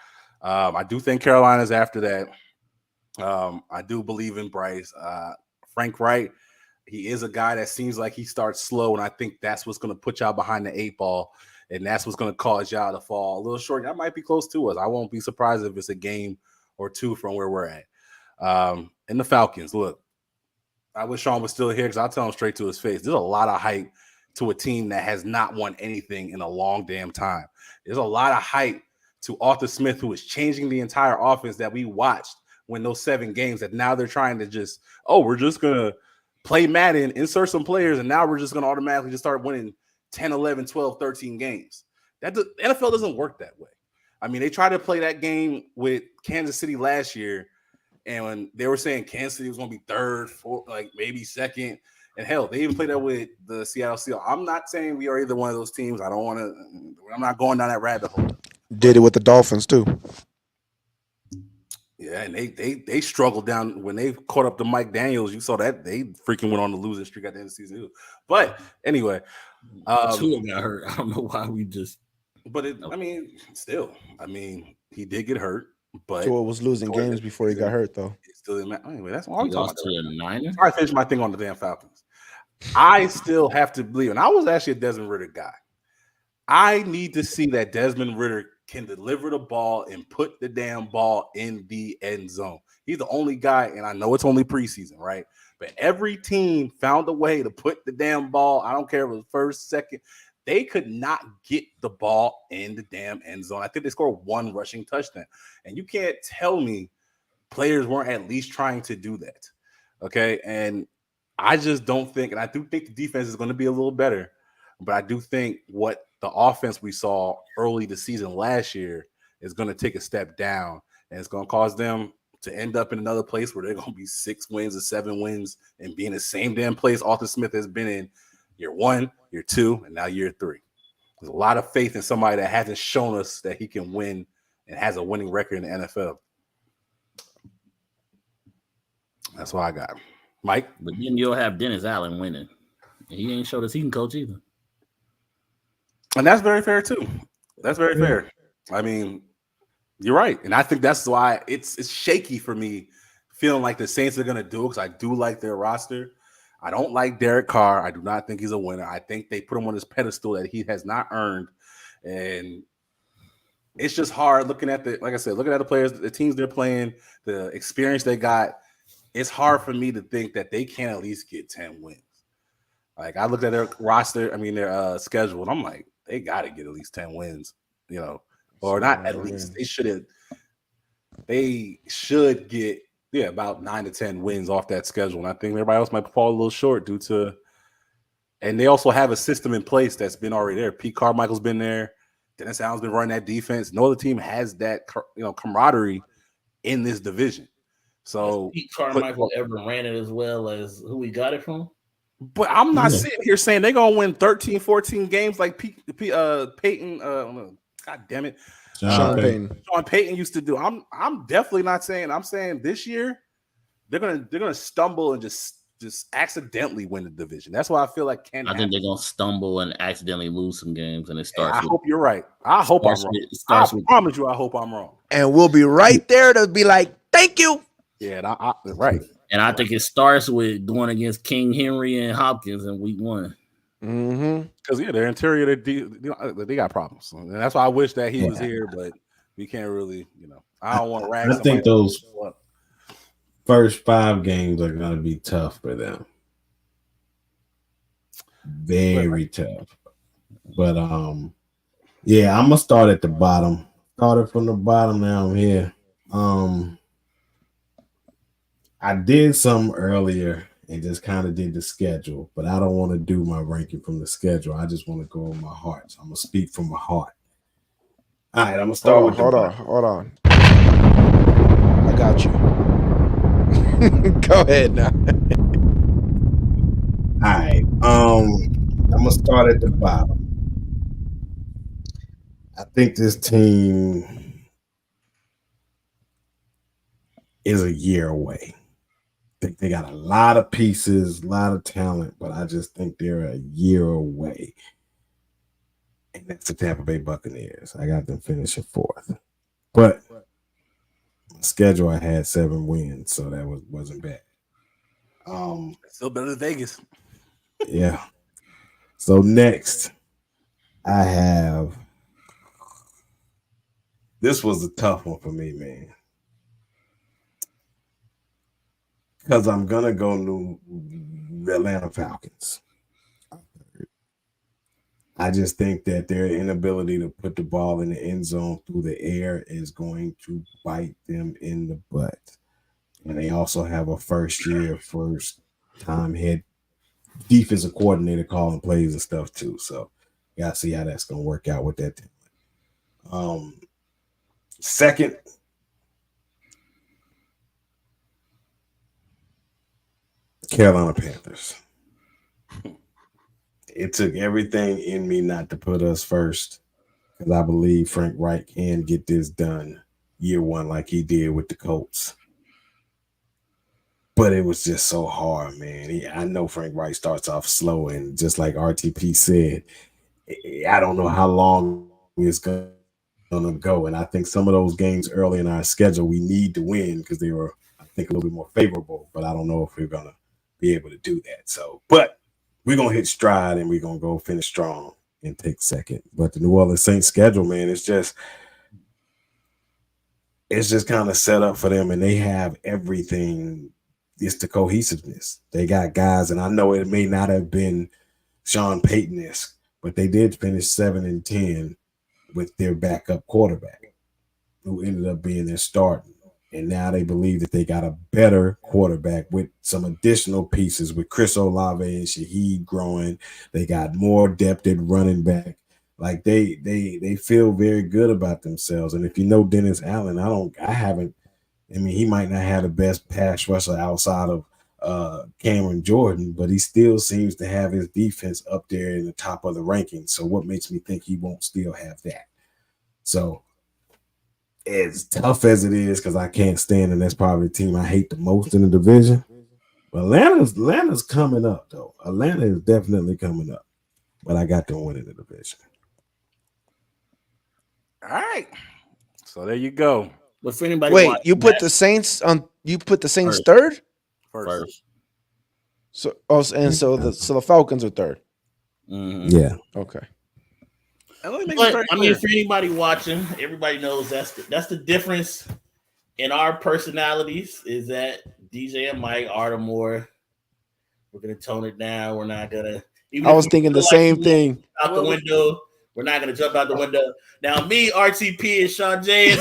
Speaker 3: I do think Carolina's after that. I do believe in Bryce. Frank Wright, he is a guy that seems like he starts slow, and I think that's what's going to put y'all behind the 8 ball, and that's what's going to cause y'all to fall a little short. Y'all might be close to us. I won't be surprised if it's a game or 2 from where we're at. And the Falcons, look, I wish Shon was still here because I'll tell him straight to his face. There's a lot of hype to a team that has not won anything in a long damn time. There's a lot of hype to Arthur Smith, who is changing the entire offense that we watched win those 7 games, that now they're trying to just, we're just going to play Madden, insert some players, and now we're just going to automatically just start winning 10, 11, 12, 13 games. The NFL doesn't work that way. I mean, they tried to play that game with Kansas City last year, and when they were saying Kansas City was going to be 3rd, 4th, like maybe 2nd, and hell, they even played that with the Seattle Seahawks. I'm not saying we are either one of those teams. I'm not going down that rabbit hole.
Speaker 1: Did it with the Dolphins too.
Speaker 3: Yeah, and they struggled down when they caught up to Mike Daniels. You saw that they freaking went on the losing streak at the end of the season. But anyway,
Speaker 5: Tua got hurt. I don't know why we just.
Speaker 3: But he did get hurt. But
Speaker 1: Tua was losing games before he got hurt, though.
Speaker 3: It still didn't matter. Anyway, that's what I'm talking
Speaker 5: to the Niners.
Speaker 3: I finished my thing on the damn Falcons. I still have to believe, and I was actually a Desmond Ridder guy. I need to see that Desmond Ridder can deliver the ball and put the damn ball in the end zone. He's the only guy, and I know it's only preseason, right? But every team found a way to put the damn ball. I don't care if it was first, second. They could not get the ball in the damn end zone. I think they scored 1 rushing touchdown. And you can't tell me players weren't at least trying to do that. Okay. And I just don't think, and I do think the defense is going to be a little better, but I do think what the offense we saw early the season last year is going to take a step down, and it's going to cause them to end up in another place where they're going to be 6 wins or 7 wins and be in the same damn place Arthur Smith has been in year 1, year 2, and now year 3. There's a lot of faith in somebody that hasn't shown us that he can win and has a winning record in the NFL. That's what I got. Mike?
Speaker 5: But then you'll have Dennis Allen winning. And he ain't showed us he can coach either.
Speaker 3: And that's very fair, too. That's very fair. I mean, you're right. And I think that's why it's shaky for me feeling like the Saints are going to do it, because I do like their roster. I don't like Derek Carr. I do not think he's a winner. I think they put him on this pedestal that he has not earned. And it's just hard looking at looking at the players, the teams they're playing, the experience they got. It's hard for me to think that they can't at least get 10 wins. Like, I looked at their roster, their schedule, and I'm like, they got to get at least 10 wins, or not at least. They should get about 9 to 10 wins off that schedule. And I think everybody else might fall a little short and they also have a system in place that's been already there. Pete Carmichael's been there. Dennis Allen's been running that defense. No other team has that, camaraderie in this division. So
Speaker 5: Pete Carmichael ever ran it as well as who we got it from?
Speaker 3: But I'm not sitting here saying they're going to win 13, 14 games like Peyton. God damn it.
Speaker 1: Sean
Speaker 3: Payton used to do. I'm definitely not saying. I'm saying this year they're gonna stumble and just accidentally win the division. That's why I feel like
Speaker 5: I think they're gonna stumble and accidentally lose some games, and it starts.
Speaker 3: I hope you're right. I hope I'm wrong. I promise you, I hope I'm wrong.
Speaker 1: And we'll be right there to be like, thank you.
Speaker 3: Yeah, right.
Speaker 5: And I think it starts with going against King Henry and Hopkins in week 1.
Speaker 3: Because their interior, they got problems, and that's why I wish that he was here. But we can't really, I don't want to rag.
Speaker 2: I think those first 5 games are going to be tough for them, very tough. But I'm gonna start at the bottom. Started from the bottom. Now I'm here. I did some earlier, and just kind of did the schedule. But I don't want to do my ranking from the schedule. I just want to go on my heart. So I'm gonna speak from my heart. All right, I'm gonna start with
Speaker 1: hold on. I got you. Go ahead now.
Speaker 2: All right. I'm gonna start at the bottom. I think this team is a year away. I think they got a lot of pieces, a lot of talent, but I just think they're a year away. And that's the Tampa Bay Buccaneers. I got them finishing 4th. But my schedule, I had 7 wins, so that wasn't bad.
Speaker 3: Still better than Vegas.
Speaker 2: Yeah. So next, I have. This was a tough one for me, man. Because I'm going to go to the Atlanta Falcons. I just think that their inability to put the ball in the end zone through the air is going to bite them in the butt. And they also have a first-time head defensive coordinator calling plays and stuff too. So you got to see how that's going to work out with that team. Second, Carolina Panthers. It took everything in me not to put us first because I believe Frank Reich can get this done year 1 like he did with the Colts. But it was just so hard, man. I know Frank Reich starts off slow, and just like RTP said, I don't know how long it's going to go. And I think some of those games early in our schedule we need to win because they were, I think, a little bit more favorable. But I don't know if we're going to be able to do that. So, but we're going to hit stride and we're going to go finish strong and take second. But the New Orleans Saints schedule, man, it's just kind of set up for them, and they have everything. It's the cohesiveness. They got guys, and I know it may not have been Sean Payton-esque, but they did finish 7-10 with their backup quarterback, who ended up being their starting. And now they believe that they got a better quarterback with some additional pieces with Chris Olave and Shaheed growing. They got more depth at running back. Like they feel very good about themselves. And if you know Dennis Allen, he might not have the best pass rusher outside of Cameron Jordan, but he still seems to have his defense up there in the top of the rankings. So what makes me think he won't still have that? So as tough as it is, because I can't stand, and that's probably the team I hate the most in the division. But Atlanta's coming up, though. Atlanta is definitely coming up. But I got them winning the division.
Speaker 3: All right. So there you go.
Speaker 5: But for anybody,
Speaker 1: wait, you put the Saints on. You put the Saints
Speaker 5: first.
Speaker 1: First. So the Falcons are third.
Speaker 5: Mm-hmm.
Speaker 2: Yeah.
Speaker 1: Okay.
Speaker 5: But I mean, for anybody watching, everybody knows that's the difference in our personalities. Is that DJ and Mike are more. We're gonna tone it down. We're not gonna.
Speaker 1: I was thinking the same thing.
Speaker 5: Out the window. We're not gonna jump out the window. Now, me, RTP, and Shon J is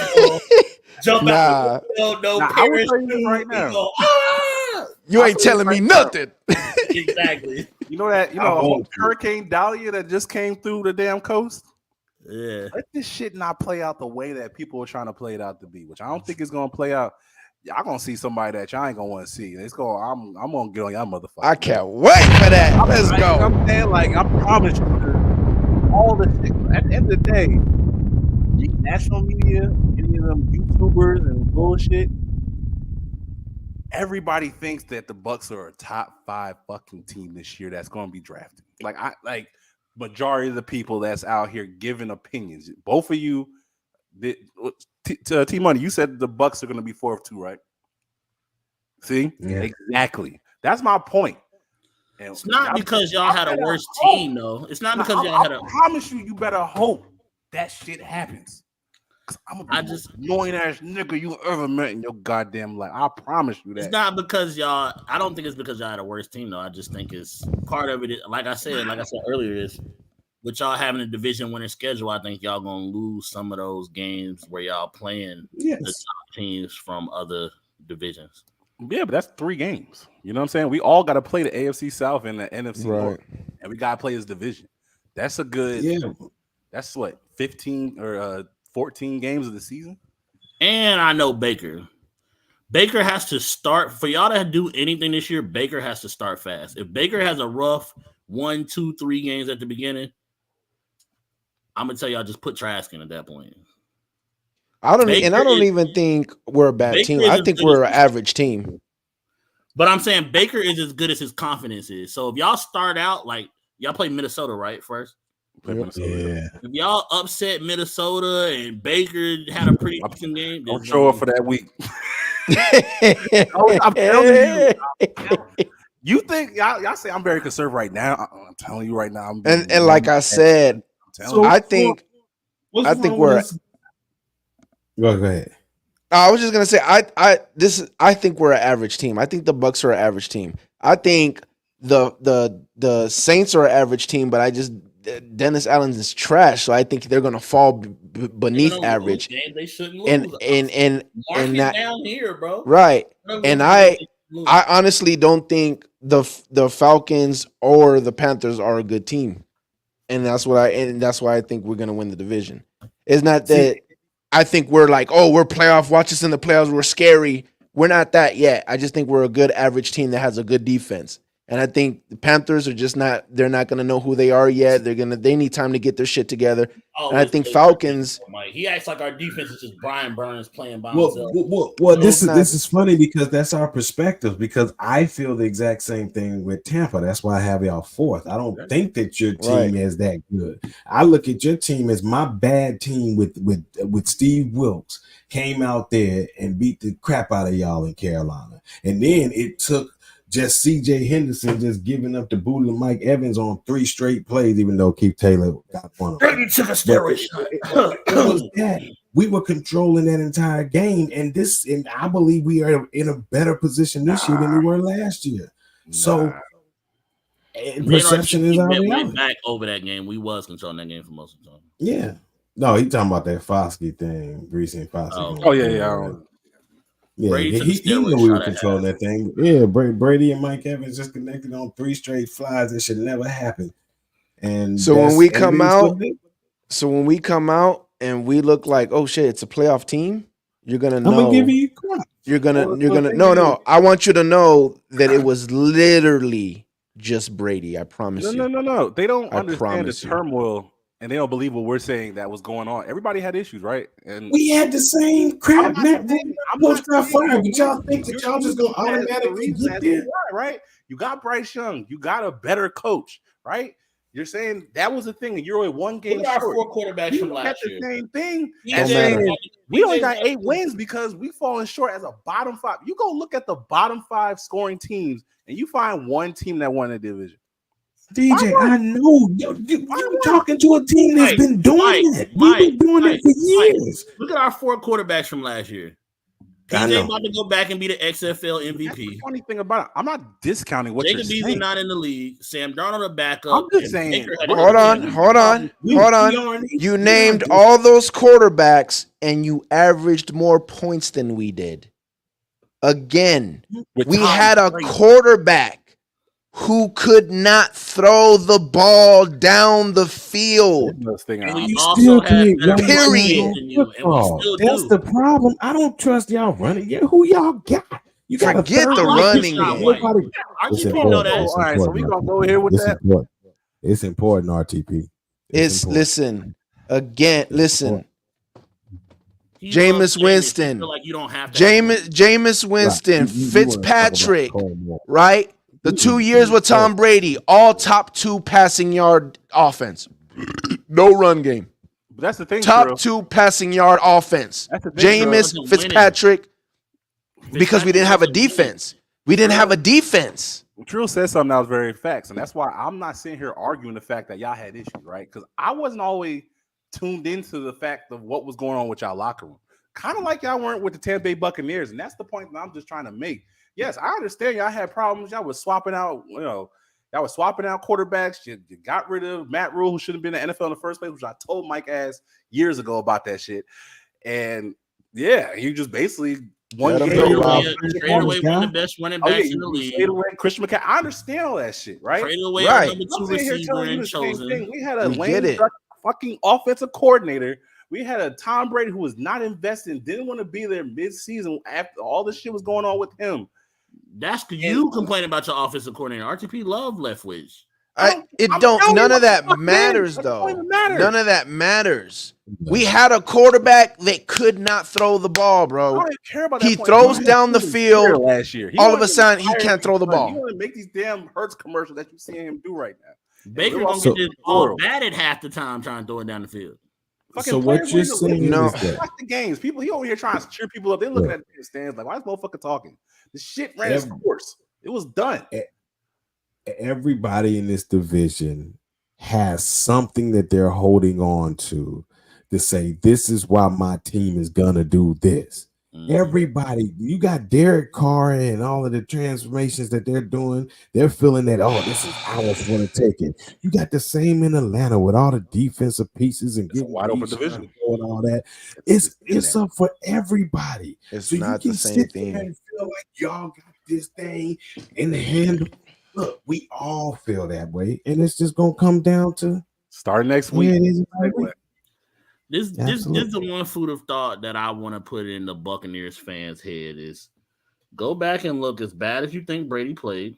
Speaker 5: jump out the window. No parents.
Speaker 3: Right now.
Speaker 5: Go,
Speaker 1: you ain't telling me nothing.
Speaker 5: Exactly.
Speaker 3: You know that whole Hurricane Dahlia that just came through the damn coast.
Speaker 5: Yeah.
Speaker 3: Let this shit not play out the way that people are trying to play it out to be, which I don't think it's gonna play out. Y'all gonna see somebody that y'all ain't gonna want to see. I'm gonna get on y'all motherfucker.
Speaker 1: I can't wait for that. Let's go.
Speaker 3: I'm saying, like, I promise you, all the shit. At the end of the day, national media, any of them YouTubers and bullshit, everybody thinks that the Bucs are a top 5 fucking team this year that's gonna be drafted. Like majority of the people that's out here giving opinions. Both of you, T Money, you said the Bucs are going to be 4-2, right? See, exactly. That's my point.
Speaker 5: And it's not because y'all had a worse team, though. It's not because y'all had a.
Speaker 3: I promise you better hope that shit happens. I'm a annoying ass nigga you ever met in your goddamn life. I promise you that.
Speaker 5: It's not because y'all. I don't think it's because y'all had a worse team, though. I just think it's part of it. Like I said earlier, is with y'all having a division winning schedule. I think y'all gonna lose some of those games where y'all playing the top teams from other divisions.
Speaker 3: Yeah, but that's 3 games. You know what I'm saying? We all got to play the AFC South and the NFC North, and we got to play this division. That's a good. Yeah. That's what 15 or 14 games of the season.
Speaker 5: And I know Baker. Baker has to start for y'all to do anything this year. Baker has to start fast. If Baker has a rough 1, 2, 3 games at the beginning, I'm gonna tell y'all just put Trask in at that point.
Speaker 1: I don't even think we're a bad team. I think we're an average team.
Speaker 5: But I'm saying Baker is as good as his confidence is. So if y'all start out like y'all play Minnesota right first.
Speaker 2: Yeah.
Speaker 5: If y'all upset Minnesota and Baker had a pretty decent game,
Speaker 3: don't show up for that week. I'm telling you. You think y'all say I'm very conservative right now? I'm telling you right now.
Speaker 1: And like I said, I think we're.
Speaker 2: Go ahead.
Speaker 1: I was just gonna say I think we're an average team. I think the Bucs are an average team. I think the Saints are an average team, but Dennis Allen is trash, so I think they're gonna fall beneath average.
Speaker 5: They shouldn't lose.
Speaker 1: And that,
Speaker 5: down here, bro.
Speaker 1: Right. And I honestly don't think the Falcons or the Panthers are a good team, and that's why I think we're gonna win the division. It's not that I think we're like, oh, we're playoff. Watch us in the playoffs. We're scary. We're not that yet. I just think we're a good average team that has a good defense. And I think the Panthers are just not. They're not going to know who they are yet. They need time to get their shit together. And I think Falcons.
Speaker 5: He acts like our defense is just Brian Burns playing by himself.
Speaker 2: Well, this is funny because that's our perspective. Because I feel the exact same thing with Tampa. That's why I have y'all 4th. I don't think that your team is that good. I look at your team as my bad team with Steve Wilkes came out there and beat the crap out of y'all in Carolina, and then it took. Just C.J. Henderson just giving up the boot to Mike Evans on 3 straight plays, even though Keith Taylor got one. We were controlling that entire game, and I believe we are in a better position this year than we were last year. So perception is our reality.
Speaker 5: Back over that game, we was controlling that game for most of the time.
Speaker 2: Yeah. No, he talking about that Foskey thing, Greasy and Foskey.
Speaker 3: Oh yeah.
Speaker 2: Yeah, he knew we were controlling that thing. Yeah, Brady and Mike Evans just connected on 3 straight flies that should never happen. And
Speaker 1: so when we come out and we look like, oh shit, it's a playoff team, you're gonna know.
Speaker 2: I'm gonna give you crap.
Speaker 1: You're gonna no. I want you to know that it was literally just Brady. I promise you.
Speaker 3: No. They don't understand the turmoil. And they don't believe what we're saying that was going on. Everybody had issues, right? And
Speaker 2: we had the same crap. I'm not fired, but y'all think that y'all just gonna automatically get there,
Speaker 3: right? You got Bryce Young. You got a better coach, right? You're saying that was the thing, and you're 1 game short.
Speaker 5: Our 4 quarterbacks from last year.
Speaker 3: The same thing. We only got 8 wins because we falling short as a bottom 5. You go look at the bottom 5 scoring teams, and you find 1 team that won the division.
Speaker 2: DJ, I know you're talking to a team that's been doing it. We've been doing it for years.
Speaker 5: Look at our 4 quarterbacks from last year. PJ about to go back and be the XFL MVP.
Speaker 3: That's the funny thing about it, I'm not discounting what
Speaker 5: Jacob
Speaker 3: you're saying.
Speaker 5: Jacob not in the league. Sam Darnold a backup.
Speaker 3: I'm just saying.
Speaker 1: Hold on. You named all those quarterbacks, and you averaged more points than we did. Again, we had a quarterback who could not throw the ball down the field.
Speaker 5: Period.
Speaker 2: That's the problem. I don't trust y'all running. Who y'all got? You got
Speaker 1: forget the running game.
Speaker 5: RTP know that.
Speaker 3: All right, so we gonna go here with that.
Speaker 2: It's important, RTP.
Speaker 1: Listen. Jameis Winston.
Speaker 5: Like you don't have to
Speaker 1: Jameis Winston, Fitzpatrick, right? The 2 years with Tom Brady, all top 2 passing yard offense. No run game.
Speaker 3: But that's the thing.
Speaker 1: Top 2 passing yard offense. Jameis, Fitzpatrick, because we didn't have a defense.
Speaker 3: Trill said something that was very facts, and that's why I'm not sitting here arguing the fact that y'all had issues, right? Because I wasn't always tuned into the fact of what was going on with y'all locker room. Kind of like y'all weren't with the Tampa Bay Buccaneers, and that's the point that I'm just trying to make. Yes, I understand y'all had problems. Y'all was swapping out, quarterbacks. You got rid of Matt Rule, who shouldn't have been in the NFL in the first place, which I told Mike Ass years ago about that shit. And yeah, you just basically one game.
Speaker 5: Trade away one of the best running backs in the league.
Speaker 3: Trade away Christian McCaffrey. I understand all that shit, right?
Speaker 5: Trade away our number 2 receiver and chosen.
Speaker 3: We had a lame fucking offensive coordinator. We had a Tom Brady who was not investing, didn't want to be there mid-season after all this shit was going on with him.
Speaker 5: That's you complaining about your offensive coordinator. RTP love Leftwich.
Speaker 1: None of that matters, though. None of that matters. We had a quarterback that could not throw the ball, bro.
Speaker 3: I don't even care about that.
Speaker 1: He throws down the field.
Speaker 3: Last year,
Speaker 1: all of a sudden, he can't throw the ball.
Speaker 3: You want to make these damn Hurts commercials that you see him do right now.
Speaker 5: Baker gonna get this all bad at half the time trying to throw it down the field.
Speaker 2: So what you're saying is that
Speaker 3: watch the games. People, he over here trying to cheer people up. They're looking at the stands like, why is motherfucker talking? The shit ran its course. It was done.
Speaker 2: Everybody in this division has something that they're holding on to say, this is why my team is gonna do this. Everybody, you got Derek Carr and all of the transformations that they're doing. They're feeling that, this is how it's going to take it. You got the same in Atlanta with all the defensive pieces and getting
Speaker 3: wide open division
Speaker 2: and all that. It's up for everybody.
Speaker 1: It's
Speaker 2: so
Speaker 1: not
Speaker 2: you
Speaker 1: the
Speaker 2: can
Speaker 1: same
Speaker 2: sit
Speaker 1: thing.
Speaker 2: there and feel like y'all got this thing in the hand. Look, we all feel that way, and it's just gonna come down to
Speaker 3: start next week.
Speaker 5: This is the one food of thought that I want to put in the Buccaneers fans' head is go back and look as bad as you think Brady played.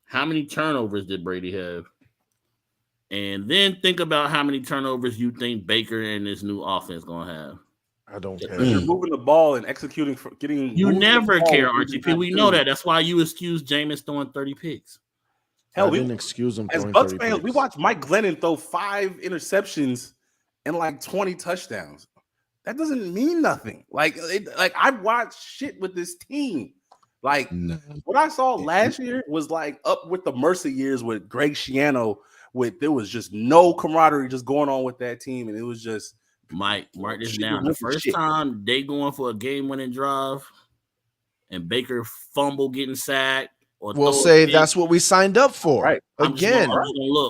Speaker 5: How many turnovers did Brady have? And then think about how many turnovers you think Baker and this new offense gonna have.
Speaker 1: I don't care.
Speaker 3: Because you're moving the ball and executing for getting.
Speaker 5: You never care, RTP. We know that. That's why you excuse Jameis throwing 30 picks.
Speaker 3: Hell,
Speaker 1: we didn't excuse him.
Speaker 3: As Bucs fans, we watched Mike Glennon throw 5 interceptions and like 20 touchdowns. That doesn't mean nothing. Like I watched shit with this team. Like what I saw last year was like up with the Mercer years with Greg Schiano. There was just no camaraderie just going on with that team, and it was just.
Speaker 5: Mike, mark this down. The first time they going for a game-winning drive, and Baker fumble getting sacked.
Speaker 1: We'll say that's what we signed up for.
Speaker 3: Right.
Speaker 1: Again,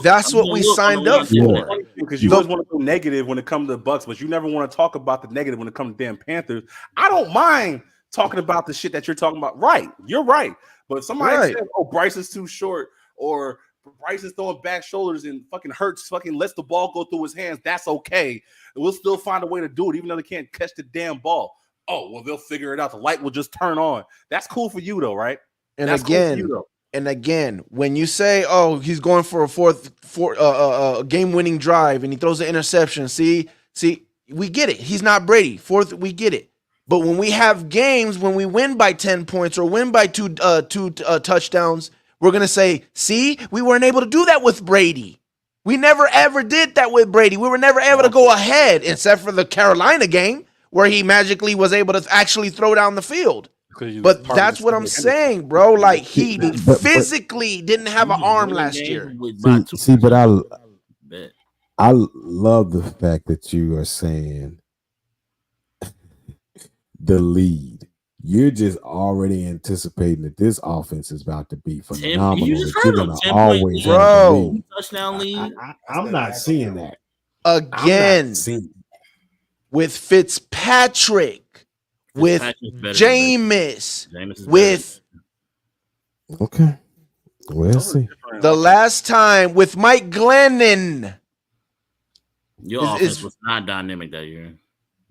Speaker 1: that's what we signed up for.
Speaker 3: Because you always want to go negative when it comes to the Bucs, but you never want to talk about the negative when it comes to damn Panthers. I don't mind talking about the shit that you're talking about. Right. You're right. But if somebody says, Bryce is too short, or Bryce is throwing back shoulders and fucking Hurts fucking lets the ball go through his hands, that's okay. We'll still find a way to do it, even though they can't catch the damn ball. Oh, well, they'll figure it out. The light will just turn on. That's cool for you, though, right?
Speaker 1: And again, when you say, he's going for a game-winning drive and he throws an interception, see, we get it. He's not Brady. Fourth, we get it. But when we have games, when we win by 10 points or win by two touchdowns, we're going to say, see, we weren't able to do that with Brady. We never, ever did that with Brady. We were never able to go ahead, except for the Carolina game, where he magically was able to actually throw down the field. But that's what I'm saying, bro. Like, he physically didn't have an arm last year.
Speaker 2: But I love the fact that you are saying the lead. You're just already anticipating that this offense is about to be phenomenal.
Speaker 5: You just heard him. 10
Speaker 2: always,
Speaker 1: bro.
Speaker 5: Touchdown lead.
Speaker 2: I'm not seeing that
Speaker 1: again. With Fitzpatrick, with Jameis, with
Speaker 2: okay. We'll see.
Speaker 1: The last time with Mike Glennon.
Speaker 5: Your offense was not dynamic that year.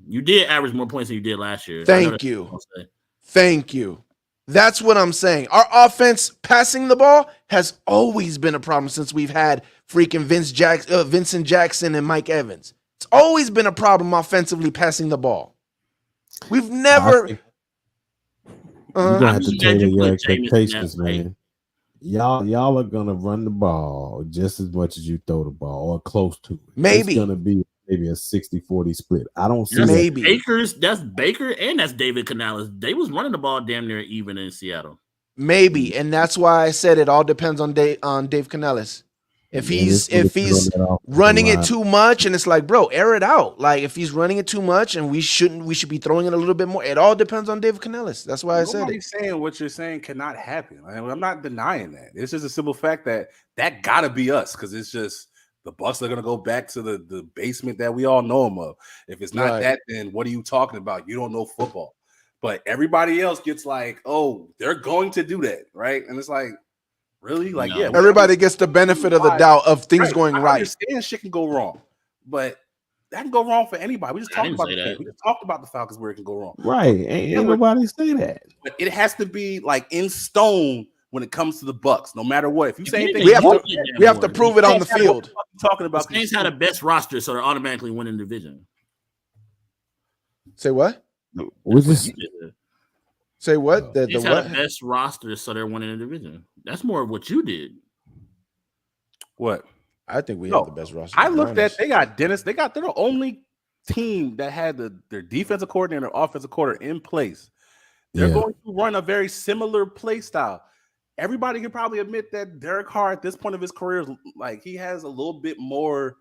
Speaker 5: You did average more points than you did last year.
Speaker 1: Thank you. That's what I'm saying. Our offense passing the ball has always been a problem since we've had freaking Vincent Jackson and Mike Evans. It's always been a problem offensively passing the ball. We've never.
Speaker 2: You're gonna have to tailor your expectations, man. Y'all are gonna run the ball just as much as you throw the ball, or close to it.
Speaker 1: Maybe
Speaker 2: it's gonna be maybe a 60-40 split. I don't see
Speaker 5: that's Baker and that's David Canales. They was running the ball damn near even in Seattle.
Speaker 1: Maybe, and that's why I said it all depends on Dave Canales. If he's running it too much, and it's like, bro, air it out. Like if he's running it too much, and we should be throwing it a little bit more. It all depends on Dave Canales. That's why I said it.
Speaker 3: Nobody's saying what you're saying cannot happen. I'm not denying that. It's just a simple fact that gotta be us, because it's just. The Bucs are going to go back to the basement that we all know them of. If it's not that, then what are you talking about? You don't know football. But everybody else gets like, oh, they're going to do that, right? And it's like, really? Like, yeah.
Speaker 1: Everybody gets the benefit of the doubt of things going right.
Speaker 3: I understand shit can go wrong, but that can go wrong for anybody. We just talked about that. We just talked about the Falcons where it can go wrong.
Speaker 6: Right. Ain't nobody say that.
Speaker 3: But it has to be like in stone when it comes to the Bucks, no matter what. If you say anything,
Speaker 1: we have to prove it on the field.
Speaker 3: Talking about
Speaker 5: the Saints had the best roster, so they're automatically winning the division.
Speaker 1: Say what? Say what?
Speaker 5: The had the best roster, so they're winning the division. That's more of what you did.
Speaker 3: What?
Speaker 1: I think we have the best roster.
Speaker 3: I looked at they got Dennis. They're the only team that had their defensive coordinator and their offensive coordinator in place. They're going to run a very similar play style. Everybody can probably admit that Derek Carr at this point of his career, like he has a little bit more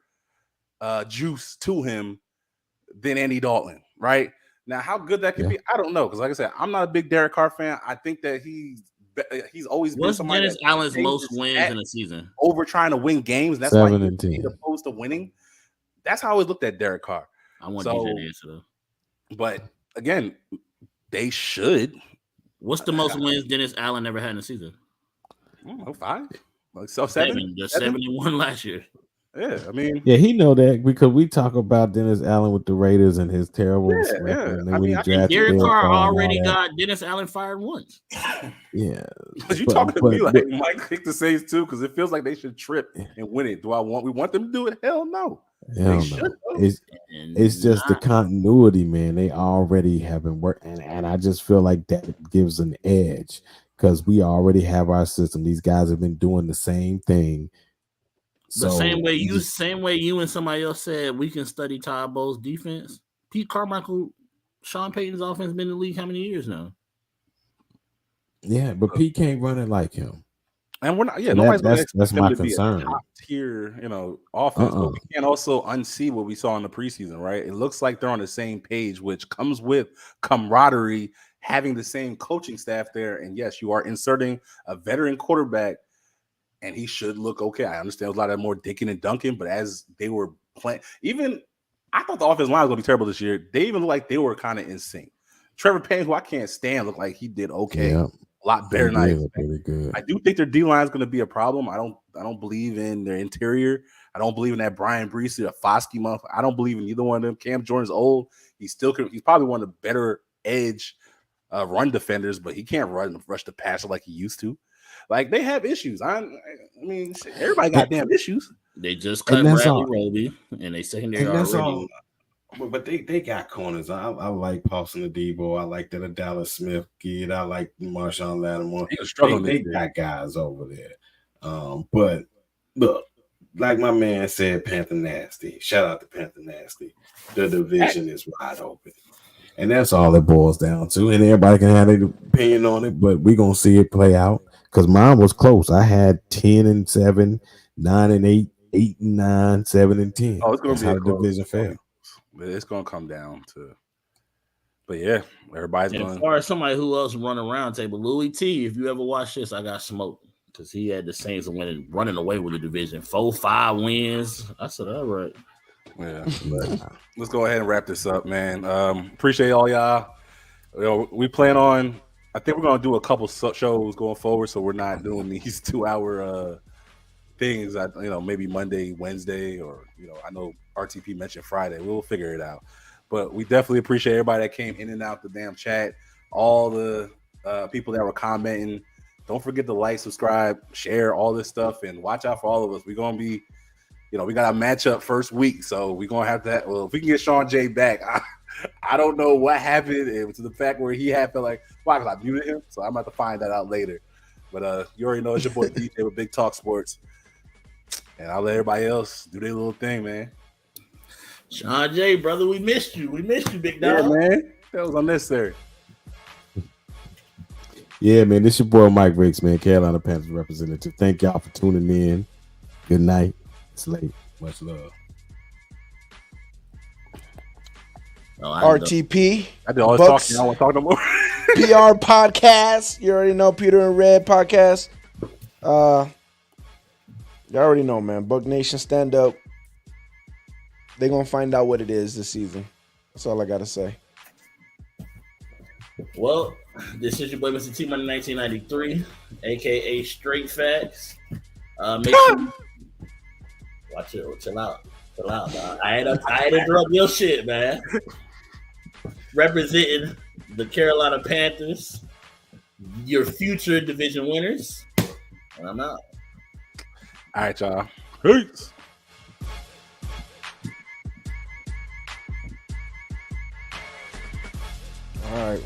Speaker 3: juice to him than Andy Dalton, right? Now, how good that can be, I don't know. Because like I said, I'm not a big Derek Carr fan. I think that he's always been somebody.
Speaker 5: What's Dennis Allen's most wins in a season?
Speaker 3: Over trying to win games. That's
Speaker 6: 7
Speaker 3: why
Speaker 6: and 10
Speaker 3: opposed to winning. That's how I always looked at Derek Carr.
Speaker 5: I want DJ to answer though.
Speaker 3: But again, they should.
Speaker 5: What's the most wins Dennis Allen ever had in a season?
Speaker 3: 5. Like 7.
Speaker 5: The 71 last year.
Speaker 3: Yeah, I mean,
Speaker 6: he know that because we talk about Dennis Allen with the Raiders and his terrible. And then
Speaker 5: Derek Carr already got Dennis Allen fired once.
Speaker 6: Yeah,
Speaker 3: but you talking to me like Mike picked the Saints too, because it feels like they should trip and win it. We want them to do it? Hell no.
Speaker 6: It's just the continuity, man. They already have been working, and I just feel like that gives an edge because we already have our system. These guys have been doing the same thing.
Speaker 5: The same way you and somebody else said we can study Todd Bowles' defense. Pete Carmichael, Sean Payton's offense been in the league how many years now?
Speaker 6: Yeah, but Pete can't run it like him.
Speaker 3: And we're not. Yeah,
Speaker 6: that's my concern.
Speaker 3: Top tier, offense. But we can't also unsee what we saw in the preseason, right? It looks like they're on the same page, which comes with camaraderie, having the same coaching staff there. And yes, you are inserting a veteran quarterback. And he should look okay. I understand it was a lot of more dicking and dunking, but as they were playing, I thought the offensive line was going to be terrible this year. They even looked like they were kind of in sync. Trevor Payne, who I can't stand, looked like he did okay. Yeah. A lot better than I expected. I do think their D-line is going to be a problem. I don't believe in their interior. I don't believe in that Brian Breesy, a Foskey month. I don't believe in either one of them. Cam Jordan's old. He's probably one of the better edge run defenders, but he can't rush the passer like he used to. Like, they have issues. I mean, everybody got damn issues.
Speaker 5: They just cut Bradley Roby, and they secondary already.
Speaker 2: But they got corners. I like Paulson Adebo. I like that Dallas Smith kid. I like Marshawn Lattimore. They got guys over there. But look, like my man said, Panther Nasty. Shout out to Panther Nasty. The division is wide open. And that's all it boils down to. And everybody can have their opinion on it, but we're going to see it play out. Because mine was close. I had 10-7, 9-8, 8-9, 7-10.
Speaker 3: Oh, it's going to be
Speaker 2: how the division fell.
Speaker 3: It's going to come down to. But yeah, everybody's going.
Speaker 5: As far as somebody who else run a roundtable, Louis T. If you ever watch this, I got smoked because he had the Saints running away with the division, 4-5 wins. I said, all right.
Speaker 3: Yeah, let's go ahead and wrap this up, man. Appreciate all y'all. We plan on. I think we're gonna do a couple shows going forward, so we're not doing these 2-hour things. Maybe Monday, Wednesday, or I know RTP mentioned Friday. We'll figure it out. But we definitely appreciate everybody that came in and out the damn chat. All the people that were commenting. Don't forget to like, subscribe, share all this stuff, and watch out for all of us. We're gonna be, we got a matchup first week, so we're gonna have that. Well, if we can get Sean J back. I don't know what happened to the fact where he felt like, why? Because I muted him. So I'm about to find that out later. But you already know it's your boy DJ with Big Talk Sports. And I'll let everybody else do their little thing, man.
Speaker 5: Sean J, brother, we missed you. We missed you, big dog.
Speaker 3: Yeah, man. That was unnecessary.
Speaker 6: Yeah, man. This your boy Mike Riggs, man. Carolina Panthers representative. Thank y'all for tuning in. Good night. It's late. Much love.
Speaker 1: RTP.
Speaker 3: I did all this talking. I don't want to talk no more.
Speaker 1: PR podcast. You already know Peter and Red podcast. You already know, man. Buck Nation, stand up. They're going to find out what it is this season. That's all I got to say.
Speaker 5: Well, this is your boy Mr. T Money 1993, aka Straight Facts. Make sure watch it. Chill out. Dog. I had to drop your shit, man. Representing the Carolina Panthers, your future division winners. And I'm out.
Speaker 3: All right, y'all. Peace.
Speaker 1: All right.